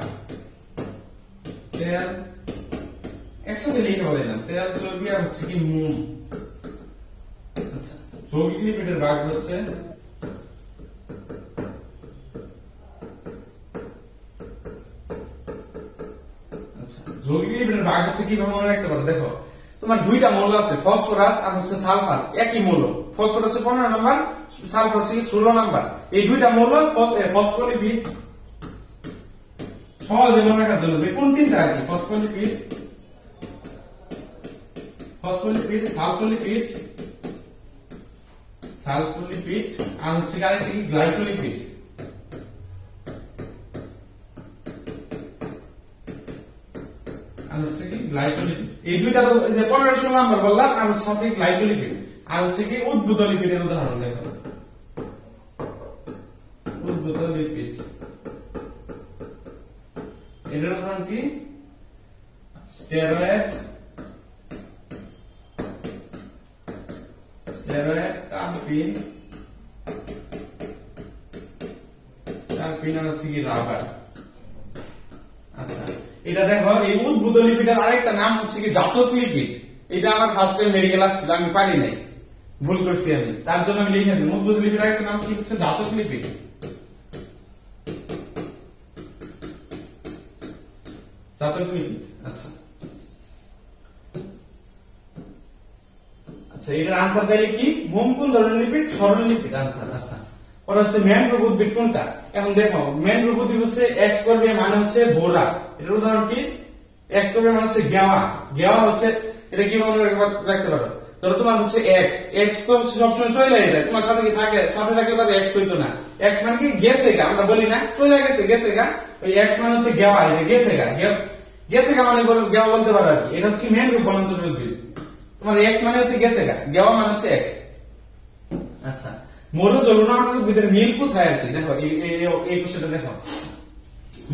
Speaker 2: তেল, একসাথে লিখে বললাম তেল, চর্বি আর হচ্ছে কি মোম। আচ্ছা, যৌগিক লিপিডের ভাগ হচ্ছে যৌগিক লিপিডের ভাগ হচ্ছে কিভাবে মনে রাখতে পারো, দেখো তোমার 2টা মৌল আছে, ফসফরাস আর হচ্ছে সালফার, একই মৌল, ফসফরাস 15 নাম্বার, সালফার হচ্ছে 16 নাম্বার। এই 2টা মৌল ফসফোলিপিড, সহজে মনে রাখার জন্য যে কোন 3টা আর কি, ফসফোলিপিড, সালফোলিপিড আর হচ্ছে কি গ্লাইকোলিপিড। এই 2টা যে 15 নাম্বার বললাম, আর হচ্ছে সাথে গ্লাইকোলিপিড আর হচ্ছে কি উদ্ভূত লিপিডের উদাহরণ দেখো। উদ্ভূত লিপিড এর উদাহরণ কি, স্টেরয়েড, টারপিন আর হচ্ছে কি রাবার। আচ্ছা, এটা দেখো এই উদ্ভূত লিপিডের আরেকটা নাম হচ্ছে কি জাতক লিপিড। এটা আমার ফার্স্ট টাইম মেডিকেল আসছিল, আমি পারি নাই, ভুল করছি আমি, তার জন্য আমি লিখে দিই। উদ্ভূত লিপিড আরেকটা নাম কি হচ্ছে জাতক লিপিড। জাতক লিপিড। আচ্ছা আচ্ছা, এটার আনসার তাহলে কি, মোম কোন ধরনের লিপিড? সরল লিপিড আনসার। আচ্ছা, ওটা হচ্ছে ম্যানগ্রোভ উদ্ভিদ কোনটা? এখন দেখো ম্যানগ্রোভ উদ্ভিদ হচ্ছে এক্সকর্বিয়া মানে হচ্ছে বোরা। এটার উদাহরণ কি, এক্সকর্বিয়া মানে হচ্ছে গেওয়া। গেওয়া হচ্ছে এটা কি মনে রাখতে পারো, ধরো তোমার হচ্ছে এক্স তো হচ্ছে সবসময় চলে যায়, তোমার সাথে কি থাকে, সাথে থাকে তার এক্স হইতো না। এক্স মানে কি গেছে গা, আমরা বলি না চলে গেছে গা, ওই এক্স মানে হচ্ছে গেওয়া, গেছে গা মানে গেওয়া বলতে পারো আর কি। এটা হচ্ছে ম্যানগ্রোভ বনাঞ্চলের উদ্ভিদ। তোমার এক্স মানে হচ্ছে গেছে গা, গেওয়া মানে হচ্ছে এক্স। আচ্ছা, মরুজ লবণাক্ত উদ্ভিদের মিল কোথায় আর কি, দেখো এই কোশ্চেনটা দেখো।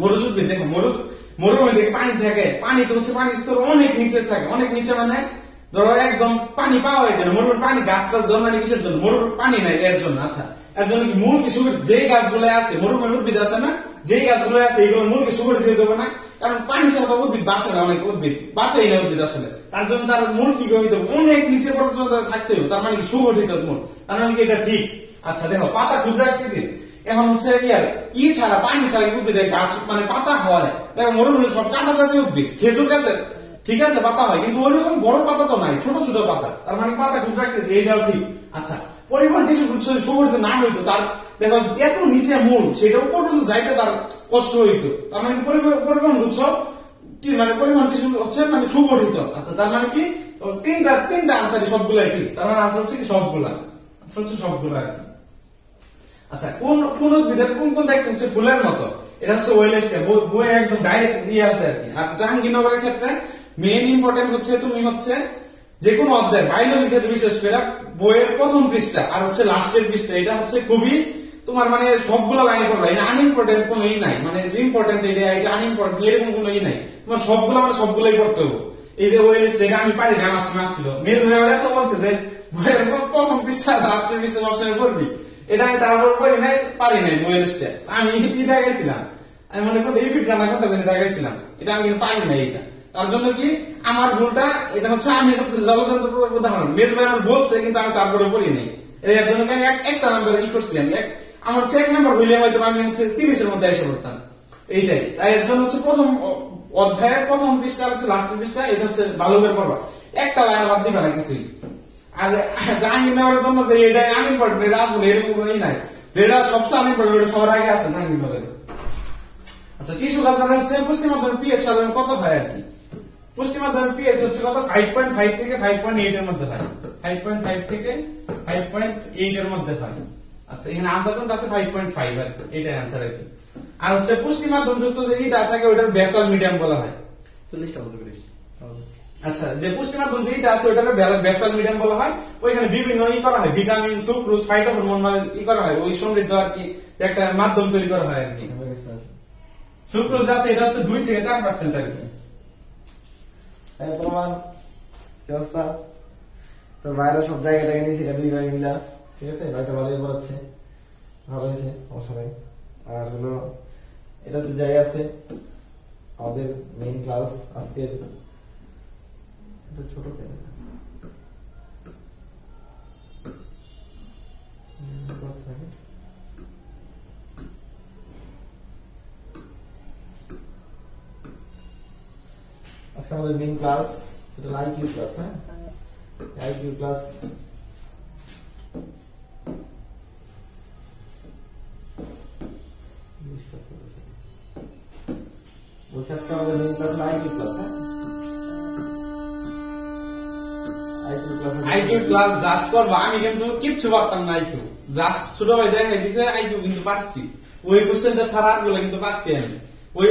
Speaker 2: মরুজ উদ্ভিদ দেখো, মরুভূমি পানি থাকে, পানি তো হচ্ছে পানির স্তর অনেক নিচে থাকে, অনেক নিচে মানে ধরো একদম পানি পাওয়া যায় না। মরুর পানি গাছ টাছ জন্মানি কিসের জন্য, মরুর পানি নাই এর জন্য। আচ্ছা, এর জন্য কি মূল কি যে গাছগুলো আছে, মরুভূমির উদ্ভিদ আছে না, যে গাছগুলো আছে এগুলো মূলকে সুগঠিত হতে হবে না, কারণ পানি ছাড়া উদ্ভিদ বাঁচে না, অনেক উদ্ভিদ বাঁচাই না উদ্ভিদ আসলে। তার জন্য তার মূল কি হইতে হবে, অনেক নিচে পর্যন্ত থাকতে হবে, তার মানে কি সুগঠিত মূল, তার মানে কি এটা ঠিক। আচ্ছা দেখো, পাতা ক্ষুদ্র আকৃতির, এখন হচ্ছে ছাড়া পানি ছাড়া উদ্ভিদের গাছ মানে পাতা হয়। দেখো মরুভূমি সব কাঁটা জাতীয় উদ্ভিদ, খেজুর গাছের ঠিক আছে পাতা হয়, কিন্তু ওইরকম বড় পাতা তো নাই, ছোট ছোট পাতা, তার মানে পাতা ক্ষুদ্র আকৃতির, এইটাও ঠিক। আচ্ছা, পরিমাণ টিস্যু সুগঠিত না হইতো, তার দেখো এত নিচে মূল, সেটাও পর্যন্ত যাইতে তার কষ্ট হইতো, তার মানে পরিমাণ উৎসব মানে পরিমাণ টিস্যু হচ্ছে মানে সুগঠিত। আচ্ছা, তার মানে কি তিনটা আনসার সবগুলাই ঠিক, তার মানে আনসার হচ্ছে কি সবগুলা, হচ্ছে সবগুলা আর কি। আচ্ছা, কোন উদ্ভিদের কোন দায়িত্ব হচ্ছে ফুলের মতো, এটা হচ্ছে ওয়েলেস্টিয়া, বইয়ে একদম ডাইরেক্ট দিয়ে আছে আর কি। আর জাহাঙ্গীরনগরের ক্ষেত্রে মেইন ইম্পর্টেন্ট হচ্ছে তুমি হচ্ছে যে কোনো অধ্যায় বায়োলজি ক্ষেত্রে বিশেষ করে বইয়ের প্রথম পৃষ্ঠা আর হচ্ছে লাস্টের পৃষ্ঠা, এটা হচ্ছে খুবই তোমার মানে সবগুলো লাইনে পড়বা, এটা আনইম্পর্টেন্ট কোনো ই নাই, মানে যে ইম্পর্টেন্ট এটা আনইম্পর্টেন্ট এরকম কোনো ই নাই, তোমার সবগুলো মানে সবগুলোই পড়তে হবে। এই যে ওয়েলেস্টিয়া, এটা আমি পারি না, আমার সময় আসছিল মেল হয়ে এত বলছে যে বইয়ের প্রথম পৃষ্ঠা লাস্টের পৃষ্ঠা সবসময় পড়বি, এটা আমি তারপর পড়ি নাই, পারি নাই ওয়েলেস্টিয়া, আমি দেখাইছিলাম, আমি মনে করি এই ফিট রান্না করতে জানি দেখাইছিলাম, এটা আমি কিন্তু পারি নাই এটা। তার জন্য কি আমার ভুলটা, এটা হচ্ছে আমি সবচেয়ে জলযন্ত্র উদাহরণ, মেজ ভাই আমার বলছে কিন্তু আমি তারপরে পড়ি নাই, এর জন্য আমি একটা নাম্বার ই করছি, আমি আমার হচ্ছে 1 নাম্বার হইলে হয়তো আমি হচ্ছে 30-এর মধ্যে এসে পড়তাম, এইটাই। তাই এর জন্য হচ্ছে প্রথম অধ্যায়ের প্রথম পৃষ্ঠা হচ্ছে লাস্টের পৃষ্ঠা, এটা হচ্ছে ভালো করে পড়বা, একটা লাইন বাদ দিবে না কিছুই। আর জাহাঙ্গীরনগরের জন্য যে এটা আনইম্পর্টেন্ট, এটা আসলে এরকম কোনোই নাই, যেটা সবচেয়ে আনইম্পর্টেন্ট ওটা সবার আগে আছে জাহাঙ্গীরনগরে। আচ্ছা, টিস্যু কালচার হচ্ছে পুষ্টি মাধ্যমের পিএইচ সাধারণত কত হয় আর কি? পুষ্টি মাধ্যমের পিএইচ হচ্ছে কত? 5.5 থেকে 5.8 এর মধ্যে হয়, 5.5 থেকে 5.8 এর মধ্যে হয়। আচ্ছা, এখানে আনসার কোনটা আছে? 5.5 আর কি, এটাই আনসার আর কি। আর হচ্ছে পুষ্টি মাধ্যম যুক্ত যে ইটা থাকে ওটার বেসাল মিডিয়াম বলা হয়।
Speaker 3: 40টা বলতে পারিস।
Speaker 2: আচ্ছা, যে পুষ্টি মাধ্যম যেটা আছে ওটাকে বেসাল মিডিয়াম বলা হয়। ওইখানে বিভিন্ন ই করা হয়, ভিটামিন, সুক্রোজ, ফাইটোহরমোন মানে ই করা হয়, ওই সমৃদ্ধ আর কি একটা মাধ্যম তৈরি করা হয় আর কি। সুক্রোজ আছে এটা হচ্ছে 2 থেকে 4% আর কি।
Speaker 3: প্রমাণ কি অবস্থা? তোর বাইরে সব জায়গা থেকে নিয়েছি, এটা 2 ভাই মিলা, ঠিক আছে? ভাইটা ভালোই পড়াচ্ছে, ভালো হয়েছে, সমস্যা নাই। আর হলো এটা তো জায়গা আছে আমাদের মেইন ক্লাস আজকে ছোট কেন আজকে আমাদের মেইন ক্লাস সেটা আইকিউ ক্লাস। হ্যাঁ, আইকিউ ক্লাস বলছি আজকে আমাদের মেইন ক্লাস আইকিউ ক্লাস। হ্যাঁ,
Speaker 2: আইকিউ ক্লাস জাস্ট করবা, আমি কিন্তু কিচ্ছু পারতাম না। আইকিউ জাস্ট ছোট ভাই দেখাই দিছে, আইকিউ কিন্তু পারছি, ওই কোশ্চেনটা ছাড়া আরগুলো কিন্তু পারছি আমি।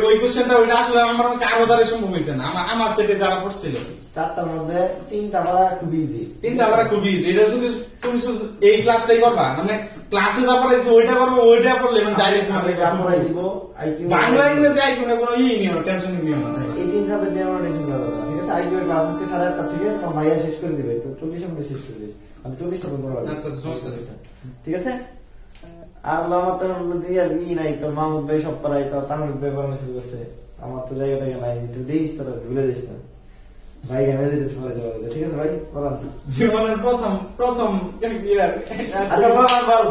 Speaker 2: ওই কোশ্চেনটা ওইটা আসলে আমার কারো দ্বারা সম্ভব হয়েছে না, আমার সেটে যারা পড়ছিল।
Speaker 3: 4টার মধ্যে 3টা পারা খুব ইজি,
Speaker 2: 3টা পারা খুব ইজি। এটা শুধু তুমি শুধু এই ক্লাসটাই করবা, মানে ক্লাসে যা পড়াইছে ওইটা করবো, ওইটা পড়লে মানে ডাইরেক্ট
Speaker 3: পড়াই দিব। আইকিউ
Speaker 2: বাংলা ইংরেজি আইকিউ না কোনো ইয়ে নিও, টেনশন নিও না।
Speaker 3: এই 3 সাবজেক্ট নিয়ে আমরা টেনশন করব না, ঠিক আছে? আইকিউ এর ক্লাস আজকে 8:30 থেকে তোমার ভাইয়া শেষ করে দিবে, তো 40 মিনিটে শেষ করে দিবে, আমি 40টা বন্ধ করব।
Speaker 2: আচ্ছা, সমস্যা নেই,
Speaker 3: ঠিক আছে? আর আমার তো দিয়ে ই নাই, তো মাহমুদ ভাই সব পড়াই, তো তাহমিদ ভাই পড়ানো শুরু করছে, আমার তো জায়গাটা নাই, তুই দিস তোরা ভুলে দিস না ভাই, আমি দিতে পড়াই দেবো, ঠিক আছে ভাই? পড়ান
Speaker 2: জীবনের প্রথম ইয়ার।
Speaker 3: আচ্ছা বল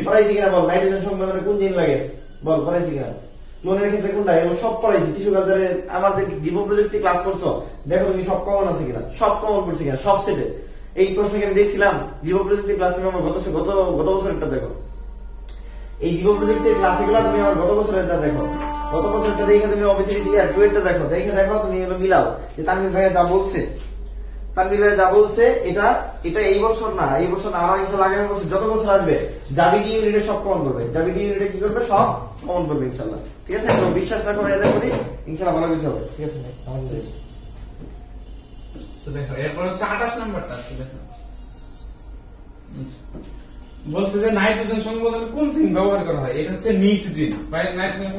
Speaker 3: পড়াইছি কিনা বল, নাইট্রোজেন সংবন্ধনে কোন জিন লাগে বল, পড়াইছি কিনা? লোনের ক্ষেত্রে কোনটা? এগুলো সব পড়াইছি। টিস্যু কালচারে আমাদের গিভো প্রযুক্তি ক্লাস করছো, দেখো তুমি সব কমন আছে কিনা, সব কমন করছি কিনা সব সেটে। এই প্রশ্ন আমি দেখছিলাম গিভো প্রযুক্তি ক্লাস, তুমি আমার গত বছরটা দেখো, এই গিভো প্রযুক্তির ক্লাসগুলো তুমি আমার গত বছরের দেখো, গত বছরটা দেখে তুমি অবশ্যই ইয়ার 2 এরটা দেখো, দেখো তুমি এগুলো মিলাও যে তানভীর ভাইয়া যা বলছে, তানভীর ভাইয়া যা বলছে এটা এই বছর না, এই বছর না, আমার ইনশাআল্লাহ আগামী বছর যত বছর আসবে জাবিডি ইউনিটে সব কমন করবে, জাবিডি ইউনিটে কি করবে? সব কমন করবে ইনশাআল্লাহ, ঠিক আছে? তো বিশ্বাস রাখো, এদের করি ইনশাআল্লাহ ভালো কিছু হবে, ঠিক আছে? আমাদের
Speaker 2: দেখো এরপর হচ্ছে 28 নাম্বারটা আছে, দেখো বলছে যে নাইট্রোজেন সংবন্ধনে কোন জিন ব্যবহার করা হয়? এটা হচ্ছে নিপ জিন, নাইট্রোজেন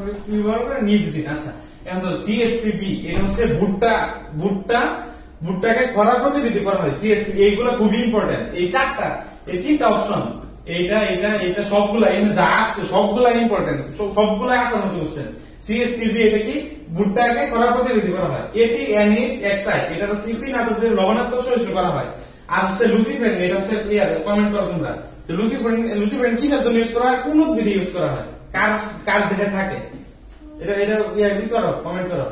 Speaker 2: ব্যবহার করে নিপ জিন। আচ্ছা, এখন তো সিএসপিবি, এটা হচ্ছে ভুট্টাকে খরা প্রতিরোধী করা হয়, সিএসপি। এইগুলো খুবই ইম্পর্টেন্ট, এই 4টা, এই 3টা অপশন, এটা সবগুলা এখানে যা আসছে সবগুলা ইম্পর্টেন্ট, সবগুলা আসার মতো কোশ্চেন। সিএসপিবি এটা কি? ভুট্টাকে খরা প্রতিরোধী করা হয়। এটি অ্যানিস এক্সাই, এটা হচ্ছে পিনাটুদের লবণাত্মক সহিষ্ণু করা হয়। আর হচ্ছে লুসিফেরিন, এটা হচ্ছে কমেন্ট করো তোমরা, লুসিফেরিন কিসের জন্য ইউজ করা হয়? কোন উদ্ভিদে ইউজ করা হয়? কার দেহে থাকে? এটা কি করো, কমেন্ট করো।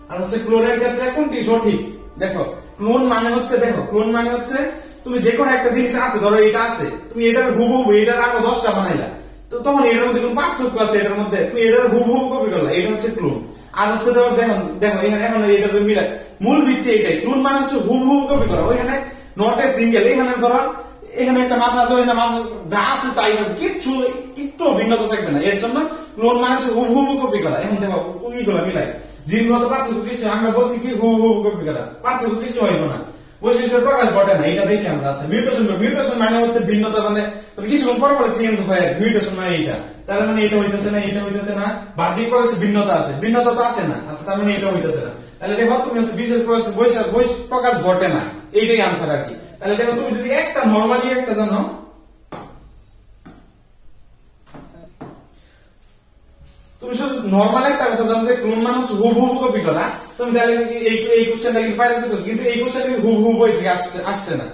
Speaker 2: আর হচ্ছে ক্লোনের ক্ষেত্রে কোনটি সঠিক? দেখো ক্লোন মানে হচ্ছে তুমি যে কোনো একটা জিনিস আছে, ধরো এটা আছে, তুমি এটার হুবহু এটার আরো 10টা বানাইলা, তো তখন এটার মধ্যে কোন পার্থক্য আছে এটার মধ্যে, তুমি এটার হুবহু কপি করলা, এটা হচ্ছে ক্লোন। আর হচ্ছে দেখো এখানে এখন এটা তুমি মিলাই, মূল ভিত্তি এটাই। ক্লোন মানে হচ্ছে হুবহু কপি করা, ওইখানে নট এ সিঙ্গেল, এখানে ধরো এখানে একটা মাথা আছে, ওইখানে মাথা যা আছে তাই হবে, কিচ্ছু একটু ভিন্নতা থাকবে না, এর জন্য ক্লোন মানে হচ্ছে হুবহু কপি করা। এখন দেখো ওইগুলো মিলাই, জিনগত পার্থক্য সৃষ্টি, আমরা বলছি কি হুবহু কপি করা, পার্থক্য সৃষ্টি হইব না, বৈশিষ্ট্যের প্রকাশ ঘটে না, এটা দেখি আমরা। আচ্ছা, মিউটেশন মানে হচ্ছে ভিন্নতা, মানে কিছুক্ষণ পর পরে চেঞ্জ হয়, মিউটেশন মানে এইটা, তার মানে এটা হইতেছে না, এটা হইতেছে না, বাহ্যিক প্রকাশে ভিন্নতা আসে, ভিন্নতা তো আসে না। আচ্ছা, তার মানে এটা হইতেছে না, তাহলে দেখো তুমি হচ্ছে বিশেষ প্রকাশ ঘটে না, এইটাই আনসার আর কি। তাহলে দেখো তুমি যদি একটা নর্মালি একটা জানো, তুমি শুধু নর্মাল একটা কথা জানো যে ক্লোন মানে হচ্ছে হুবহু কপি করা, তুমি তাহলে এই কোশ্চেনটা কিন্তু পাইলে যেত, কিন্তু এই কোশ্চেনটা কিন্তু হুবহু বই থেকে আসছে না।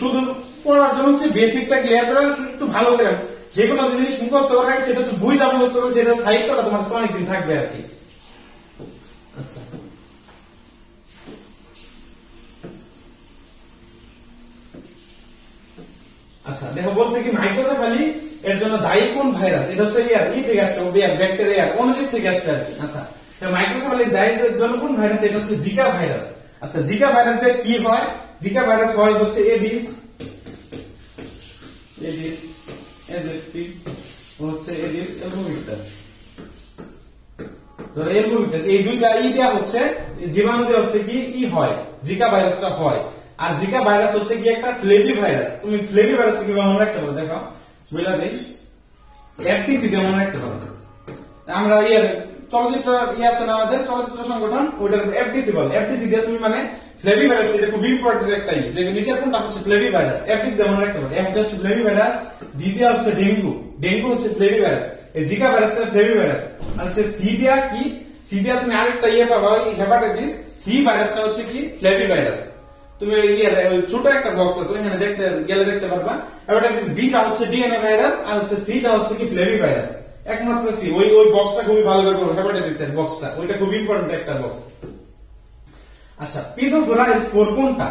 Speaker 2: শুধু পড়ার জন্য হচ্ছে বেসিকটা ক্লিয়ার করে একটু ভালো করে যে কোনো জিনিস মুখস্থ করা সেটা হচ্ছে বুঝা মুখস্থ করে, সেটা সাহিত্যটা তোমার অনেক দিন থাকবে আর কি। আচ্ছা আচ্ছা দেখো বলছে কি মাইক্রোসেফালি এর জন্য দায়ী কোন ভাইরাস, এটা হচ্ছে থেকে আসছে ব্যাকটেরিয়া অনুজীব থেকে আসছে আর কি। আচ্ছা মাইক্রোসেফালি দায়ীর জন্য কোন ভাইরাস, এটা হচ্ছে জিকা ভাইরাস। আচ্ছা জিকা ভাইরাস দিয়ে কি হয়, জিকা ভাইরাস হয় হচ্ছে এডিস এজেক্টিভ হচ্ছে এডিস এলবুমিকটাস। এই দুইটা দেয়া হচ্ছে জীবাণু দিয়ে হচ্ছে কি হয় জিকা ভাইরাসটা হয়। আর জিকা ভাইরাস হচ্ছে কি একটা ফ্লেভি ভাইরাস। তুমি ফ্লেভি ভাইরাস কিভাবে মনে রাখতে পারো দেখো বুঝলা দেই এফটিসি দিয়ে মনে রাখতে পারো। আমরা চলচ্চিত্র আছে না আমাদের চলচ্চিত্র সংগঠন ওটার এফটিসি বলে। এফটিসি দিয়ে তুমি মানে ফ্লেভি ভাইরাস, এটা খুব ইম্পর্টেন্ট একটা যে নিচের কোনটা হচ্ছে ফ্লেভি ভাইরাস, এফটিসি দিয়ে মনে রাখতে পারো। একটা হচ্ছে ফ্লেভি ভাইরাস, দ্বিতীয় হচ্ছে ডেঙ্গু, ডেঙ্গু হচ্ছে ফ্লেভি ভাইরাস, এই জিকা ভাইরাসটা ফ্লেভি ভাইরাস। আর হচ্ছে সি দিয়া কি, সি দিয়া তুমি আরেকটা পাবা হেপাটাইটিস সি ভাইরাসটা হচ্ছে কি ফ্লেভি ভাইরাস। তুমি ছোট একটা বক্স আছে এখানে দেখতে গেলে দেখতে পারবা। হেপাটাইটিস বিটা হচ্ছে ডিএনএ ভাইরাস, আর হচ্ছে সিটা হচ্ছে কি ফ্লেভি ভাইরাস। একমাত্র সি ওই বক্সটা খুবই ভালো করে করবো, হেপাটাইটিস এর বক্সটা ওইটা খুব ইম্পর্টেন্ট একটা বক্স। আচ্ছা পিথোফোরা স্পোর কোনটা,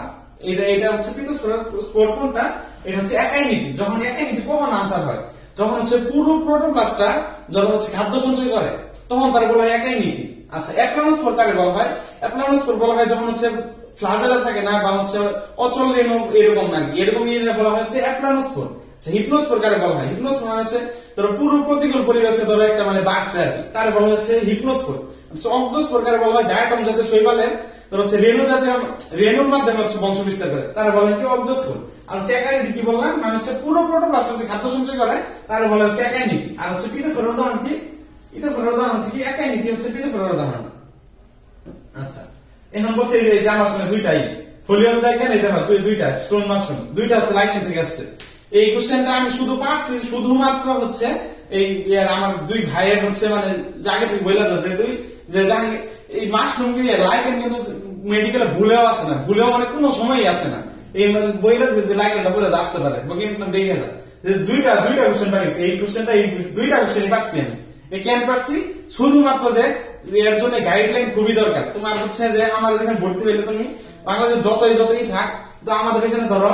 Speaker 2: এটা হচ্ছে পিথোফোরা স্পোর কোনটা, এটা হচ্ছে একাইনিটি। যখন একাইনিটি কখন আনসার হয়, যখন হচ্ছে পুরো প্রোটোপ্লাস্টটা যখন হচ্ছে খাদ্য সঞ্চয় করে তখন তার বলা হয় একাইনিটি। আচ্ছা অ্যাপ্লানোস্পোর কাকে বলা হয়, অ্যাপ্লানোস্পোর বলা হয় যখন হচ্ছে ফ্লাজেলা থাকে না বা হচ্ছে অচল রেণু এরকম আর কি, এরকম বলা হচ্ছে অ্যাপ্লানোস্পোর। হিপনোস্পোর কারে বলা হয়, হিপনোস্পোর মানে হচ্ছে ধরো পুরো প্রতিকূল পরিবেশে ধরো একটা মানে বাড়ছে আর কি, তার বলা হচ্ছে হিপনোস্পোর। অক্সোস্পোর কারে বলা হয় ডায়াটম জাতীয় শৈবালের তোর হচ্ছে রেণু জাতীয় রেণুর মাধ্যমে হচ্ছে বংশ বিস্তার করে, তারা বলা হয় কি অক্সোস্পোর। আর হচ্ছে একাইনিটি কি বললাম, মানে হচ্ছে পুরো প্রোটোপ্লাস্ট হচ্ছে খাদ্য সঞ্চয় করে, তারা বলা হচ্ছে একাইনিটি। আর হচ্ছে পিথোফোরার উদাহরণ কি, পিথোফোরার উদাহরণ হচ্ছে কি একাইনিটি হচ্ছে পিথোফোরার উদাহরণ। আচ্ছা এখন বলছে এই যে আমার সঙ্গে দুইটাই ফোলিয়াস লাইকেন, এটা হয় দুইটা স্টোন মাশরুম, দুইটা হচ্ছে লাইকেন থেকে আসছে। এই কোশ্চেনটা আমি শুধু পারছি শুধুমাত্র হচ্ছে এই আমার দুই ভাইয়ের হচ্ছে মানে আগে থেকে বলে যাচ্ছে দুই যে এই মাশরুম দিয়ে লাইকেন কিন্তু মেডিকেলে ভুলেও আসে না, ভুলেও মানে কোনো সময়ই আসে না। এই বইলে যে লাইকেনটা বলে আসতে পারে কিন্তু দেখে যায় যে দুইটা কোশ্চেন পাই, এই কোশ্চেনটা এই দুইটা কোশ্চেন পাচ্ছি আমি। এই কেন পাচ্ছি, শুধুমাত্র যে এর জন্য গাইডলাইন খুবই দরকার। তোমার হচ্ছে যে আমাদের এখানে ভর্তি হইলে তুমি বাংলাদেশে যতই থাক তো আমাদের এখানে ধরো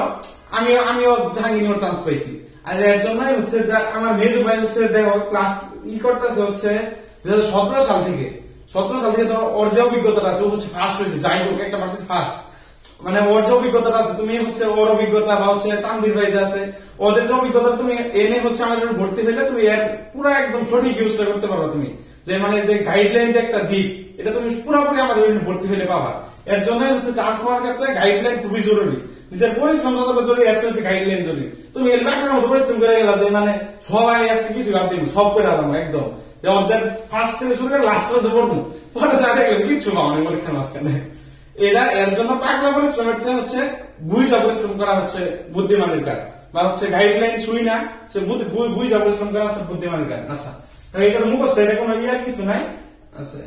Speaker 2: আমিও জাহাঙ্গীর চান্স পাইছি। আর এর জন্য হচ্ছে আমার মেজো ভাই হচ্ছে ক্লাস করতেছে হচ্ছে 2017 সাল থেকে ধরো ওর যে অভিজ্ঞতাটা আছে ও হচ্ছে ফার্স্ট হয়েছে, যাই হোক একটা পার্সেন্ট ফার্স্ট, মানে ওর যে অভিজ্ঞতাটা আছে তুমি হচ্ছে ওর অভিজ্ঞতা বা হচ্ছে তানভীর ভাই যে আছে ওদের যে অভিজ্ঞতা তুমি এনে হচ্ছে আমাদের ভর্তি হইলে তুমি এর পুরো একদম সঠিক ইউজটা করতে পারবে। তুমি যে মানে যে গাইডলাইন যে একটা দিক এটা তুমি পুরোপুরি আমাদের ভর্তি হইলে পাবা। এর জন্য হচ্ছে চান্স পাওয়ার ক্ষেত্রে গাইডলাইন খুবই জরুরি, নিজের পরিশ্রম যতটা জরুরি এর হচ্ছে গাইডলাইন জরুরি। তুমি এর লাখের মতো পরিশ্রম করে গেলা যে মানে সবাই আজকে কিছু ভাব দিব সব করে আলাম একদম যে ওদের ফার্স্ট থেকে শুরু করে লাস্ট পর্যন্ত পড়বো, পরে যা দেখলে কিছু পাবো না পরীক্ষার মাঝখানে। এর জন্য পাগলা পরিশ্রমের হচ্ছে বুঝা পরিশ্রম করা হচ্ছে বুদ্ধিমানের কাজ, বা হচ্ছে গাইডলাইন শুই না বুঝা পরিশ্রম করা হচ্ছে বুদ্ধিমানের কাজ। আচ্ছা এটা মুখস্থ, এটা কোনো কিছু নাই। আচ্ছা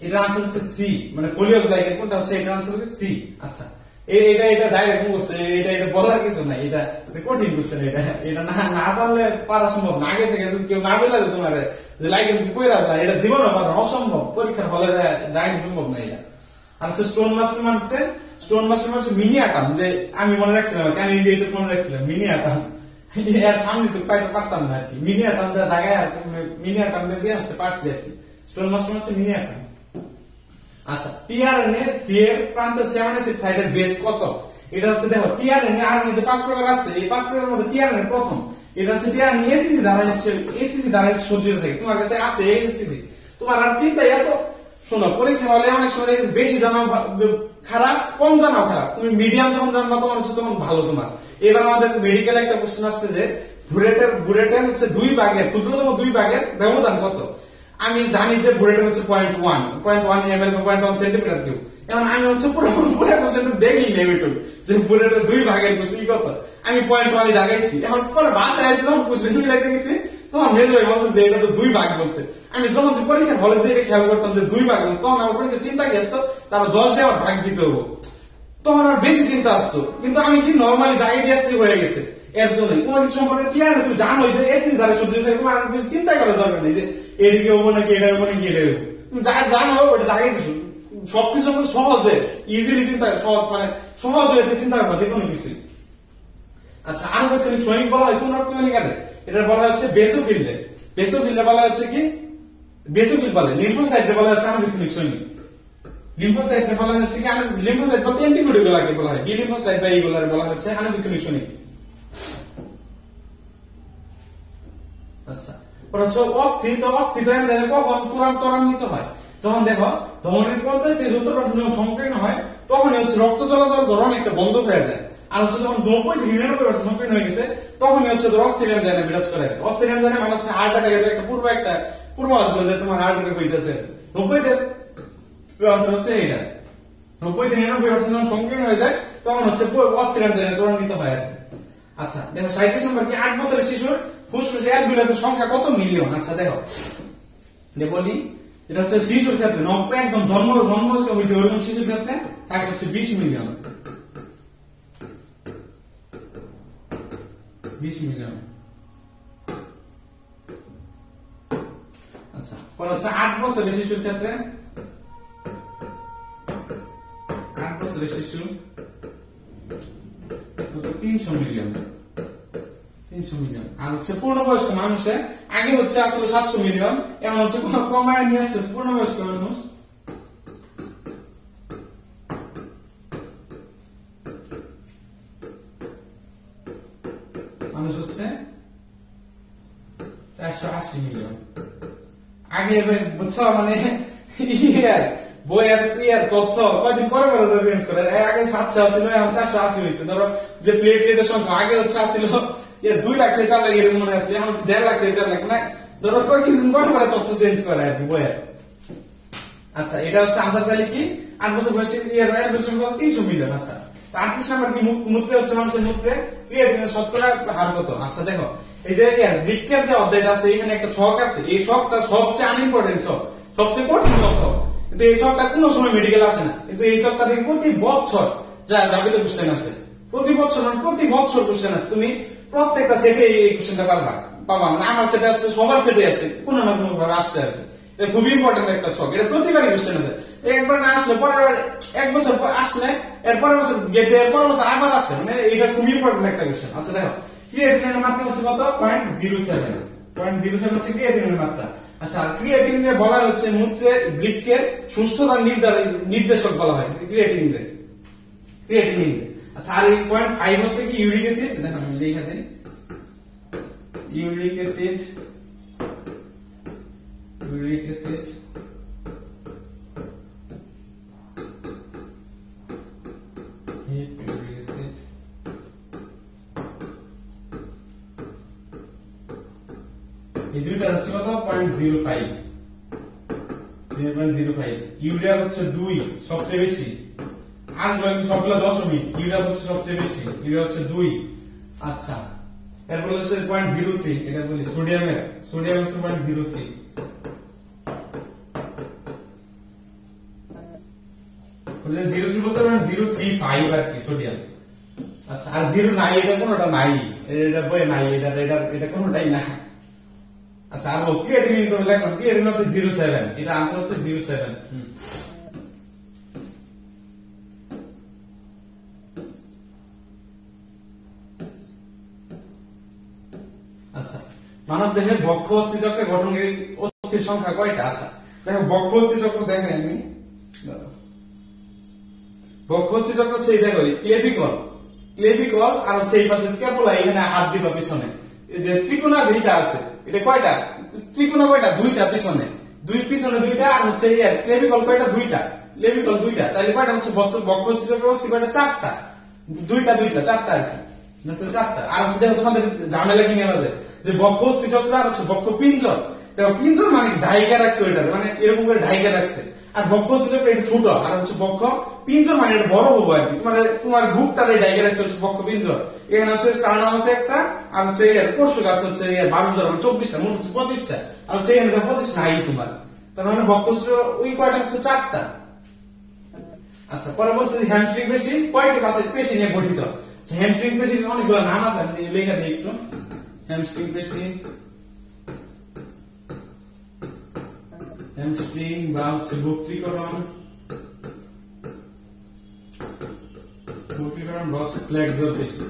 Speaker 2: এটা আনসার হচ্ছে সি, মানে ফোলিয়াস লাইকেন কোনটা হচ্ছে এটা আনসার হচ্ছে সি। আচ্ছা এটা ডাইরেক্ট মুখস্থ, এটা বলার কিছু নাই, এটা কঠিন কোশ্চেন। এটা না পারলে পারা সম্ভব না, আগে থেকে কেউ না বলে তোমার লাইকেন কি কইরা যায় এটা দিব না পারো অসম্ভব, পরীক্ষার হলে ডাইরেক্ট সম্ভব না এটা। আর হচ্ছে স্টোন মাশরুম হচ্ছে মিনি আটাম, যে আমি মনে রাখছিলাম কেন এই যে এটা মনে রাখছিলাম মিনি আটাম, এর সামনে তো পারতাম না আর কি, মিনি আটাম দিয়ে দাগায় আর মিনি আটাম দিয়ে হচ্ছে পারছি আর কি। স্টোন মাশরুম হচ্ছে মিনি আটাম। আচ্ছা টিআরএনএ এর প্রান্ত হচ্ছে অ্যামিনো অ্যাসিড সাইডের বেস কত, এটা হচ্ছে দেখো টিআরএনএ আরএনএ যে 5 প্রকার আছে এই 5 প্রকারের মধ্যে টিআরএনএ প্রথম, এটা হচ্ছে টিআরএনএ এসিসি দ্বারা সজ্জিত থাকে। তোমার কাছে আছে এসিসি, তোমার আর চিন্তা এত শোনো পরীক্ষা হলে অনেক সময় বেশি জানাও খারাপ, কম জানাও খারাপ, তুমি মিডিয়াম যখন জানবা তোমার হচ্ছে তখন ভালো তোমার। এবার আমাদের মেডিকেল একটা কোশ্চেন আসছে যে বুরেটের হচ্ছে 2 ভাগের ক্ষুদ্রতম 2 ভাগের ব্যবধান কত। আমি জানি যে বুলেটের হচ্ছে 0.1 ml বা 0.1 সেন্টিমিটার কিউব। এখন আমি হচ্ছে পুরো কোশ্চেনটা দেখি নেই ওইটুকু যে বুলেটের 2 ভাগের কোশ্চেন কত, আমি 0.1 লাগাইছি। এখন পরে বাসায় আসলাম কোশ্চেন মিলাইতে গেছি, তখন মেজো ভাই বলতেছে যে এটা তো 2 ভাগ বলছে। আমি যখন পরীক্ষার হলে যে এটা খেয়াল করতাম যে 2 ভাগ বলছে, তখন আমার পরীক্ষা চিন্তা কি আসতো তারা 10 দিয়ে আমার ভাগ দিতে হবো, তখন আর বেশি চিন্তা আসতো। কিন্তু আমি কি নর্মালি দাগিয়ে দিয়ে আসতে হয়ে গেছে। এর জন্য কোন কিছু সম্পর্কে ক্লিয়ার তুমি জানো যে এসিড দ্বারা সজ্জিত থাকে, তোমার আর বেশি চিন্তা করার দরকার নেই যে এদিকে হবো নাকি এটা হবো নাকি এটা হবো, যা জানো ওটা দাগিয়ে দিছো, সবকিছু সহজে ইজিলি চিন্তা, সহজ মানে সহজ হয়ে চিন্তা করবা যে কোনো কিছু। আচ্ছা, আনুবৈজ্ঞানিক সৈনিক বলা হয় কোন রক্তকণিকারে? এটা বলা হচ্ছে বেসোফিল্ডে। বেসোফিল্ডে বলা হচ্ছে কি? বেসোফিল বলে। লিম্ফোসাইটে বলা হচ্ছে আনুবৈজ্ঞানিক সৈনিক। লিম্ফোসাইটে বলা হচ্ছে কি? লিম্ফোসাইট বলতে অ্যান্টিবডি গুলাকে বলা হয়। বি লিম্ফোসাইট বা এইগুলার বলা হচ্ছে আনুবৈজ্ঞানিক সৈনিক। আচ্ছা, পরে হচ্ছে অস্থিত। অস্থিত এনজাইমে কখন ত্বরান্বিত হয়? যখন দেখো ধমনীর 50 থেকে 70% যখন সংকীর্ণ হয়, তখনই হচ্ছে রক্ত চলাচল ধরো অনেকটা বন্ধ হয়ে যায়। আর হচ্ছে যখন 90 থেকে 99% সংকীর্ণ হয়ে গেছে, তখনই হচ্ছে অস্থির এনজাইমে বিরাজ করে। অস্থির এনজাইমে মানে হচ্ছে হার্ট অ্যাটাকের একটা পূর্বাভাস যে তোমার হার্ট অ্যাটাক হইতেছে। 90 তে হচ্ছে এইটা 90 থেকে 99% যখন সংকীর্ণ হয়ে যায়, তখন হচ্ছে অস্থির এনজাইমে ত্বরান্বিত হয়। আচ্ছা দেখো 37 নম্বর কি? 8 বছরের শিশুর ফুসফুসে অ্যালভিউলাসের সংখ্যা কত মিলিয়ন? আচ্ছা দেখো বলি, এটা হচ্ছে শিশুর ক্ষেত্রে একদম জন্ম হয়েছে ওইরকম শিশুর ক্ষেত্রে থাকে হচ্ছে 20 মিলিয়ন। 20 মিলিয়ন। আচ্ছা, পরে হচ্ছে 8 বছরের শিশুর ক্ষেত্রে, 8 বছরের শিশু 300 মিলিয়ন। 300 মিলিয়ন। আর হচ্ছে পূর্ণবয়স্ক মানুষে আগে হচ্ছে আসলে 700 মিলিয়ন, এখন হচ্ছে কমায় নিয়ে আসছে পূর্ণবয়স্ক মানুষ হচ্ছে 480 মিলিয়ন। আগে বুঝছো মানে বইয়ের তথ্য কয়দিন পরে চেঞ্জ করে। আগে 700 ছিল, এখন 480 হয়েছে। ধরো যে প্লেটলেটের সংখ্যা আগে হচ্ছে আসছিল 2 লাখ থেকে 4 লাখ এরকম মনে আসলে, এখন হচ্ছে 1.5 লাখ থেকে 4 লাখ। মানে ধরো কিছুদিন পরে তথ্য চেঞ্জ করে আর কি বইয়ের। আচ্ছা, এটা হচ্ছে আনসার তাহলে কি? 8 বছর বয়সী 300 মিলিয়ন। আচ্ছা, 38 নাম্বার কি? মূত্রে হচ্ছে মানুষের মূত্রে ক্রিয়েটিনের শতকরা হার কত? আচ্ছা দেখো, এই যে বৃক্কের যে অধ্যায়টা আছে, এখানে একটা ছক আছে। এই ছকটা সবচেয়ে আনইম্পর্টেন্ট ছক, সবচেয়ে কঠিন ছক। কিন্তু এই ছকটা কোনো সময় মেডিকেল আসে না, কিন্তু এই ছকটা থেকে প্রতি বছর যাবিত কোশ্চেন আসে। প্রতি বছর কোশ্চেন আসে। তুমি প্রত্যেকটা সেটে এই কোশ্চেনটা পাবা। মানে আমার সেটে আসছে, সবার সেটে আসছে, কোনো না কোনো ভাবে আসছে আর কি। এটা খুবই ইম্পর্টেন্ট একটা ছক। এটা প্রতিবারই কোশ্চেন আছে। একবার না আসলে পরের এক বছর আসলে এর পরের বছর গেটে, এর পরের বছর আবার আসে। মানে এটা খুবই ইম্পর্টেন্ট একটা কোশ্চেন। আচ্ছা দেখো, ক্রিয়েটিনের মাত্রা হচ্ছে কত? 0.07। 0.07 হচ্ছে ক্রিয়েটিনের মাত্রা। আচ্ছা, ক্রিয়েটিনের বলা হচ্ছে মূত্রের বৃক্কের সুস্থতার নির্দেশক বলা হয় ক্রিয়েটিন। আচ্ছা, আর এই 0.5 হচ্ছে কি? Uric acid. দেখো আমি লিখে দিই, ইউরিক অ্যাসিড। এই দুইটা হচ্ছে কত? 0.05। ইউরিয়া হচ্ছে 2 সবচেয়ে বেশি। আর সবগুলো দশমিক। ইউরিয়া হচ্ছে সবচেয়ে বেশি, ইউরিয়া হচ্ছে 2। আচ্ছা, এরপর হচ্ছে 0.03। এটা বলি সোডিয়াম হচ্ছে 0.03। বলে 0.3 বলতে 0.35 আর কি সোডিয়াম। আচ্ছা, আর 0 নাই, এটা কোনোটা নাই, এটা বই নাই, এটা কোনোটাই না। আচ্ছা, আর ক্রিয়েটিন তো লিখলাম, ক্রিয়েটিন হচ্ছে 0.7। এটা আনসার হচ্ছে 0.7। আচ্ছা, মানব দেহের বক্ষ অস্থিচক্রের গঠনকারী অস্থির সংখ্যা কয়টা? আচ্ছা দেখো, বক্ষ অস্থিচক্র দেখেন আমি, বক্ষ অস্থিচক্র হচ্ছে এই দেখো ক্লেভিকল আর হচ্ছে এই পাশে স্ক্যাপুলা, এখানে হাত দিবা পিছনে। এই যে ত্রিকোণা যেটা আছে, এটা কয়টা ত্রিকোণা? কয়টা? 2টা পিছনে, পিছনে 2টা। আর হচ্ছে এই ক্লেভিকল কয়টা? 2টা। ক্লেভিকল 2টা, তাহলে কয়টা হচ্ছে বক্ষ অস্থিচক্র অস্থি কয়টা? 4টা। 2টা 4টা আর কি, 4টা। আর হচ্ছে দেখো তোমাদের ঝামেলা কি নেওয়া যায় যে বক্ষ অস্থিচক্র আর হচ্ছে বক্ষ পিঞ্জর। দেখো পিঞ্জর মানে ঢাইকা রাখছে, ওইটা মানে এরকম করে ঢাইকা রাখছে। আর বক্ষ অস্থিচক্র এটা ছোট, আর হচ্ছে বক্ষ পিঞ্জর মানে এটা বড় হবো আর কি। তোমার বুকটারে ঢাইকা রাখছে হচ্ছে বক্ষ পিঞ্জর। এখানে হচ্ছে স্টার্নাম আছে একটা, আর হচ্ছে পরশু গাছ হচ্ছে 12 মানে 24টা, মোট হচ্ছে 25টা। আর হচ্ছে এখানে 25 নাই তোমার, তার মানে বক্ষ ওই কয়টা হচ্ছে? 4টা। আচ্ছা, পরে বলছে হ্যামস্ট্রিং পেশি কয়টি পেশি নিয়ে গঠিত? হ্যামস্ট্রিং পেশির অনেকগুলো নাম আছে, আমি লেখা দিই একটু। হ্যামস্ট্রিং পেশি হ্যামস্ট্রিং বা হচ্ছে বক্রীকরণ বা হচ্ছে ফ্লেক্সর পেশি।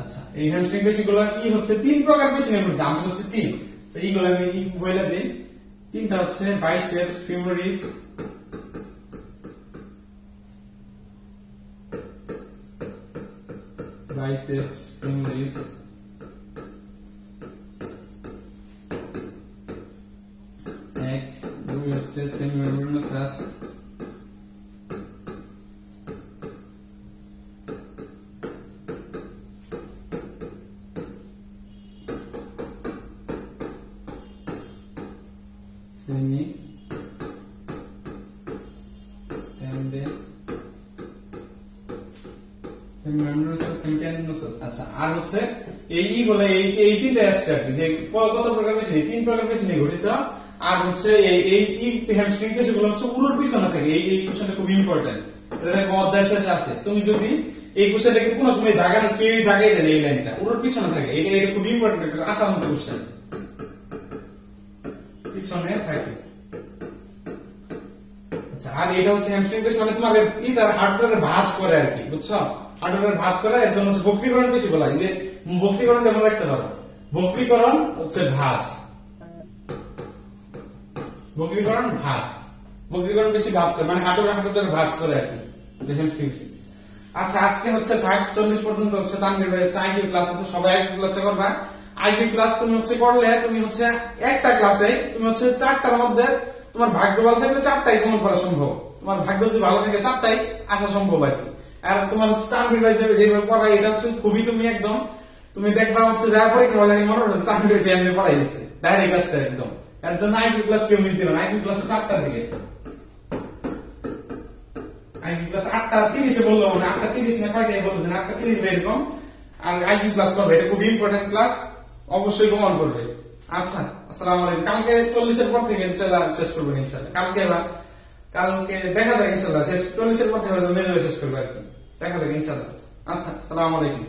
Speaker 2: আচ্ছা, এই হ্যামস্ট্রিং পেশিগুলো কি হচ্ছে 3 প্রকার পেশি এর মধ্যে আমি হচ্ছে 3, তো এইগুলো আমি বলে দিই। 3টা হচ্ছে বাইসেপস ফিমোরিস, এক, দুই হচ্ছে সেমিমেমব্রেনাস, আচ্ছা, আর হচ্ছে এই বলে এই 3টা স্ট্রাকচার যে কত প্রকার পেশি, 3 প্রকার পেশি নিয়ে গঠিত। আর হচ্ছে এই হ্যামস্ট্রিং পেশিগুলো হচ্ছে উরুর পিছনে থাকে। এই কোশ্চেনটা খুব ইম্পর্টেন্ট, এটা দেখো অধ্যায় শেষে আছে। তুমি যদি এই কোশ্চেনটাকে কোনো সময় দাগানো, কেউ দাগাই দেন এই লাইনটা উরুর পিছনে থাকে, এটা খুব ইম্পর্টেন্ট একটা আসাম কোশ্চেন, পিছনে থাকে। আচ্ছা, আর এটা হচ্ছে হ্যামস্ট্রিং পেশি মানে তোমার এটা হার্ডওয়্যারে ভাঁজ করে আর কি, বুঝছো? হার্ডওয়্যারে ভাঁজ করে, এর জন্য হচ্ছে বক্রীকরণ পেশি বলা হয়। যে বক্রীকরণ যেমন রাখতে পারো, বক্রীকরণ হচ্ছে ভাঁজ, বক্রীকরণ বেশি ভাঁজ করে, মানে হার্ডওয়্যারে ভাঁজ করে আর কি হ্যামস্ট্রিং পেশি। আচ্ছা, আজকে হচ্ছে ভাগ 40 পর্যন্ত হচ্ছে তানভীর ভাই হচ্ছে আইকিউ ক্লাস আছে, সবাই আইকিউ ক্লাসটা করবা। আইকিউ ক্লাস তুমি হচ্ছে করলে তুমি হচ্ছে একটা ক্লাসে তুমি হচ্ছে 4টার মধ্যে তোমার ভাগ্য ভালো থাকলে 4টাই কমন করা সম্ভব, তোমার ভাগ্য যদি ভালো থাকে 4টাই আসা সম্ভব আর কি। আর তোমার হচ্ছে তানভীর ভাই যেভাবে পড়ায় এটা হচ্ছে খুবই তুমি একদম তুমি দেখবা হচ্ছে যা পরীক্ষা হলে মনে হচ্ছে তানভীর ভাই এমনি পড়াই দিচ্ছে ডাইরেক্ট ক্লাসটা একদম। এর জন্য আইকিউ ক্লাস কেউ মিস দিবে না, আইকিউ ক্লাস 4টা থেকে, আইকিউ ক্লাস 8:30 বললো, মানে 8:30 না কয়টাই বলতো, 8:30 এরকম। আর আইকিউ ক্লাস করবে, এটা খুব ইম্পর্টেন্ট ক্লাস, অবশ্যই কমন করবে। আচ্ছা, আসসালামু আলাইকুম। কালকে 40-এর পর থেকে ইনশাআল্লাহ শেষ করবেন ইনশাআল্লাহ। কালকে দেখা যাক ইনশাআল্লাহ, শেষ 40-এর পর থেকে মেজর শেষ করবে আর কি, দেখা যাক ইনশাআল্লাহ। আচ্ছা, আসসালামু আলাইকুম।